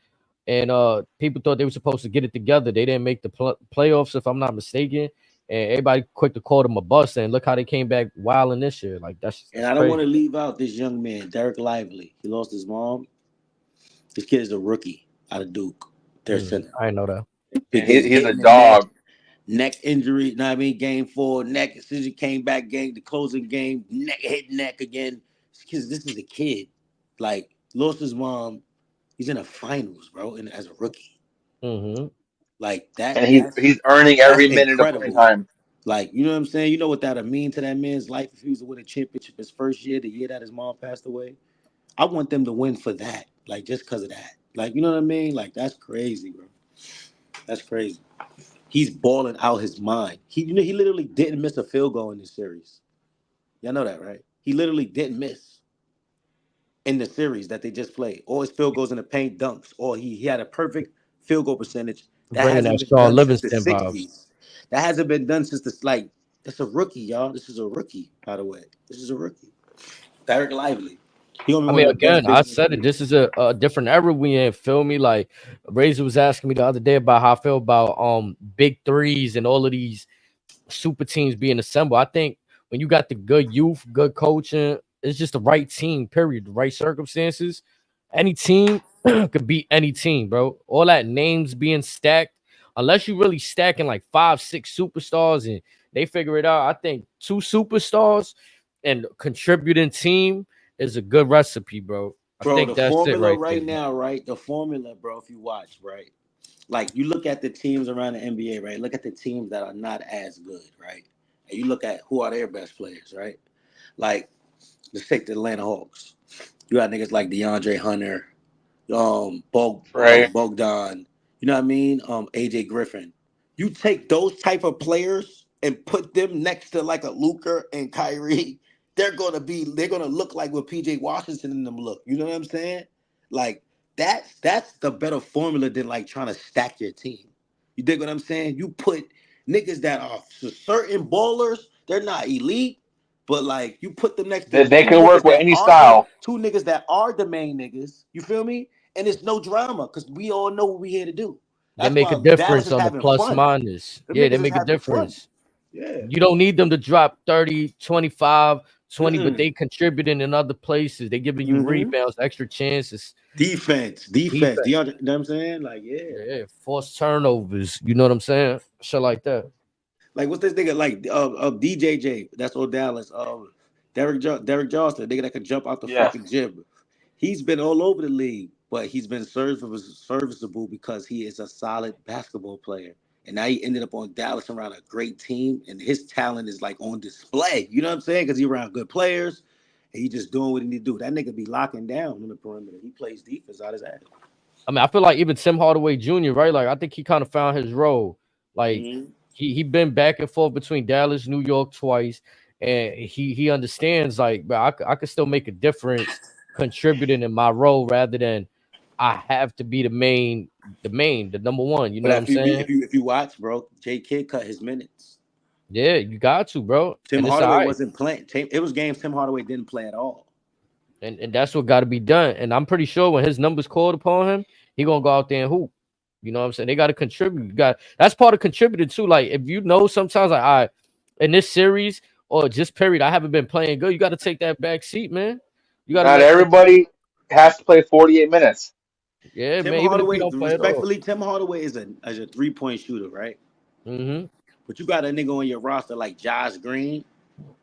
and people thought they were supposed to get it together. They didn't make the playoffs, if I'm not mistaken. And everybody quick to call them a bust. And look how they came back wilding this year. Like And that's I don't want crazy. to leave out this young man, Derek Lively. He lost his mom. This kid is a rookie out of Duke. Their center. I didn't know that. because he He's hit a in the neck, dog. neck injury. You know what I mean? Game 4, neck decision came back. Game the closing game, neck hit neck again. Because this is a kid, like lost his mom. He's in the finals, bro, and as a rookie, like that. And he's earning That's every minute of playing incredible. time. Like, you know what I'm saying? You know what that'll mean to that man's life if he was to win a championship his first year, the year that his mom passed away. I want them to win for that, like just because of that. Like, you know what I mean? Like, that's crazy, bro. That's crazy. He's balling out his mind. He literally didn't miss a field goal in this series. Y'all know that, right? He literally didn't miss in the series that they just played. All his field goals in the paint dunks, or he had a perfect field goal percentage. That Bringing hasn't that been Sean done since the Livingston vibes. 60s. That hasn't been done since this, like, that's a rookie, y'all. This is a rookie, by the way. This is a rookie. Derek Lively. He gonna be I one mean, of the best again, big I men in said the it. league. This is a different era we in. Feel me? Like Razor was asking me the other day about how I feel about big threes and all of these super teams being assembled. I think when you got the good youth, good coaching, it's just the right team, period. The right circumstances. Any team could beat any team, bro. All that names being stacked, unless you really stacking like 5, 6 superstars and they figure it out. I think 2 superstars and contributing team is a good recipe, bro. I Bro, think the that's it formula right right there. now, right? The formula, bro, if you watch, right? Like, you look at the teams around the NBA, right? Look at the teams that are not as good, right? And you look at who are their best players, right? Like, let's take the Atlanta Hawks. You got niggas like DeAndre Hunter, Right. Bogdan, you know what I mean? AJ Griffin. You take those type of players and put them next to like a Luka and Kyrie, they're gonna look like what PJ Washington and them look. You know what I'm saying? Like, that's the better formula than like trying to stack your team. You dig what I'm saying? You put niggas that are certain ballers, they're not elite, but like you put them next to They two can work niggas with that any are the style. two niggas that are the main niggas. You feel me? And it's no drama because we all know what we here to do. They That's make a why Dallas difference is on the having plus fun. minus. Them Yeah, they niggas is make a having fun. difference. Yeah. You don't need them to drop 30, 25, 20, but Mm-mm. they contributing in other places. They giving you Mm-hmm. rebounds, extra chances, Defense. defense. You know what I'm saying? Like, yeah. Yeah, forced turnovers. You know what I'm saying? Shit like that. Like, what's this nigga like? DJJ. That's all Dallas. Derek Johnston, nigga that could jump out the Yes. fucking gym. He's been all over the league, but he's been serviceable because he is a solid basketball player. And now he ended up on Dallas around a great team, and his talent is like on display. You know what I'm saying? Because he around good players, and he just doing what he need to do. That nigga be locking down on the perimeter. He plays defense out his ass. I mean, I feel like even Tim Hardaway Jr., right? Like, I think he kind of found his role. Like, Mm-hmm. he been back and forth between Dallas, New York twice, and he understands, like, bro, I could still make a difference contributing in my role rather than I have to be the number one. You know But what I'm saying? if you watch, bro, J Kid cut his minutes. Yeah, you got to, bro. Tim And it's all Hardaway right. wasn't playing. It was games Tim Hardaway didn't play at all. And that's what got to be done. And I'm pretty sure when his numbers called upon him, he gonna go out there and hoop. You know what I'm saying? They got to contribute. You got that's part of contributing too. Like if you know sometimes like I in this series or just period, I haven't been playing good. You got to take that back seat, man. You got to Not let that. everybody has to play 48 minutes. Yeah, Tim man. Even if you Hardaway, don't play at all. respectfully, Tim Hardaway is a 3-point shooter, right? Mm-hmm. But you got a nigga on your roster like Josh Green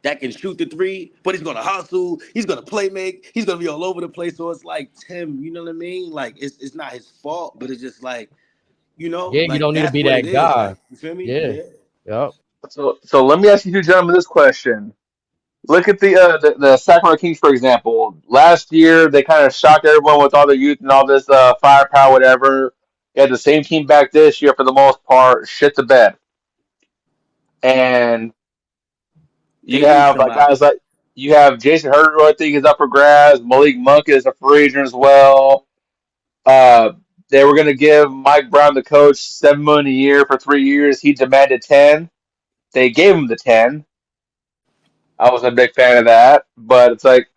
that can shoot the three, but he's gonna hustle, he's gonna play make, he's gonna be all over the place. So it's like Tim, you know what I mean? Like it's not his fault, but it's just like, Yeah, you like don't need to that's be what it that is. guy. Like, you feel me? Yeah. Yeah. Yep. So let me ask you two gentlemen this question. Look at the Sacramento Kings, for example. Last year, they kind of shocked everyone with all the youth and all this firepower, whatever. You had the same team back this year for the most part, shit the bed. And They you need have like somebody. guys like you have Jason Herter, who I think is up for grabs. Malik Monk is a free agent as well. Uh, they were going to give Mike Brown, the coach, $7 million a year for 3 years. He demanded 10. They gave him the 10. I wasn't a big fan of that, but it's like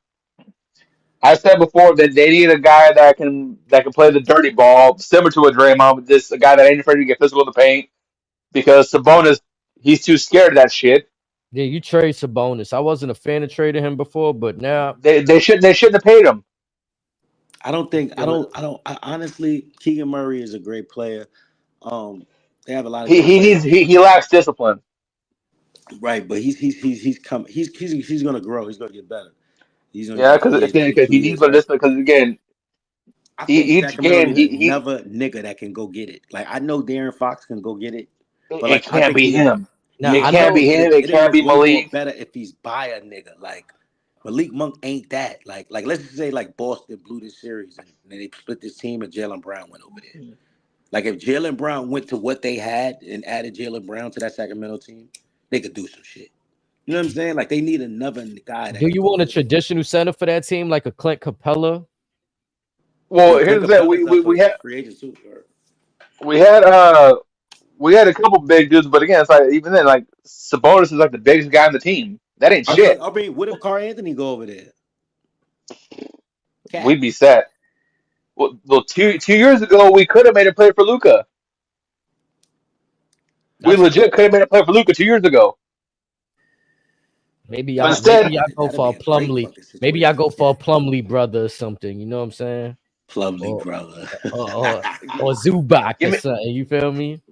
I said before that they need a guy that can play the dirty ball, similar to a Draymond, but this a guy that ain't afraid to get physical in the paint because Sabonis he's too scared of that shit. Yeah, you trade Sabonis. I wasn't a fan of trading him before, but now They shouldn't have paid him. I don't you think feel it. I don't I honestly Keegan Murray is a great player. Um, They have a lot of He good he players. needs he lacks discipline. Right, but he's gonna grow. He's gonna get better. He's gonna Yeah, get because years, maybe he 2 needs years, better right? discipline. Because again, I think each Sacramento game need another nigga that can go get it. Like I know Darren Fox can go get it, but it like I can't think be him. Now It I can't know be him. It it'll can't look be way more Malik. better if he's by a nigga. Like Malik Monk ain't that. Like let's just say like Boston blew this series and then they split this team and Jalen Brown went over there. Like if Jalen Brown went to what they had and added Jalen Brown to that Sacramento team, they could do some shit. You know what I'm saying? Like they need another guy that do can you go want a get it. traditional center for that team like a Clint Capella? Well, Yo, Clint here's the thing. Capella's up for free agent too. We had uh we had a couple big dudes, but again, it's like even then, like Sabonis is like the biggest guy on the team. That ain't shit. I mean, what if Carl Anthony go over there? Cat. We'd be set. Well, 2 years ago, we could have made a play for Luca. We That's true. legit could have made a play for Luca 2 years ago. Maybe But y'all instead, go That'd for be a a great Plumlee. fucking Maybe y'all situation go for for a Cat. Plumlee brother or something. You know what I'm saying? Plumlee, Or brother. or Zubac give or me. something. You feel me?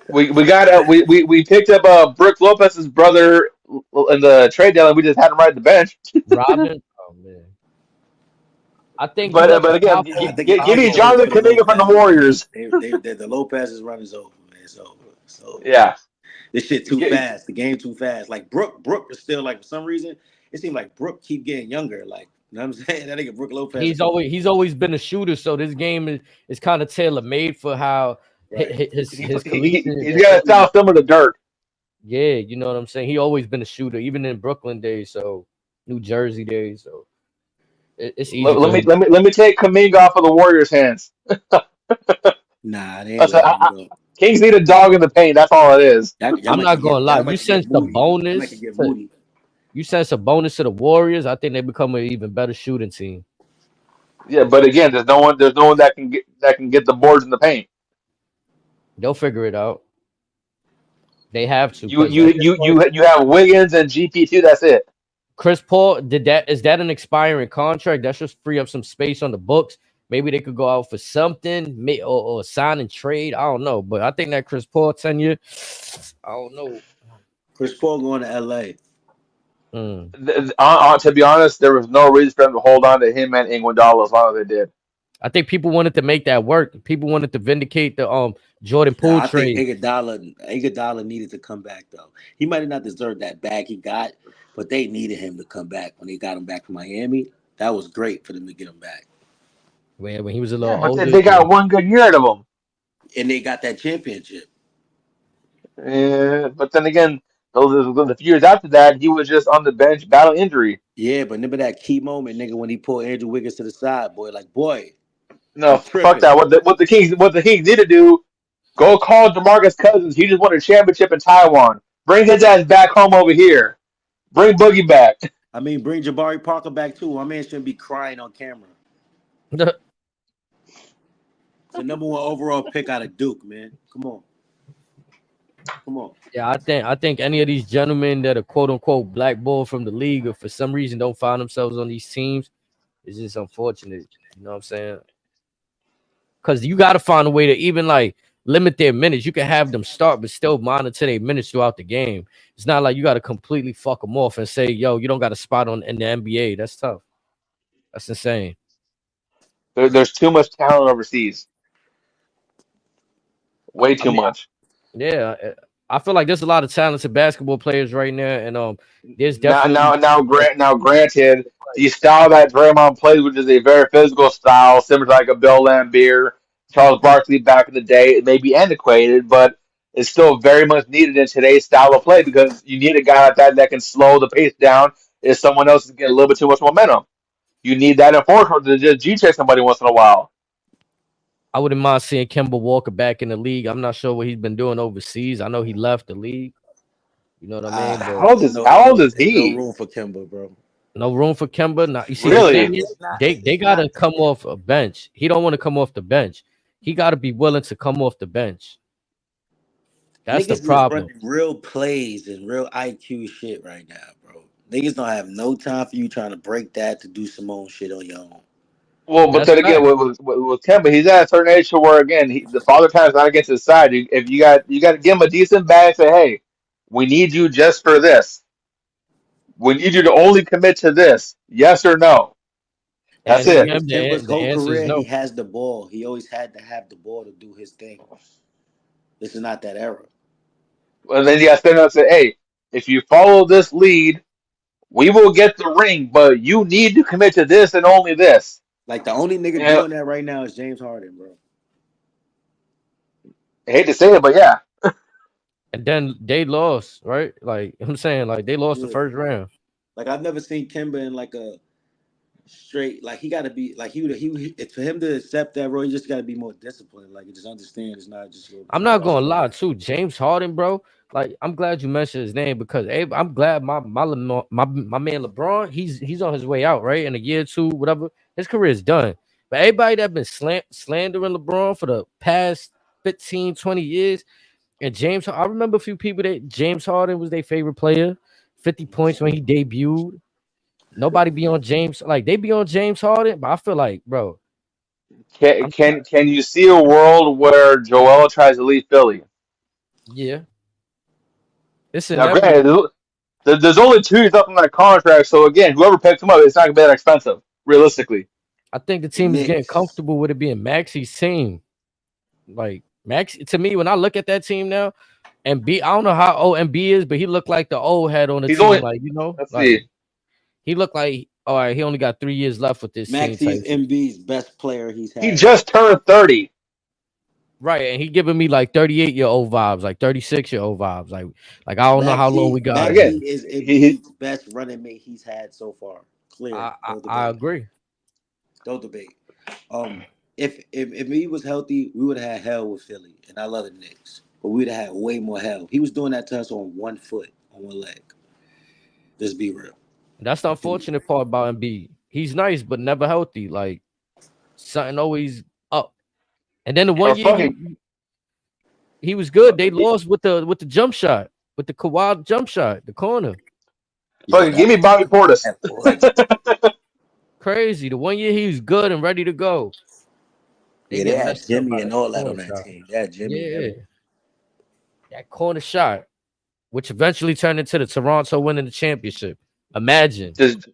We got we picked up Brooke Lopez's brother in the trade deadline. We just had him right at the bench. Robin. Oh man. I think you know But the again, South I think is I give think me it's over Jonathan for the Kaminga from the Lopez's, man. Warriors. The Lopez's run is over, man. It's over. It's over. Yeah. This shit too Gi- fast. The game too fast. Like Brooke is still like for some reason it seemed like Brooke keep getting younger. Like you know what I'm saying? That nigga Brooke Lopez. he's always been a shooter, so this game is kind of tailor made for how Right. his collegiate. He's got a style similar to Dirk. Yeah, you know what I'm saying. He always been a shooter, even in Brooklyn days, so New Jersey days. So it's easy for him. Let me take Kaminga off of the Warriors' hands. Nah, they I ain't said, letting him go. Kings need a dog in the paint. That's all it is. Y'all I'm might not could gonna get lie. y'all might could get Y'all might could get Moody. You sense a bonus to the Warriors. I think they become an even better shooting team. Yeah, but again, there's no one that can get the boards in the paint. They'll figure it out. They have to You because you you you you have Wiggins and GP2. That's it. Chris Paul did that. Is that an expiring contract? That should free up some space on the books. Maybe they could go out for something, or sign and trade. I don't know, but I think that Chris Paul tenure, I don't know. Chris Paul going to LA. Mm. To be honest, there was no reason for them to hold on to him and Iguodala as long as they did. I think people wanted to make that work. People wanted to vindicate the Jordan Poole Nah, I think trade. Iguodala needed to come back though. He might have not deserved that bag he got, but they needed him to come back when they got him back from Miami. That was great for them to get him back. When he was a Yeah, little but older. they got one good year out of him. And they got that championship. Yeah, but then again, the few years after that, he was just on the bench, battle injury. Yeah, but remember that key moment, nigga, when he pulled Andrew Wiggins to the side, boy. Like, boy, No, you fuck tripping. that. What the Kings need to do? Go call DeMarcus Cousins. He just won a championship in Taiwan. Bring his ass back home over here. Bring Boogie back. I mean, bring Jabari Parker back too. My man shouldn't be crying on camera. The number one overall pick out of Duke, man. Come on. Come on. Yeah, I think any of these gentlemen that are quote unquote blackballed from the league or for some reason don't find themselves on these teams is just unfortunate. You know what I'm saying? Because you got to find a way to even like limit their minutes. You can have them start, but still monitor their minutes throughout the game. It's not like you got to completely fuck them off and say, "Yo, you don't got a spot on in the NBA." That's tough. That's insane. There's too much talent overseas. Way I too mean, much. yeah, I feel like there's a lot of talented basketball players right now, and there's definitely Granted, the style that Draymond plays, which is a very physical style, similar to like a Bill Laimbeer, Charles Barkley back in the day, it may be antiquated, but it's still very much needed in today's style of play because you need a guy like that can slow the pace down if someone else is getting a little bit too much momentum. You need that enforcer to just G-check somebody once in a while. I wouldn't mind seeing Kemba Walker back in the league. I'm not sure what he's been doing overseas. I know he left the league. You know what I mean? But How old is Ain't no he? room for Kimba, bro. no room for Kemba. Now, you see, the thing Really? is, they It's got not. to come off a bench. He don't want to come off the bench. He got to be willing to come off the bench. That's the Niggas is problem. running real plays and real IQ shit right now, bro. Niggas don't have no time for you trying to break that to do some own shit on your own. Well, but That's then again, fact. with Kemba, he's at a certain age to where again, the father time is not against his side. If you got to give him a decent bag, say, hey, we need you just for this. We need you to only commit to this. Yes or no. And That's And to it. Kimba's him, the whole answer is career, he no. has the ball. He always had to have the ball to do his thing. This is not that era. And then you got to stand up and say, hey, if you follow this lead, we will get the ring, but you need to commit to this and only this. Like the only nigga And doing that right now is James Harden, bro. I hate to say it, but yeah, And then they lost, right? Like I'm saying, like they lost the Yeah. first round. Like I've never seen Kimba in like a straight. Like he got to be like it's for him to accept that, bro. He just got to be more disciplined. Like just understand it's not just gonna I'm be not rush. gonna lie, too. James Harden, bro. Like I'm glad you mentioned his name because I'm glad my man LeBron, he's on his way out, right? In a year or two, whatever, his career is done. But everybody that been slandering LeBron for the past 15, 20 years, and I remember a few people that James Harden was their favorite player, 50 points when he debuted. Nobody be on James, like they be on James Harden, but I feel like, bro, I'm can you see a world where Joel tries to leave Philly? yeah, it's Now, inevitable. granted, there's only 2 years left on that contract, so again, whoever picks him up, it's not gonna be that expensive, realistically. I think the The team is getting Knicks. comfortable with it being Maxi's team. Like Max, to me, when I look at that team now, and B, I don't know how old MB is, but he looked like the old head on the He's team. only Like let's see, like he looked like all right. He only got 3 years left with this team Maxi's type shit. MB's best player he's he had. just turned 30. Right, and he giving me like 38-year-old vibes, like 36-year-old vibes. Like I don't know how long we got in Again, Maxi him. is he Embiid's best running mate he's had so far. Clear, no I debate, agree. no debate. If he was healthy, we would have had hell with Philly, and I love the Knicks, but we'd have had way more hell. He was doing that to us on one foot, on one leg. Let's be real. That's the unfortunate part about MB. He's nice, but never healthy. Like something always up. And then the one or year fucking he was good. They lost with the jump shot, with the Kawhi jump shot, the corner. Yo, give me Bobby Portis. that's legend. Crazy. The one year he was good and ready to go. They Yeah, they get had messed up Jimmy by and that all that on corner that shot. team. They had Jimmy and Yeah, everything. that corner shot, which eventually turned into the Toronto winning the championship. Imagine, Does does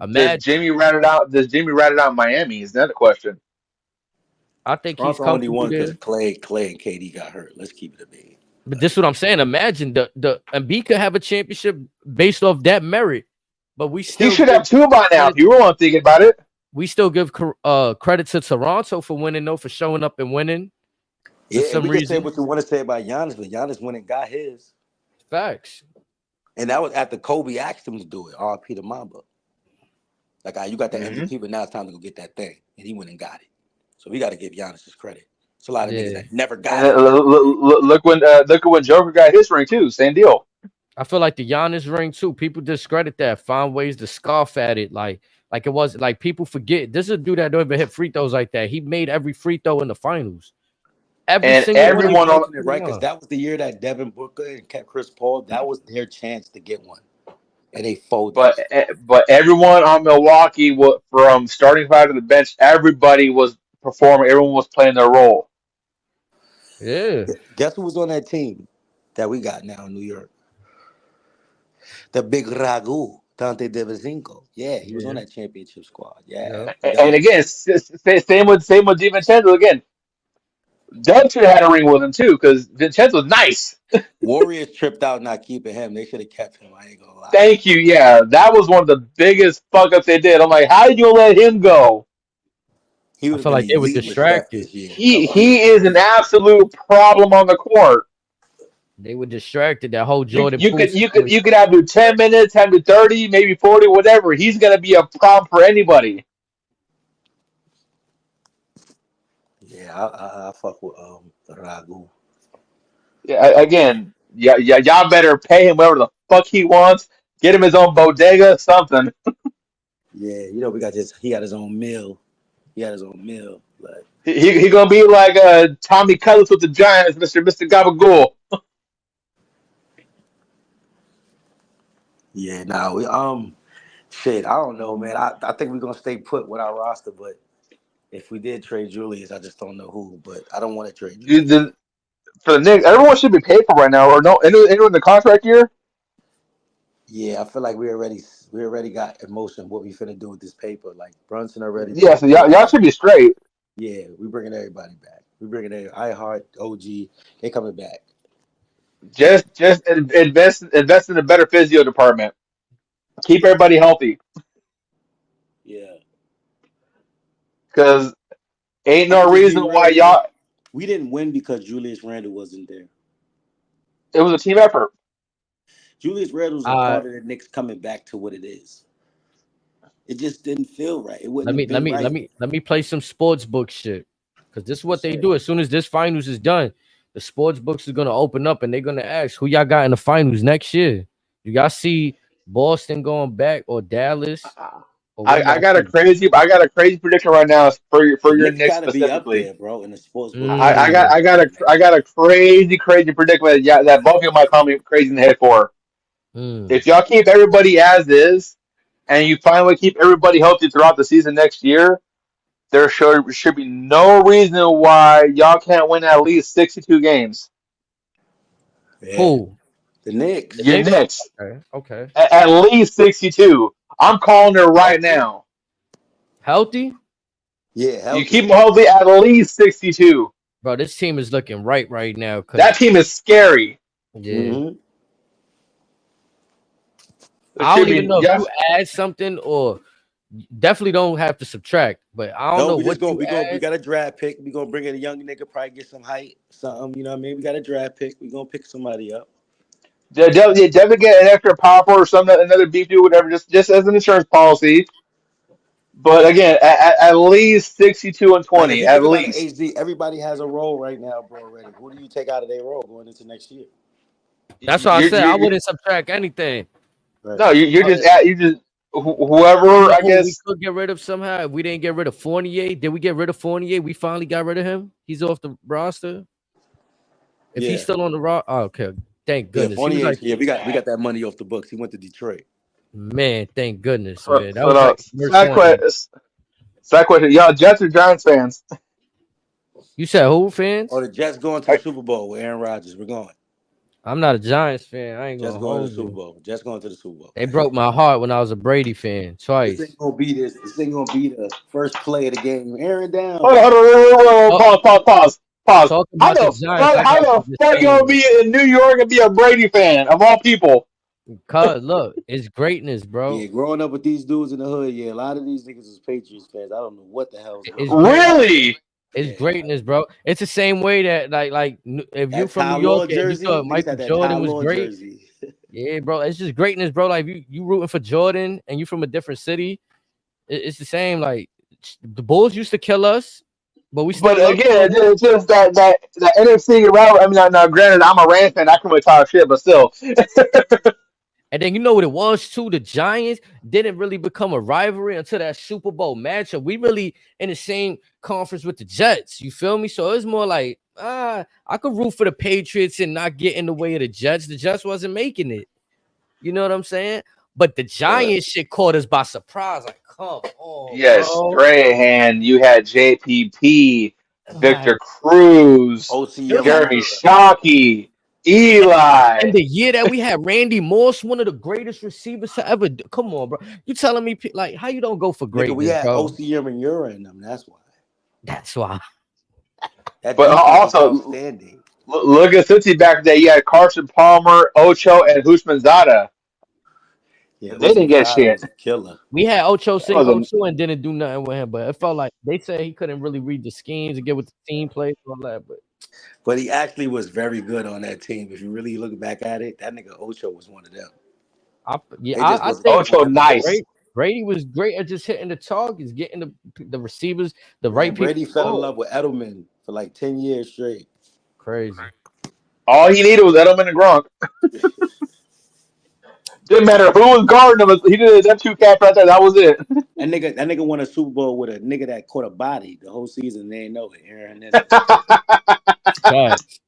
imagine. Jimmy rat it out? Does Jimmy rat it out in Miami? Is that a question? I think he's Toronto only comfortable won because there. Clay, and KD got hurt. Let's keep it a bean. But this is what I'm saying. Imagine the Embiid could have a championship based off that merit, but He should have 2 by now. If credit you were on thinking about it, we still give credit to Toronto for winning, though, for showing up and winning for Yeah, and some we can say reason. what you want to say about Giannis, but Giannis went and got his. Facts. And that was after Kobe asked him to do it. RP to Mamba. Like, you got that hmm MVP, but now it's time to go get that thing. And he went and got it. So we got to give Giannis his credit. It's a lot of niggas Yeah. that never and got it. look at when Joker got his ring too. Same deal. I feel like the Giannis ring too. People discredit that, find ways to scoff at it. Like it was like people forget. This is a dude that don't even hit free throws like that. He made every free throw in the finals. Every And single And one you he everyone put on up mentioned it, to the right? Because line. that was the year that Devin Booker and kept Chris Paul. That was their chance to get one. And they folded. but everyone on Milwaukee, from starting 5 to the bench, everybody was performing. Everyone was playing their role. Yeah. Guess who was on that team that we got now in New York? The big Ragu, Dante DeVincenzo. Yeah, he was on Yeah. that championship squad. Yeah, Yeah. he And got it. again, same with DiVincenzo. Again, Doug should have had a ring with him too because Vincenzo's nice. Warriors tripped out not keeping him. They should have kept him. I ain't gonna lie. Thank you. Yeah, that was one of the biggest fuck ups they did. I'm like, how did you let him go? He I would have feel been like they were elite with Steph distracted. this year. He Come on. he is an absolute problem on the court. They were distracted. That whole Jordan You Poole could you could situation. you could have him 10 minutes, have him 30, maybe 40, whatever. He's gonna be a problem for anybody. Yeah, I fuck with Ragu. Yeah, again, yeah, y'all better pay him whatever the fuck he wants. Get him his own bodega, something. Yeah, we got he got his own meal. He had his own meal. Like, He gonna be like Tommy Cutlets with the Giants, Mister Gabagool. yeah, nah, we shit, I don't know, man. I think we're gonna stay put with our roster, but If we did trade Julius, I just don't know who, but I don't want to trade Julius. For the Knicks, everyone should be paid for right now, or no? Anyone in the contract year? Yeah, I feel like we already got emotion what we finna do with this paper. Like Brunson already Yeah, told so us. y'all should be straight. Yeah, we bringing everybody back. We bringing iHeart, OG, they coming back. Just invest in a better physio department. Keep everybody healthy, Yeah. because ain't How no much is D reason why Randall make? y'all. We didn't win because Julius Randle wasn't there. It was a team effort. Julius Randle's a part of the Knicks coming back to what it is. It just didn't feel right. It wouldn't have been right. Let me play some sports book shit, because this is what they Sure. do. As soon as this finals is done, the sports books is gonna open up and they're gonna ask who y'all got in the finals next year. Do y'all see Boston going back or Dallas? Or what do I y'all got a see? crazy prediction right now for The your Knicks Knicks got to be up specifically. there, bro, in the sports book. Mm, I got a crazy predicament. Yeah, that both of you might call me crazy in the head for. mm. If y'all keep everybody as is, and you finally keep everybody healthy throughout the season next year, there should be no reason why y'all can't win at least 62 games. Yeah, Who? the The Knicks. Your Knicks? Knicks Okay. at least 62. I'm calling it right Healthy? now. Healthy? Yeah, You healthy. keep them healthy at least 62. Bro, this team is looking right now. That Cause team is scary. yeah. Mm-hmm. There I don't should even be know if you yes. add something or definitely don't have to subtract, but I don't No, know we just what going you we add. got a draft pick. We gonna bring in a young nigga, probably get some height, something. You know what I mean? We got a draft pick. We gonna pick somebody up. Definitely get an extra power or some another beef dude, whatever, just as an insurance policy. But again, at least 62 and Like if 20, you at think about it, least. HD, everybody has a role right now, bro. Already, who do you take out of their role going into next year? That's why I said I You're wouldn't subtract anything. Right. no, you're Uh, just at you just You whoever know I who we guess. could get rid of somehow if we didn't get rid of Fournier? Did we get rid of Fournier? We finally got rid of him. He's off the roster. If he's Yeah. still on the roster, oh, okay. Thank Yeah. goodness. He was like, Yeah. We got that money off the books. He went to Detroit. man, thank goodness, So, man. That so was no, like the worst one. side question, y'all Jets or Giants fans? You said who Oh, fans? the Jets going to the Super Bowl with Aaron Rodgers. We're going. I'm not a Giants fan. I ain't Jets gonna going to the hold Super you. Bowl. Jets going to the Super Bowl. They broke my heart when I was a Brady fan This ain't twice. gonna be this. This ain't gonna be the first play of the game. Aaron down. Hold on, Talk, pause. talk about the Giants. I How got the you the fuck you gonna same. be in New York and be a Brady fan of all people? Cause look, it's greatness, Yeah, bro. growing up with these dudes in the hood, yeah, a lot of these niggas is Patriots fans. I don't know what the hell's going It's on. great. Really? It's Yeah, greatness, bro. It's the same way that if you that from New Ty York Law and you jersey, thought niggas Michael had that Ty Jordan was Law great, jersey. yeah, bro. It's just greatness, bro. Like you rooting for Jordan and you from a different city. It's the same. Like the Bulls used to kill us, but we still But love again, Jordan. it's just that NFC rival. I mean, now granted, I'm a Rams fan. I can really talk shit, but still. And then you know what it was too? The Giants didn't really become a rivalry until that Super Bowl matchup. We really in the same conference with the Jets. You feel me? So it's more like I could root for the Patriots and not get in the way of the Jets. The Jets wasn't making it. You know what I'm saying? But the But Giants shit caught us by surprise. Like, come on, yes, bro. Strahan, you had JPP, Like, Victor Cruz, OC it was like Jeremy Yamura. Shockey, in Eli. the year that we had Randy Moss, one of the greatest receivers to ever do. Come on, bro. You telling me like how you don't go for Nigga, we greatness, had bro? OC Yamura in them. That's why. That's why. That But defense was also, outstanding. look at Cincy back then. You had Carson Palmer, Ocho, and Husmanzada. Yeah, They didn't Usman get Zada shit. was a killer. We had Ocho That was a Cinco too and didn't do nothing with him, but it felt like they said he couldn't really read the schemes and get with the team plays and all that. But But he actually was very good on that team. If you really look back at it, that nigga Ocho was one of them. They just I wasn't think Ocho scoring nice. points. Brady was great at just hitting the targets, getting the receivers, the right Man, people. Brady fell in love with Edelman for like 10 years straight. Crazy. All he needed was Edelman and Gronk. Didn't matter who was guarding him. He did that two cap right there. That was it. That nigga won a Super Bowl with a nigga that caught a body the whole season. They ain't know it. Aaron Hernandez. Facts.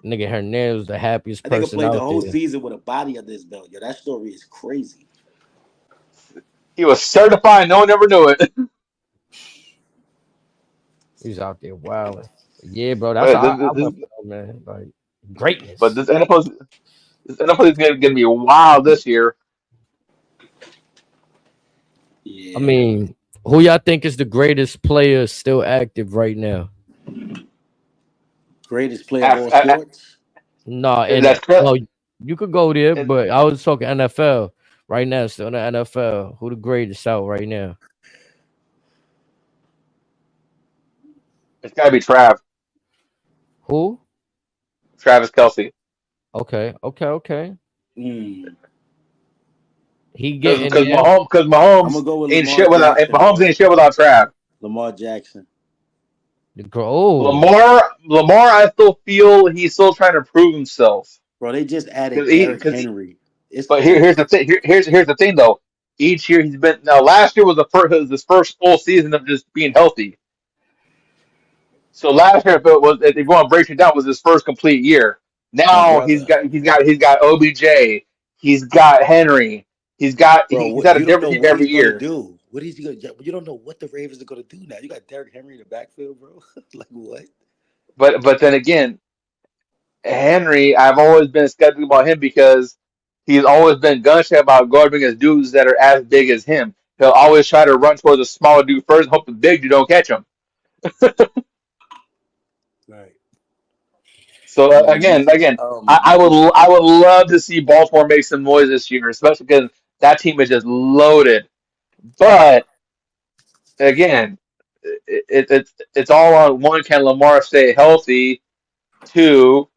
Nigga Hernandez was the happiest That nigga person played the out whole there. season with a body under his belt. Yo, that story is crazy. He was certified. No one ever knew it. He's out there wilding. Yeah, bro. That's But how I this, went for him, man. Like but greatness. this NFL is gonna be wild this year. I Yeah. mean, who y'all think is the greatest player still active right now? Greatest player of Af- all a- a- sports. No, and and that's correct. well, you could go there, And but I was talking NFL right now. Still in the NFL, who the greatest out right now? it's gotta be Who? Travis Kelsey, Okay, okay, okay. Mm. He because getting there. I'm gonna Mahomes go with ain't Lamar shit without Jackson, Mahomes bro. ain't shit without Trav. Lamar Jackson, Oh, Lamar, I still feel he's still trying to prove himself. bro. They just added Because he, Derrick cause, Henry. It's but here's the over. thing. Here's the thing though. Each year he's been now. Last year was his first full season of just being healthy. So last year, if you want to break it down, was his first complete year. My Now brother, he's got OBJ, he's got Henry, bro. he's What got a you don't know different team what every he's gonna year. do. What is he gonna? You don't know what the Ravens are gonna do now. You got Derrick Henry in the backfield, bro. Like what? But then again, Henry, I've always been skeptical about him because he's always been gun shy about guarding against dudes that are as big as him. He'll always try to run towards a smaller dude first and hope the big dude don't catch him. Right. So I mean, again, I would love to see Baltimore make some noise this year, especially because that team is just loaded. But again, it's all on one. Can Lamar stay healthy? Two,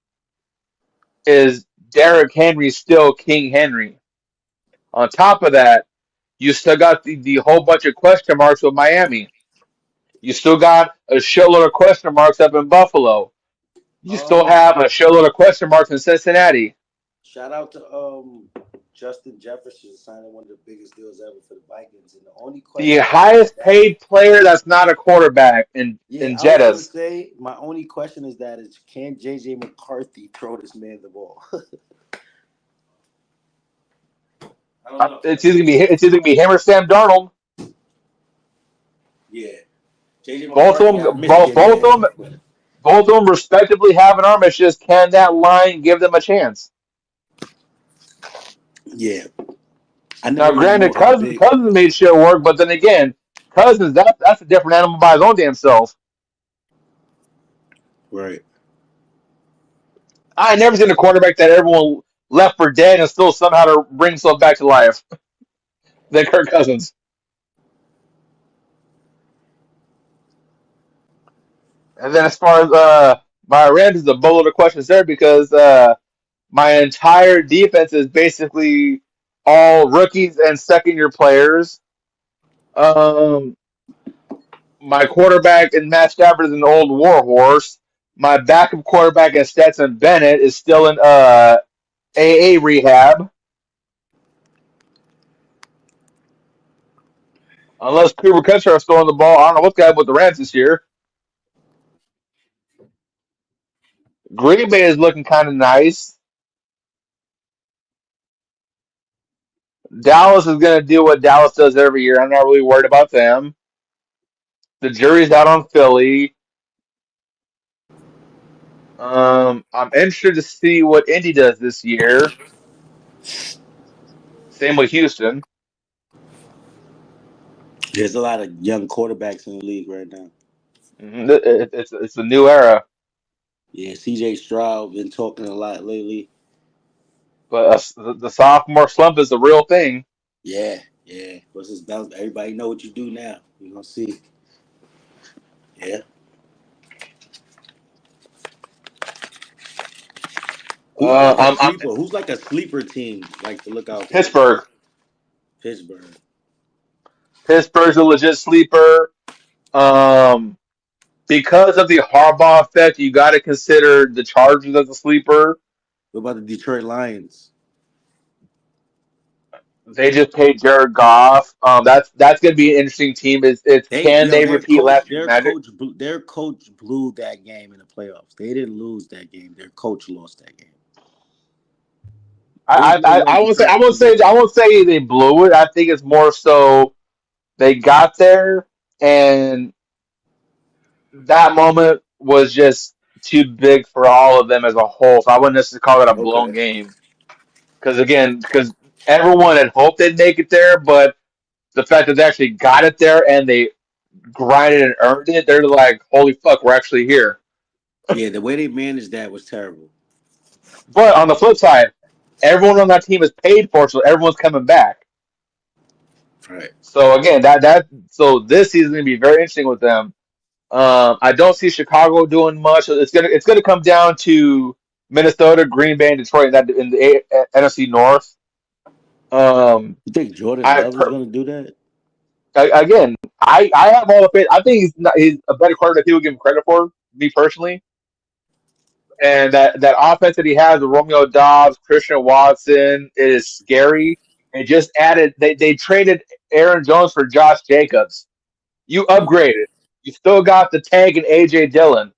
is Derrick Henry still King Henry? On top of that, you still got the whole bunch of question marks with Miami. You still got a shitload of question marks up in Buffalo. You still um, have a shitload of question marks in Cincinnati. shout out to Justin Jefferson signing one of the biggest deals ever for the Vikings, and the only The question I have with highest that, paid player that's not a quarterback yeah, in I was gonna Jettas. say my only question is that is can JJ McCarthy throw this man the ball? I don't know. That's the only It's either gonna be him or Sam Darnold. yeah. JJ Both of McCarthy out of them, both, Michigan, both of man. them, both of them respectively have an arm. It's just can that line give them a chance? Yeah, I never Now, really knew granted, how big. Cousins made shit work, but then again, Cousins that's a different animal by his own damn self. Right. I ain't never seen a quarterback that everyone left for dead and still somehow to bring himself back to life than Kirk Cousins. And then as far as my Rams, is a boatload of questions there because my entire defense is basically all rookies and second year players. Um, my quarterback in Matt Stafford is an old war horse. My backup quarterback in Stetson Bennett is still in AA rehab. Unless Cooper Custer is still on the ball, I don't know what's going on with the Rams this year. Green Bay is looking kind of nice. Dallas is going to do what Dallas does every year. I'm not really worried about them. The jury's out on Philly. I'm interested to see what Indy does this year. Same with Houston. There's a lot of young quarterbacks in the league right now. It's a new era, Yeah, CJ Stroud been talking a lot lately. but the sophomore slump is the real thing. Yeah, yeah. What's his balance? Everybody know what you do now. You gonna see. Yeah. Who's like a I'm sleeper? Who's like a sleeper team like to look out for this year? Pittsburgh. Pittsburgh. Pittsburgh's a legit sleeper. Um, because of the Harbaugh effect, you got to consider the Chargers as a sleeper. What about the Detroit Lions? They just paid Jared Goff. That's going to be an interesting team. It's They can yo, they repeat last year's magic? their coach blew that game in the playoffs. They didn't lose that game. Their coach lost that game. There's no way Detroit can beat I them. won't say they blew it. I think it's more so they got there and that moment was just too big for all of them as a whole. So I wouldn't necessarily call it a blown Okay. game. Because everyone had hoped they'd make it there, but the fact that they actually got it there and they grinded and earned it, they're like, holy fuck, we're actually here. Yeah, the way they managed that was terrible. But on the flip side, everyone on that team is paid for, so everyone's coming back. Right. So again, so this season is gonna be very interesting with them. I don't see Chicago doing much. It's gonna come down to Minnesota, Green Bay, and Detroit in the NFC North. Um, You think Jordan I Love is going to do that? again, I have all the faith. I think he's a better quarterback than people give him credit for. Me personally, and that offense that he has with Romeo Dobbs, Christian Watson, it is scary. And just added, they traded Aaron Jones for Josh Jacobs. You upgraded. You still got the tank and AJ Dillon.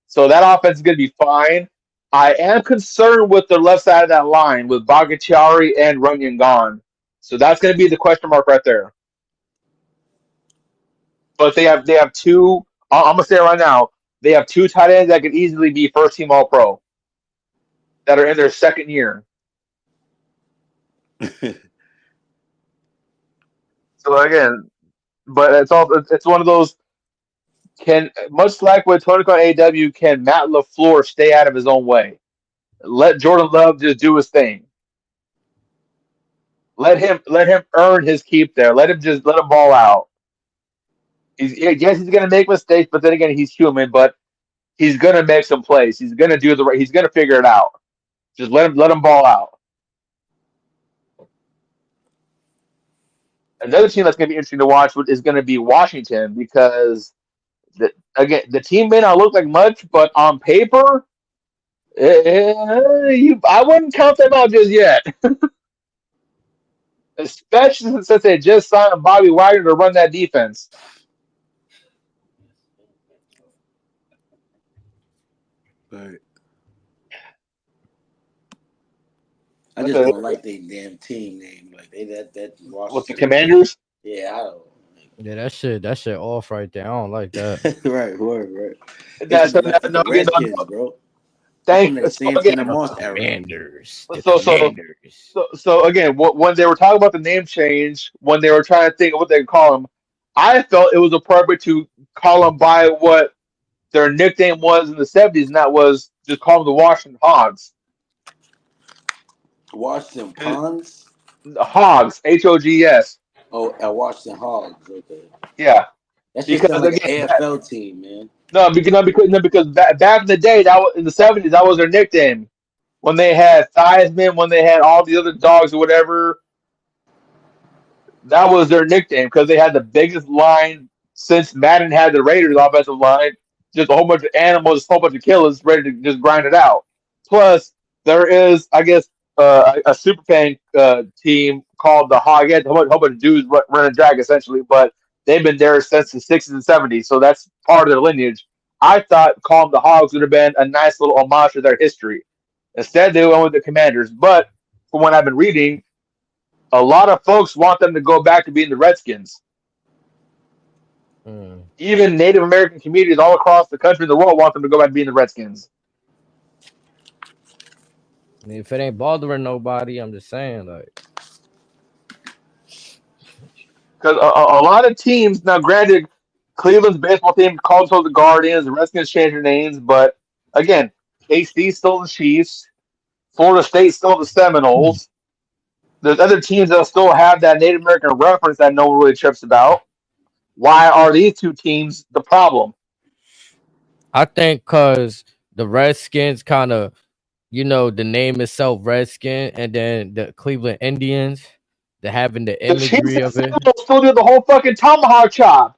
So that offense is going to be fine. I am concerned with the left side of that line with Bakhtiari and Runyon gone. So that's going to be the question mark right there. But they have two. I'm gonna say it right now. They have two tight ends that could easily be first team All Pro that are in their second year. So again, but it's one of those. Can much like with Tony Khan AW, can Matt LaFleur stay out of his own way? Let Jordan Love just do his thing. Let him earn his keep there. Let him ball out. Yes, he's gonna make mistakes, but then again, he's human. But he's gonna make some plays. He's gonna do the right. He's gonna figure it out. Just let him ball out. Another team that's gonna be interesting to watch is gonna be Washington because the team may not look like much, but on paper, I wouldn't count them out just yet. Especially since they just signed Bobby Wagner to run that defense. Right. I just don't like their damn team name. Like that With the Washington. Commanders. Yeah, I don't. Yeah, that shit off right there. I don't like that. Right, right. It That's should be like no, the again, Redskins, bro. It's from thank that so again. Santana Moss era. Commanders. The So so Commanders. so again, when they were talking about the name change, when they were trying to think of what they could call him, I felt it was appropriate to call him by what their nickname was in the '70s, and that was just call them the Washington Hogs. Washington Ponds. The Hogs, Hogs. Oh, Washington Hogs. Okay. Yeah, That shit because sound like an again, AFL team, man. because back in the day, in the '70s, that was their nickname. When they had Theismann, when they had all the other dogs or whatever, that was their nickname because they had the biggest line since Madden had the Raiders offensive line. Just a whole bunch of animals, a whole bunch of killers ready to just grind it out. Plus, there is, I guess, a super fan team called the Hog. A whole bunch of dudes running drag essentially, but they've been there since the '60s and '70s, so that's part of their lineage. I thought calling them the Hogs would have been a nice little homage to their history. Instead, they went with the Commanders. But from what I've been reading, a lot of folks want them to go back to being the Redskins. Even Native American communities all across the country and the world want them to go back to being the Redskins. I mean, if it ain't bothering nobody, I'm just saying, like, Because a lot of teams, now granted, Cleveland's baseball team called themselves the Guardians, the Redskins changed their names, but again, KC still the Chiefs, Florida State still the Seminoles. There's other teams that still have that Native American reference that no one really trips about. Why are these two teams the problem? I think because the Redskins kind of, the name itself, Redskin, and then the Cleveland Indians, they're having the The Chiefs imagery and of it. Seminoles still do the whole fucking tomahawk chop.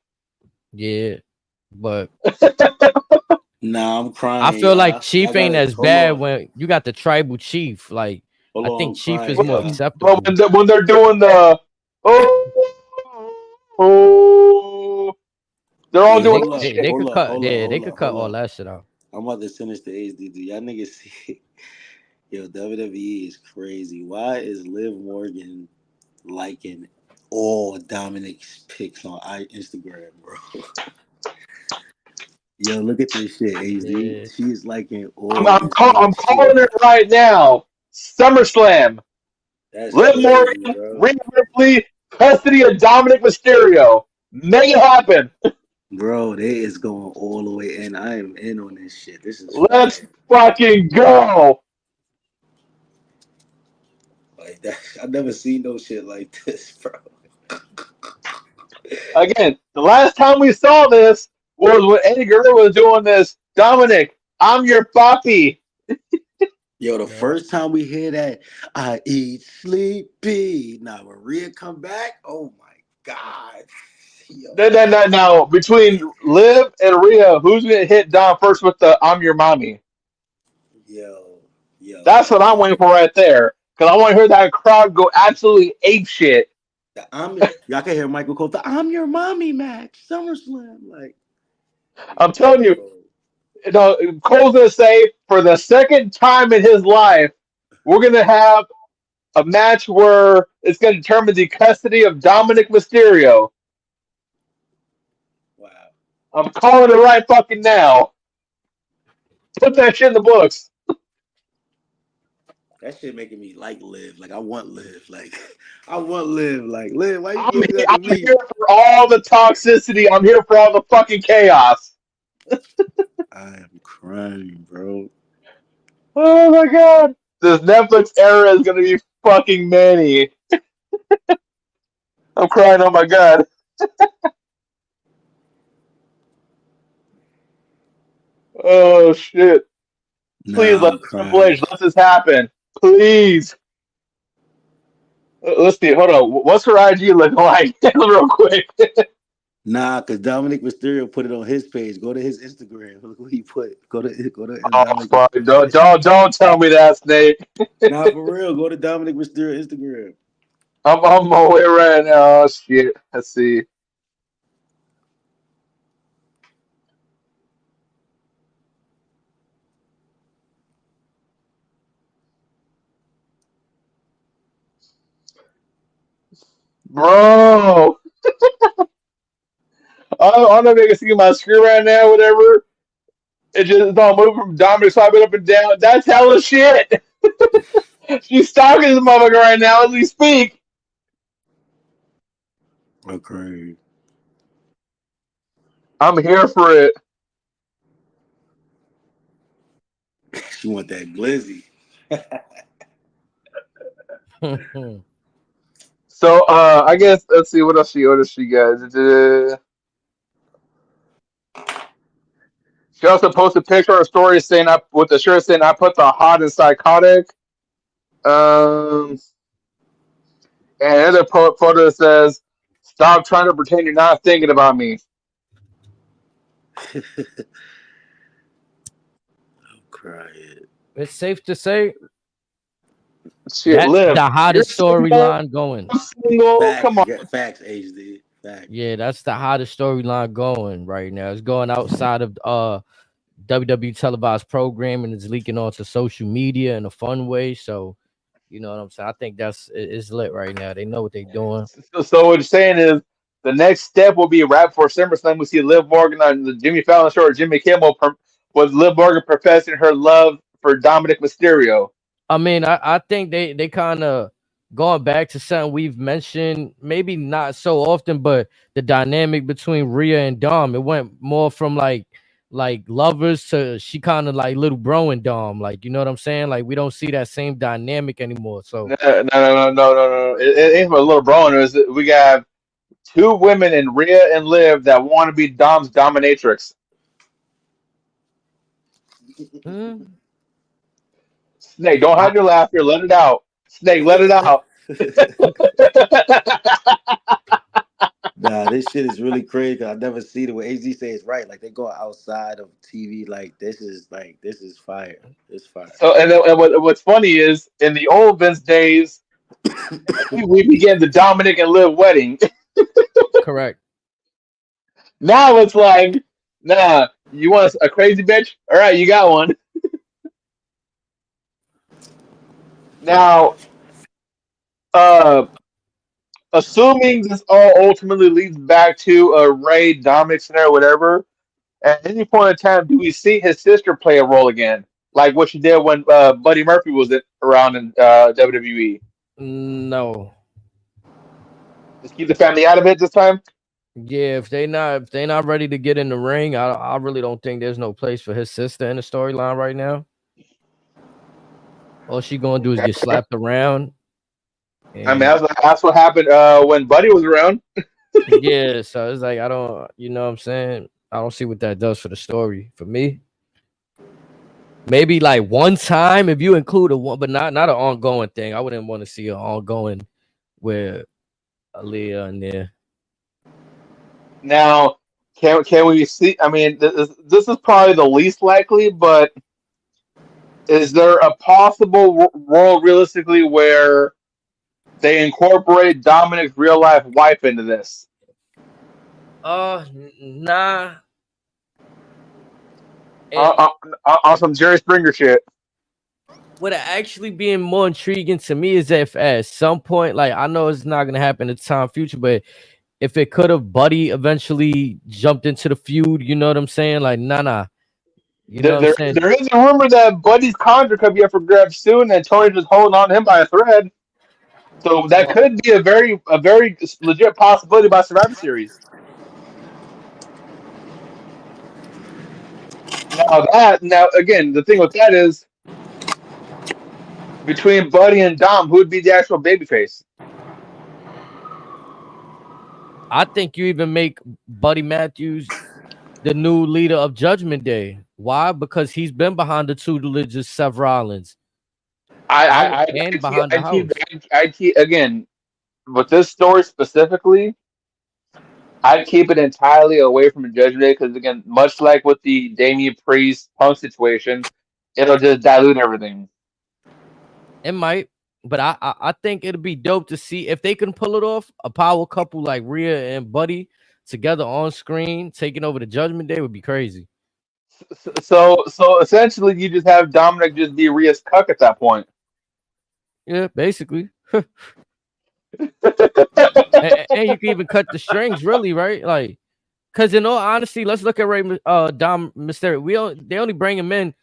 Yeah, but Nah, I'm I crying, feel like y'all. Chief Y'all ain't gotta as hold bad on. when you got the tribal chief. Like, Hold I on, think I'm Chief crying, is more y'all. But acceptable. when they're doing the oh, they're all Hey, doing hold that up, They shit. could hold up, cut. hold up, Yeah, they hold could up, cut hold all up. that shit out. I'm about to finish the HDD. Y'all niggas see, yo, WWE is crazy. Why is Liv Morgan liking all Dominic's pics on Instagram, bro? Yo, look at this shit, AZ. Yeah. She's liking all I'm this other calling shit. it right now. SummerSlam. That's Liv crazy, Morgan, bro. Rhea Ripley, custody of Dominic Mysterio. Make it happen. Bro, they is going all the way in. I am in on this shit. This is Let's fire. fucking go. Like that, I've never seen no shit like this, bro. Again, the last time we saw this was when Eddie Guerrero was doing this. Dominic, I'm your papi. Yo, the Yeah. first time we hear that, I eat sleepy. Now when Rhea come back, oh my god. Yo, Now, between Liv and Rhea, who's going to hit Dom first with the I'm your mommy? yo, yo. That's what I'm waiting for right there. Because I want to hear that crowd go absolutely ape shit. Y'all can hear Michael Cole. I'm your mommy match. SummerSlam. Like, I'm telling you, yo. Cole's going to say for the second time in his life, we're going to have a match where it's going to determine the custody of Dominic Mysterio. Wow. I'm calling it right fucking now. Put that shit in the books. That shit making me like Liv. Like I want Liv. Like I want Liv. Like Liv, why you I'm, giving that to I'm me? here for all the toxicity. I'm here for all the fucking chaos. I am crying, bro. Oh my god. This Netflix era is going to be fucking many. I'm crying, oh my god. Oh shit. Please Nah, let I'm Triple crying. H, let this happen. Please. Let's see, hold on. What's her IG looking like? Real quick. Nah, cause Dominic Mysterio put it on his page. Go to his Instagram. Look what he put. Go to Oh Dominic fuck. Mysterio. Don't tell me that, Snake. Nah, for real. Go to Dominic Mysterio Instagram. I'm on my way right now. Oh shit. Let's see. Bro. I don't know if you can see my screen right now, whatever. It just don't move from Dominic swiping up and down. That's hella shit. She's stalking this motherfucker right now as we speak. Okay. I'm here for it. She want that glizzy. So I guess let's see what else she got. She also posted a picture of a story saying I with the shirt saying I put the hot and psychotic. Um and another photo says, "Stop trying to pretend you're not thinking about me." I'm crying. It's safe to say Shit, that's Liv. the You're hottest single. storyline going. I'm single. Facts, Come on. facts, HD. Facts. Yeah, that's the hottest storyline going right now. It's going outside of WWE televised programming. It's leaking onto social media in a fun way. So you know what I'm saying. I think it's lit right now. They know what they're doing. So what you're saying is the next step will be right before SummerSlam. We see Liv Morgan on the Jimmy Fallon show or Jimmy Kimmel with Liv Morgan professing her love for Dominic Mysterio. I mean, I think they kind of going back to something we've mentioned, maybe not so often, but the dynamic between Rhea and Dom, it went more from like lovers to she kind of like little bro and Dom, like, you know what I'm saying? Like we don't see that same dynamic anymore. So No. It ain't a little bro. We got two women in Rhea and Liv that want to be Dom's dominatrix. mm, Snake, don't I, hide your laughter. Let it out. Snake, let it out. Nah, this shit is really crazy. 'Cause I've never seen it. What AZ say is right. Like they go outside of TV. Like this is fire. It's fire. So, what's funny is in the old Vince days, we began the Dominic and Liv wedding. correct. Now it's like, nah, you want a crazy bitch? All right, you got one. Now, uh, assuming this all ultimately leads back to a Ray Dominic scenario, whatever. At any point in time, do we see his sister play a role again, like what she did when Buddy Murphy was around in WWE? No. Just keep the family out of it this time. Yeah, if they not ready to get in the ring, I really don't think there's no place for his sister in the storyline right now. All she gonna do is get slapped around, I mean, and that's what happened when Buddy was around. yeah, so it's like I don't, you know what I'm saying? I don't see what that does for the story. For me, maybe like one time if you include a one, but not an ongoing thing. I wouldn't want to see an ongoing where Aaliyah in there. Now, can we see? I mean, this is probably the least likely, but is there a possible world realistically where they incorporate Dominic's real life wife into this? Nah. On some Jerry Springer shit. What actually being more intriguing to me is if at some point, like I know it's not gonna happen in the time future, but if it could have Buddy eventually jumped into the feud, you know what I'm saying? Like, nah. You know what I'm saying? There is a rumor that Buddy's contract could be up for grabs soon, and Tony's just holding on to him by a thread. So that could be a very legit possibility by Survivor Series. Now again, the thing with that is between Buddy and Dom, who would be the actual babyface? I think you even make Buddy Matthews the new leader of Judgment Day. Why? Because he's been behind the tutelage Seth Rollins. I keep again with this story specifically. I'd keep it entirely away from Judgment Day because again, much like with the Damian Priest Punk situation, it'll just dilute everything. It might, but I think it'd be dope to see if they can pull it off. A power couple like Rhea and Buddy together on screen taking over the Judgment Day would be crazy. So essentially, you just have Dominic just be Rhea's cuck at that point. Yeah, basically. and you can even cut the strings, really, right? Like, because in all honesty, let's look at Dom Mysterio. They only bring him in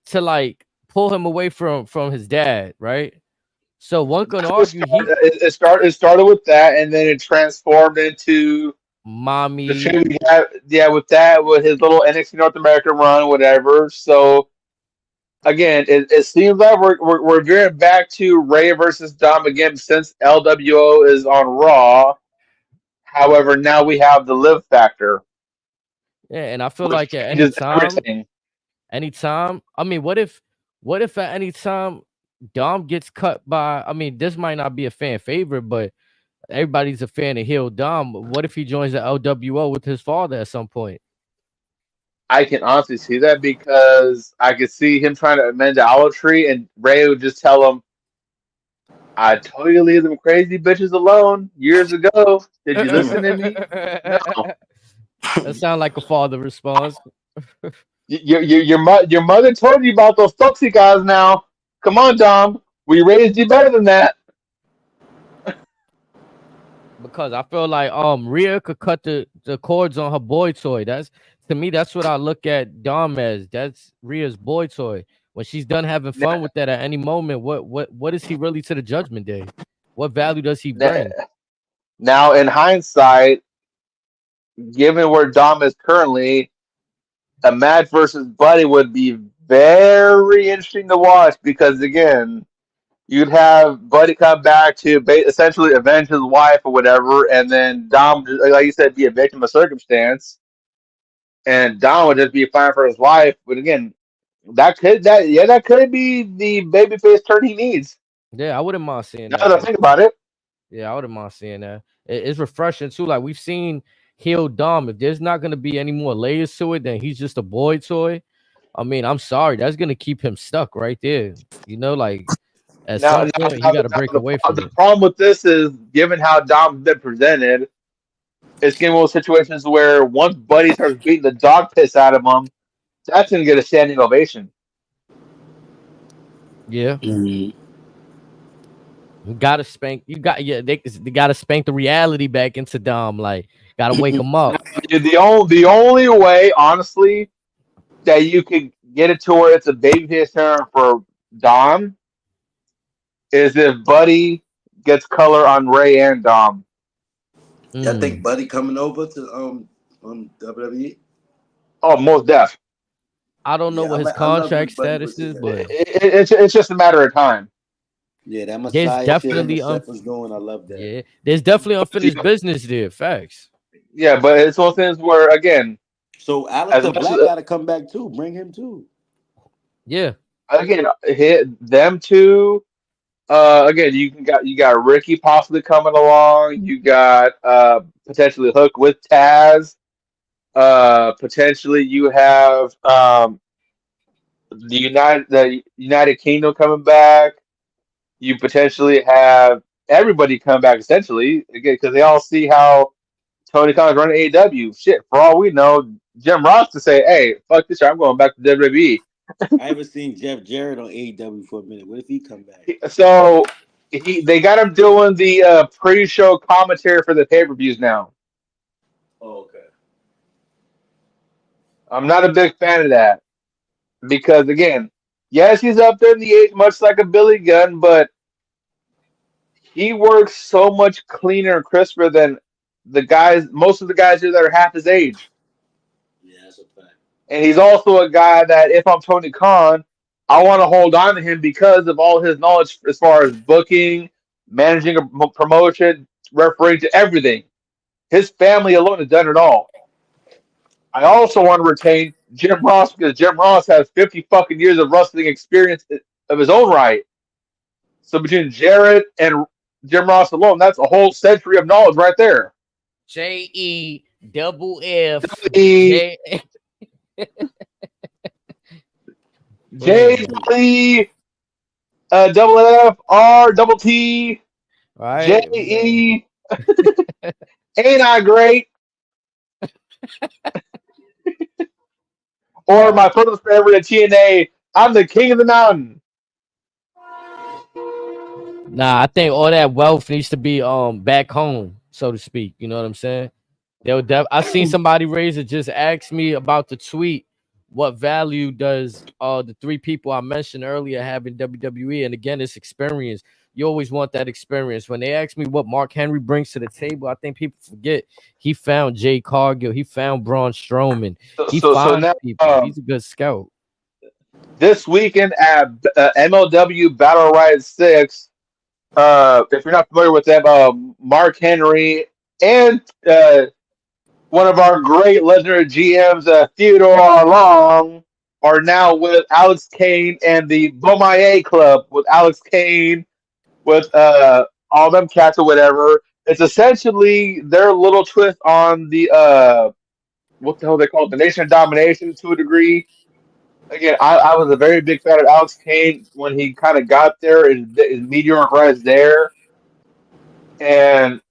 to like pull him away from with dad, right? So one could argue it started with that, and then it transformed into mommy. With that, with his little NXT North American run, whatever. So again, it seems like we're veering back to Ray versus Dom again since LWO is on Raw. However, now we have the live factor. Yeah, and I feel like at any time. I mean, what if at any time Dom gets cut by? I mean, this might not be a fan favorite, but everybody's a fan of heel Dom. What if he joins the LWO with his father at some point? I can honestly see that because I could see him trying to amend the olive tree, and Ray would just tell him, "I told you to leave them crazy bitches alone years ago. Did you listen to me?" No. That sounds like a father response. Your mother told you about those foxy guys. Now, come on, Dom. We raised you better than that. Because I feel like Rhea could cut the cords on her boy toy. To me, that's what I look at Dom as. That's Rhea's boy toy. When she's done having fun with that at any moment, what is he really to the Judgment Day? What value does he bring? Now, in hindsight, given where Dom is currently, a match versus Buddy would be very interesting to watch because again, you'd have Buddy come back to essentially avenge his wife or whatever, and then Dom, like you said, be a victim of circumstance, and Dom would just be fighting for his life. But again, that could be the babyface turn he needs. Yeah, I wouldn't mind seeing that. Now that I think about it. Yeah, I wouldn't mind seeing that. It's refreshing too. Like we've seen heel Dom. If there's not gonna be any more layers to it, then he's just a boy toy. I mean, I'm sorry, that's gonna keep him stuck right there. You know, like. At some point, you got to break away from it. The problem with this is, given how Dom's been presented, it's getting one of those situations where once Buddy starts beating the dog piss out of him, that's going to get a standing ovation. Yeah. Mm-hmm. You gotta spank. They gotta spank the reality back into Dom. Like, gotta wake him up. The only way, honestly, that you could get it to where it's a babyface turn for Dom is if Buddy gets color on Ray and Dom. I think Mm. Buddy coming over to WWE. Oh, most def. I don't know Yeah, what his I love contract when Buddy status puts is, together. but It's just a matter of time. Yeah, that there's Messiah shit him and definitely Seth was doing, I love that. there's definitely unfinished business there. Facts. Yeah, but it's one of those things where, again, So as Aleister much as Black got to come back too. Bring him too. Yeah. again hit them two. Again, you got Ricky possibly coming along. You got potentially Hook with Taz. Potentially you have the United Kingdom coming back. You potentially have everybody come back essentially again because they all see how Tony Khan's running AEW. Shit, for all we know, Jim Ross to say, "Hey, fuck this shit, I'm going back to WWE." I haven't seen Jeff Jarrett on AEW for a minute. What if he come back? So they got him doing the pre-show commentary for the pay-per-views now. Oh, okay. I'm not a big fan of that because again, yes, he's up there in the age, much like a Billy Gunn, but he works so much cleaner and crisper than most of the guys here that are half his age. Yeah, that's a fact. And he's also a guy that if I'm Tony Khan, I want to hold on to him because of all his knowledge as far as booking, managing a promotion, refereeing to everything. His family alone has done it all. I also want to retain Jim Ross because Jim Ross has 50 fucking years of wrestling experience of his own right. So between Jarrett and Jim Ross alone, that's a whole century of knowledge right there. JEFF E J. J E double F R double T J Right, man. E. Ain't I great? Or Nah, my first favorite at TNA, I'm the king of the mountain. I think all that wealth needs to be back home, so to speak. You know what I'm saying? I seen somebody raise it. Just asked me about the tweet. What value does the three people I mentioned earlier have in WWE? And again, it's experience. You always want that experience. When they ask me what Mark Henry brings to the table, I think people forget he found Jay Cargill, he found Braun Strowman, he So finds now people. He's a good scout. this weekend at MLW Battle Riot 6, if you're not familiar with them, Mark Henry and one of our great legendary GMs, Theodore Long, are now with Alex Kane and the Bomaye Club with Alex Kane, with all them cats or whatever. It's essentially their little twist on the what the hell they call it, the Nation of Domination to a degree. Again, I was a very big fan of Alex Kane when he kind of got there. His meteoric rise there, and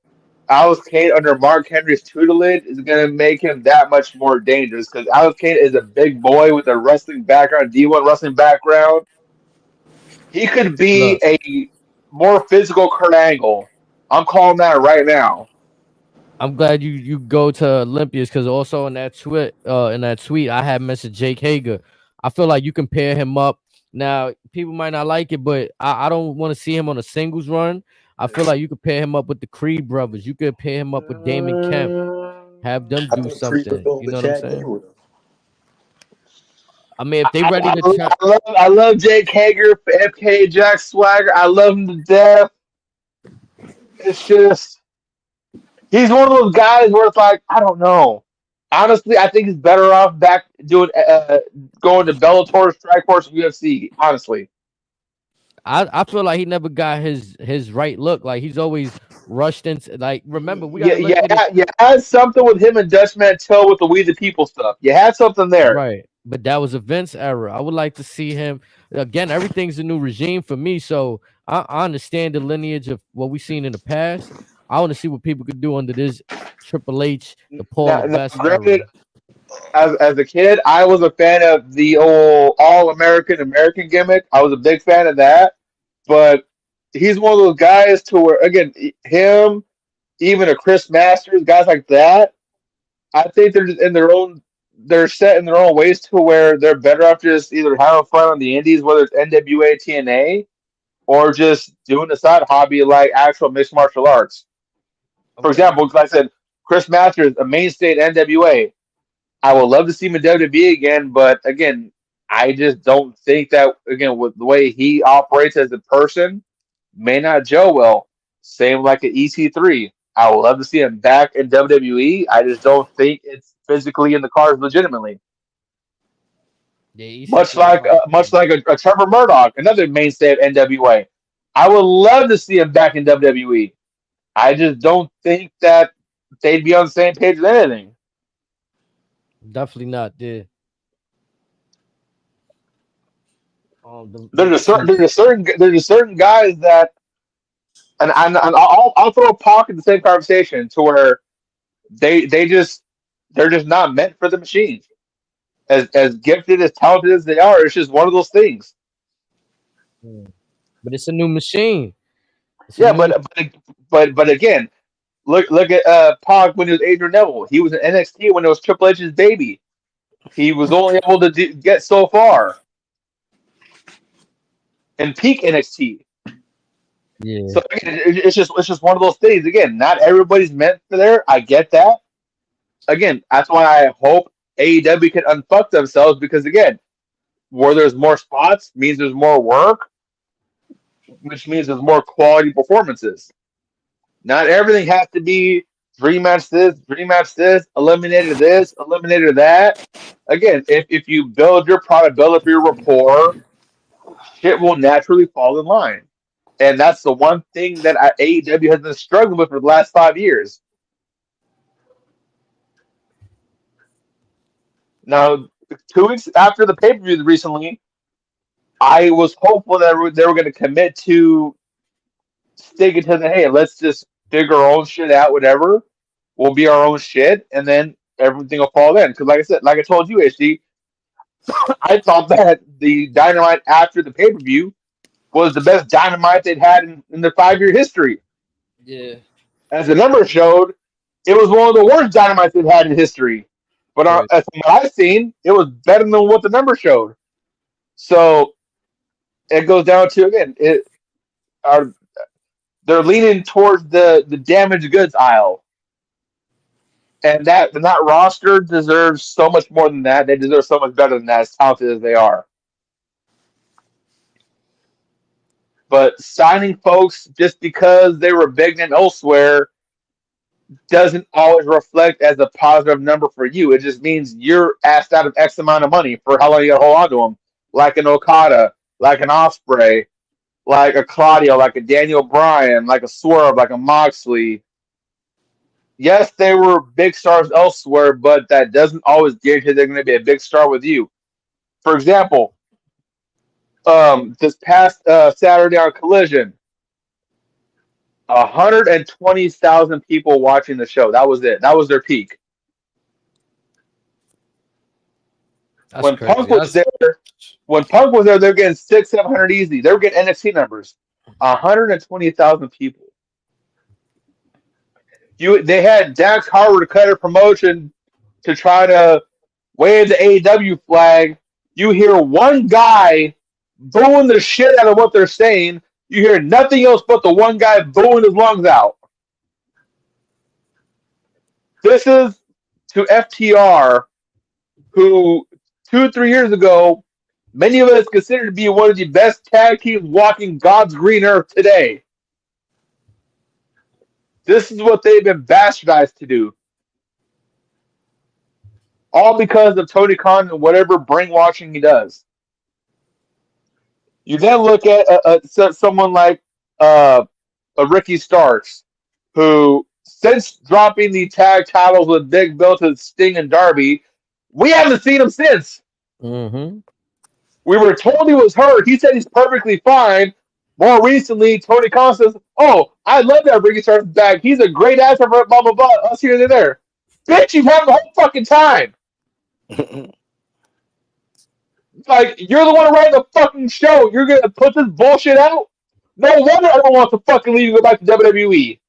Alex Kane under Mark Henry's tutelage is going to make him that much more dangerous because Alex Kane is a big boy with a wrestling background, D1 wrestling background. He could be Look, a more physical Kurt Angle. I'm calling that right now. I'm glad you go to Olympias because also in that tweet I had mentioned Jake Hager. I feel like you can pair him up. Now people might not like it, but I don't want to see him on a singles run. I feel like you could pair him up with the Creed brothers. You could pair him up with Damon Kemp. Have them I do thought Creed was something. going You with know what I'm Chad saying? Gable. I mean, if they ready to try, I love Jake Hager, FK Jack Swagger. I love him to death. It's just he's one of those guys where it's like I don't know. Honestly, I think he's better off back doing going to Bellator, Strikeforce, UFC. Honestly, I feel like he never got his right look. Like he's always rushed into. Like remember, we got yeah, to look at it. you had something with him and Dutch Mantel with the We the People stuff. You had something there. Right. But that was a Vince era. I would like to see him again. Everything's a new regime for me. So I understand the lineage of what we've seen in the past. I want to see what people could do under this Triple H, the Paul Now, Levesque era. granted, as a kid, I was a fan of the old All American American gimmick. I was a big fan of that. But he's one of those guys to where again him, even a Chris Masters, guys like that. I think they're just in their own. They're set in their own ways to where they're better off just either having fun on the indies, whether it's NWA, TNA, or just doing a side hobby like actual mixed martial arts. For Okay. example, like I said, Chris Masters, a mainstay at NWA. I would love to see him in WWE again, but again, I just don't think that again with the way he operates as a person may not gel well. Same like an EC3. I would love to see him back in WWE. I just don't think it's physically in the cards legitimately. Yeah, EC3 is hard. Much like a Trevor Murdoch, another mainstay of NWA. I would love to see him back in WWE. I just don't think that they'd be on the same page with anything. Definitely not there. There's a certain guys that and I'll throw Pac in the same conversation to where they just they're just not meant for the machine. As gifted as talented as they are, it's just one of those things. But it's a new machine. It's a Yeah, new. but again, look at Pac when he was Adrian Neville. He was in NXT when it was Triple H's baby. He was only able to get so far in peak NXT. Yeah. So again, it's just one of those things. Again, not everybody's meant for there. I get that. Again, that's why I hope AEW can unfuck themselves because again, where there's more spots means there's more work, which means there's more quality performances. Not everything has to be dream match this, eliminator that. Again, if you build your product, build up your rapport, shit will naturally fall in line. And that's the one thing that AEW has been struggling with for the last 5 years. Now, 2 weeks after the pay per view recently, I was hopeful that they were going to commit to sticking to the hey, let's just figure our own shit out, whatever. We'll be our own shit, and then everything will fall in. Because, like I said, like I told you, HD, I thought that the Dynamite after the pay per view was the best Dynamite they'd had in their 5 year history. Yeah. As the numbers showed, it was one of the worst Dynamites they've had in history. But Right. as from what I've seen, it was better than what the numbers showed. So it goes down to again, are they're leaning towards the damaged goods aisle, and that roster deserves so much more than that. They deserve so much better than that, as talented as they are. But signing folks just because they were big and elsewhere doesn't always reflect as a positive number for you. It just means you're asked out of X amount of money for how long you got to hold on to them, like an Okada, like an Osprey, like a Claudio, like a Daniel Bryan, like a Swerve, like a Moxley. Yes, they were big stars elsewhere, but that doesn't always guarantee they're going to be a big star with you. For example, this past Saturday on Collision, 120,000 people watching the show. That was it. That was their peak. That's crazy. When Punk was there, they're getting 600-700 easy. They were getting NXT numbers. 120,000 people. They had Dax Harwood cut a promotion to try to wave the AEW flag. You hear one guy booing the shit out of what they're saying. You hear nothing else but the one guy booing his lungs out. This is to FTR, who 2-3 years ago, many of us considered to be one of the best tag teams walking God's green earth today. This is what they've been bastardized to do. All because of Tony Khan and whatever brainwashing he does. You then look at someone like a Ricky Starks, who, since dropping the tag titles with Big Bill to Sting and Darby, we haven't seen him since. Mm-hmm. We were told he was hurt. He said he's perfectly fine. More recently, Tony Khan says, "Oh, I love that Ricky Starks is back. He's a great actor for blah, blah, blah, us here and there." Bitch, you've had the whole fucking time. Like, you're the one writing the fucking show. You're going to put this bullshit out? No wonder everyone wants to fucking leave and go back to WWE.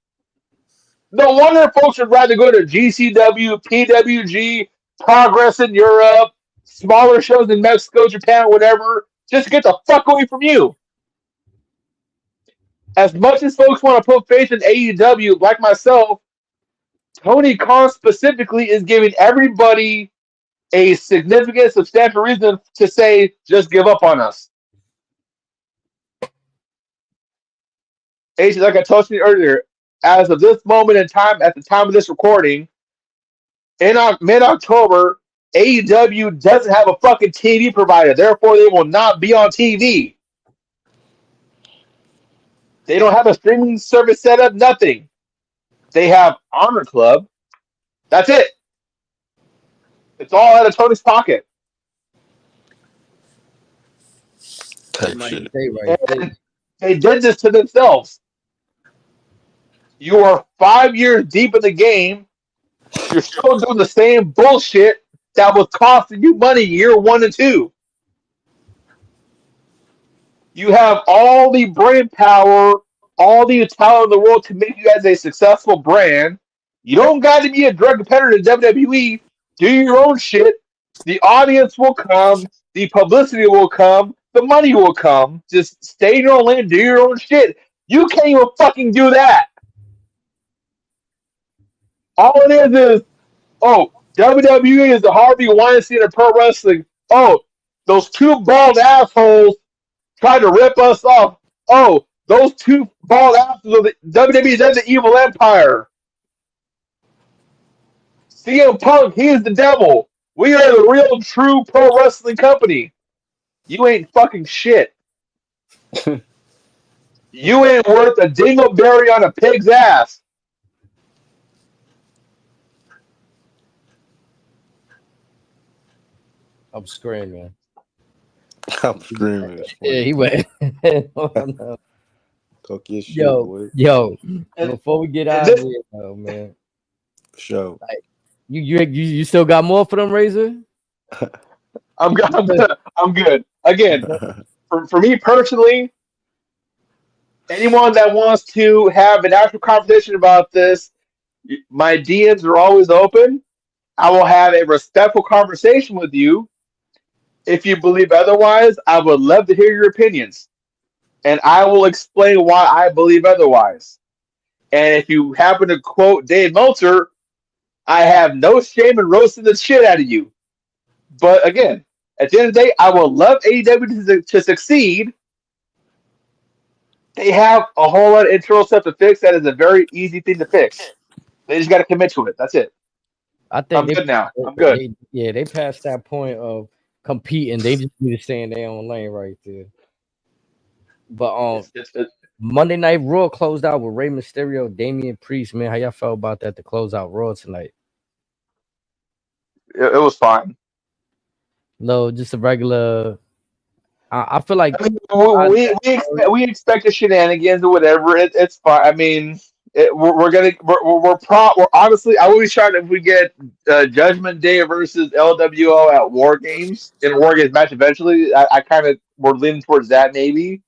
No wonder folks would rather go to GCW, PWG, Progress in Europe, smaller shows in Mexico, Japan, whatever, just to get the fuck away from you. As much as folks want to put faith in AEW, like myself, Tony Khan specifically is giving everybody a significant, substantial reason to say, just give up on us. Like I told you earlier, as of this moment in time, at the time of this recording, in mid-October, AEW doesn't have a fucking TV provider. Therefore, they will not be on TV. They don't have a streaming service set up, nothing. They have Honor Club. That's it. It's all out of Tony's pocket. Right, and they did this to themselves. You are 5 years deep in the game. You're still doing the same bullshit that was costing you money year 1 and 2. You have all the brain power, all the talent in the world to make you guys a successful brand. You don't got to be a direct competitor to WWE. Do your own shit. The audience will come. The publicity will come. The money will come. Just stay in your own lane. Do your own shit. You can't even fucking do that. All it is, oh, WWE is the Harvey Weinstein of pro wrestling. Oh, those two bald assholes tried to rip us off. Oh, those two bald assholes of the WWE is the evil empire. CM Punk, he is the devil. We are the real, true pro wrestling company. You ain't fucking shit. You ain't worth a dingleberry on a pig's ass. I'm screaming. I'm screaming. Yeah, he went. Talk your shit, boy. Yo. Before we get out of here, though, man. Show. Like, you still got more for them, Razor? I'm good. Again, for me personally, anyone that wants to have an actual conversation about this, my DMs are always open. I will have a respectful conversation with you. If you believe otherwise, I would love to hear your opinions. And I will explain why I believe otherwise. And if you happen to quote Dave Meltzer, I have no shame in roasting the shit out of you. But again, at the end of the day, I will love AEW to succeed. They have a whole lot of internal stuff to fix. That is a very easy thing to fix. They just got to commit to it. That's it. I think I'm good now. I'm good. They passed that point of competing. They just need to stay in their own lane right there. But Monday Night Raw closed out with Rey Mysterio, Damian Priest. Man, how y'all felt about that to close out Raw tonight? It was fine. No, just a regular. I feel like we expect the shenanigans or whatever. It's fine. I mean, we're honestly. I will be shocked if we get Judgment Day versus LWO at War Games in a War Games match eventually. I kind of we're leaning towards that maybe.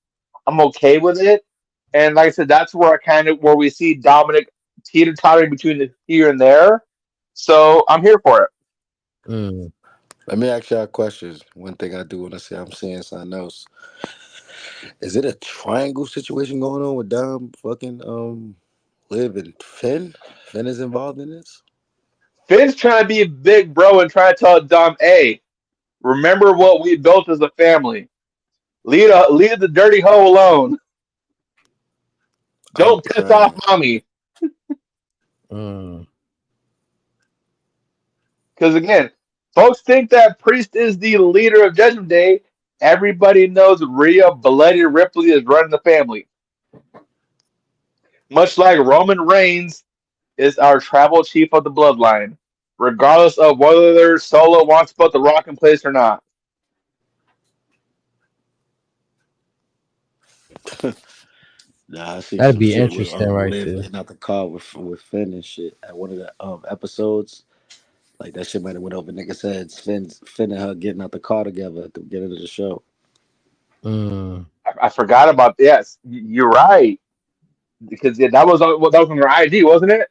I'm okay with it, and like I said, that's where where we see Dominic teeter-tottering between the here and there. So I'm here for it. Let me ask y'all questions. One thing I do want to say, I'm saying something else. Is it a triangle situation going on with Dom fucking Liv and Finn? Finn is involved in this? Finn's trying to be a big bro and trying to tell Dom, hey, remember what we built as a family. Leave the dirty hoe alone. Don't piss off mommy. Because again, folks think that Priest is the leader of Judgment Day. Everybody knows Rhea Bloody Ripley is running the family. Much like Roman Reigns is our tribal chief of the bloodline, regardless of whether Solo wants to put the Rock in place or not. Nah, I see that'd some be shit interesting, with, right Liv there. getting out the car with Finn and shit at one of the episodes. Like that shit might have went over niggas' heads. Finn and her getting out the car together at the beginning of the show. I forgot about yes. You're right because that was on her ID, wasn't it?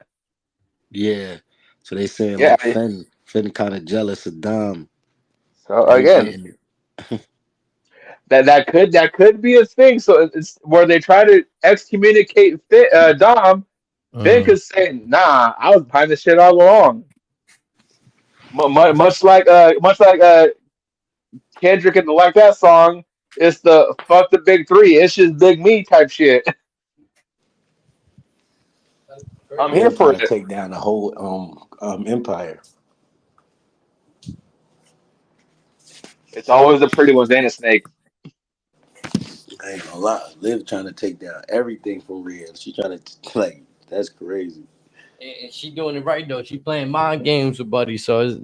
Yeah. So they saying Yeah. like Finn kind of jealous of Dom. So He again, getting it. that could be a thing. So it's where they try to excommunicate Dom. Finn Mm. could say, "Nah, I was behind this shit all along." Much like Kendrick in the Like That song. It's the fuck the big three. It's just big me type shit. I'm here Finn for trying to it. take down the whole empire. It's always the pretty ones, ain't it, Snake? I ain't gonna lie. Liv trying to take down everything for real. She trying to like that's crazy. And she doing it right though. She playing mind games with Buddy, so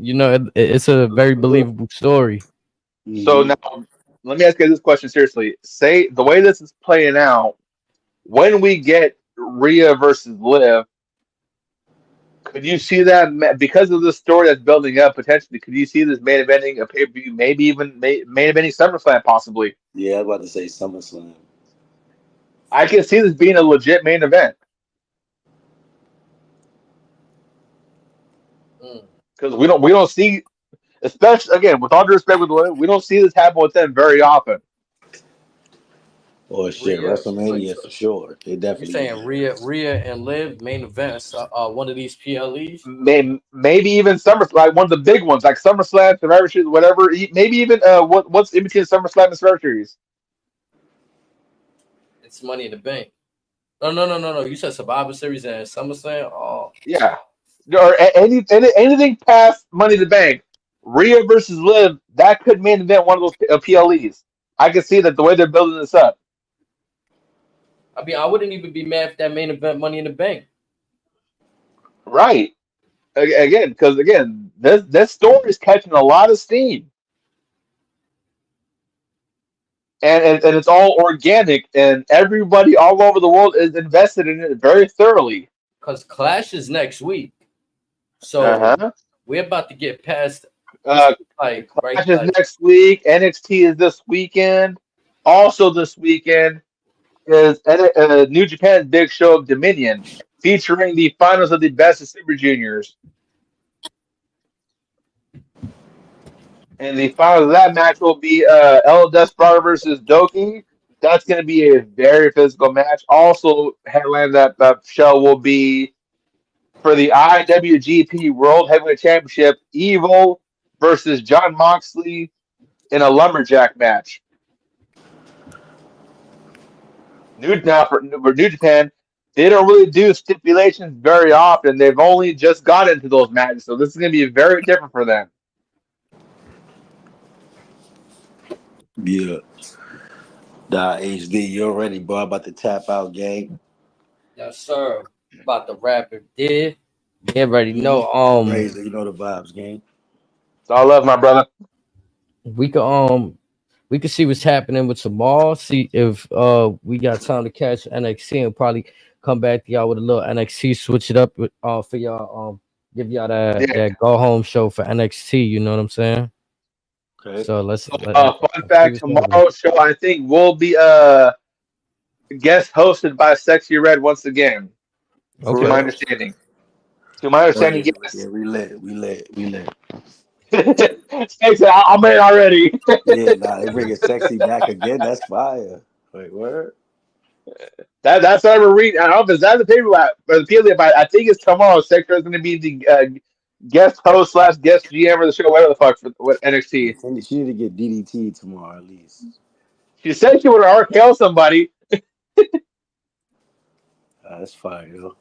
it's a very believable story. So Hmm. now, let me ask you this question seriously. Say the way this is playing out, when we get Rhea versus Liv, could you see that because of the story that's building up potentially? Could you see this main eventing a pay per view, maybe even main eventing SummerSlam possibly? Yeah, I was about to say SummerSlam. I can see this being a legit main event Mm. because we don't see, especially again with all due respect with Liv, we don't see this happen with them very often. Oh shit, Rhea, WrestleMania for sure. They you definitely saying will. Rhea and Liv main events? One of these PLEs. Maybe even SummerSlam, like one of the big ones, like SummerSlam, Survivor Series, whatever. Maybe even what's in between SummerSlam and Survivor Series? It's Money in the Bank. No. You said Survivor Series and SummerSlam. Oh, Yeah, or anything past Money in the Bank, Rhea versus Liv, that could main event one of those PLEs. I can see that the way they're building this up. I mean, I wouldn't even be mad if that main event Money in the Bank. Right. Again, because again, this story is catching a lot of steam, and it's all organic, and everybody all over the world is invested in it very thoroughly. Because Clash is next week, so Uh-huh. we're about to get past this Uh, like right Clash is like next week. NXT is this weekend. Also this weekend is New Japan's big show of Dominion, featuring the finals of the Best of Super Juniors. And the finals of that match will be El Desperado versus Doki. That's going to be a very physical match. Also, headline that show will be for the IWGP World Heavyweight Championship, Evil versus John Moxley in a lumberjack match. For New Japan, they don't really do stipulations very often. They've only just got into those matches, so this is going to be very different for them. Yeah. Nah, HD, you already bro about to tap out, gang. yes sir. About the rapper did. You already Mm-hmm. know. Razor, you know the vibes, gang. It's all love, my brother. We could we could see what's happening with Samal. See if we got time to catch NXT and probably come back to y'all with a little NXT. Switch it up with for y'all. Give y'all that Yeah. that go home show for NXT. You know what I'm saying? Okay. So So, fun let's see fact: what's happening. tomorrow's show, I think, will be guest hosted by Sexy Red once again. For To my Okay. real. understanding. To my Oh understanding, yeah. Yeah, yes. we lit. Thanks, I'm in already. Yeah, nah, they bringing sexy back again. That's fire. Wait, word? That's what I'm reading. I don't know if it's that the paper or the PLE, but I think it's tomorrow. Sexy is going to be the guest host slash guest GM of the show, whatever the fuck for what NXT. She need to get DDT tomorrow at least. She said she would RKO somebody. That's fire, yo.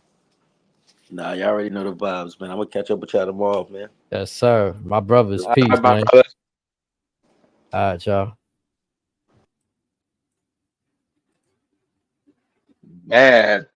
Nah, y'all already know the vibes, man. I'm gonna catch up with y'all tomorrow, man. Yes, sir. My brothers. Peace, My man. brother. All right, y'all. Man.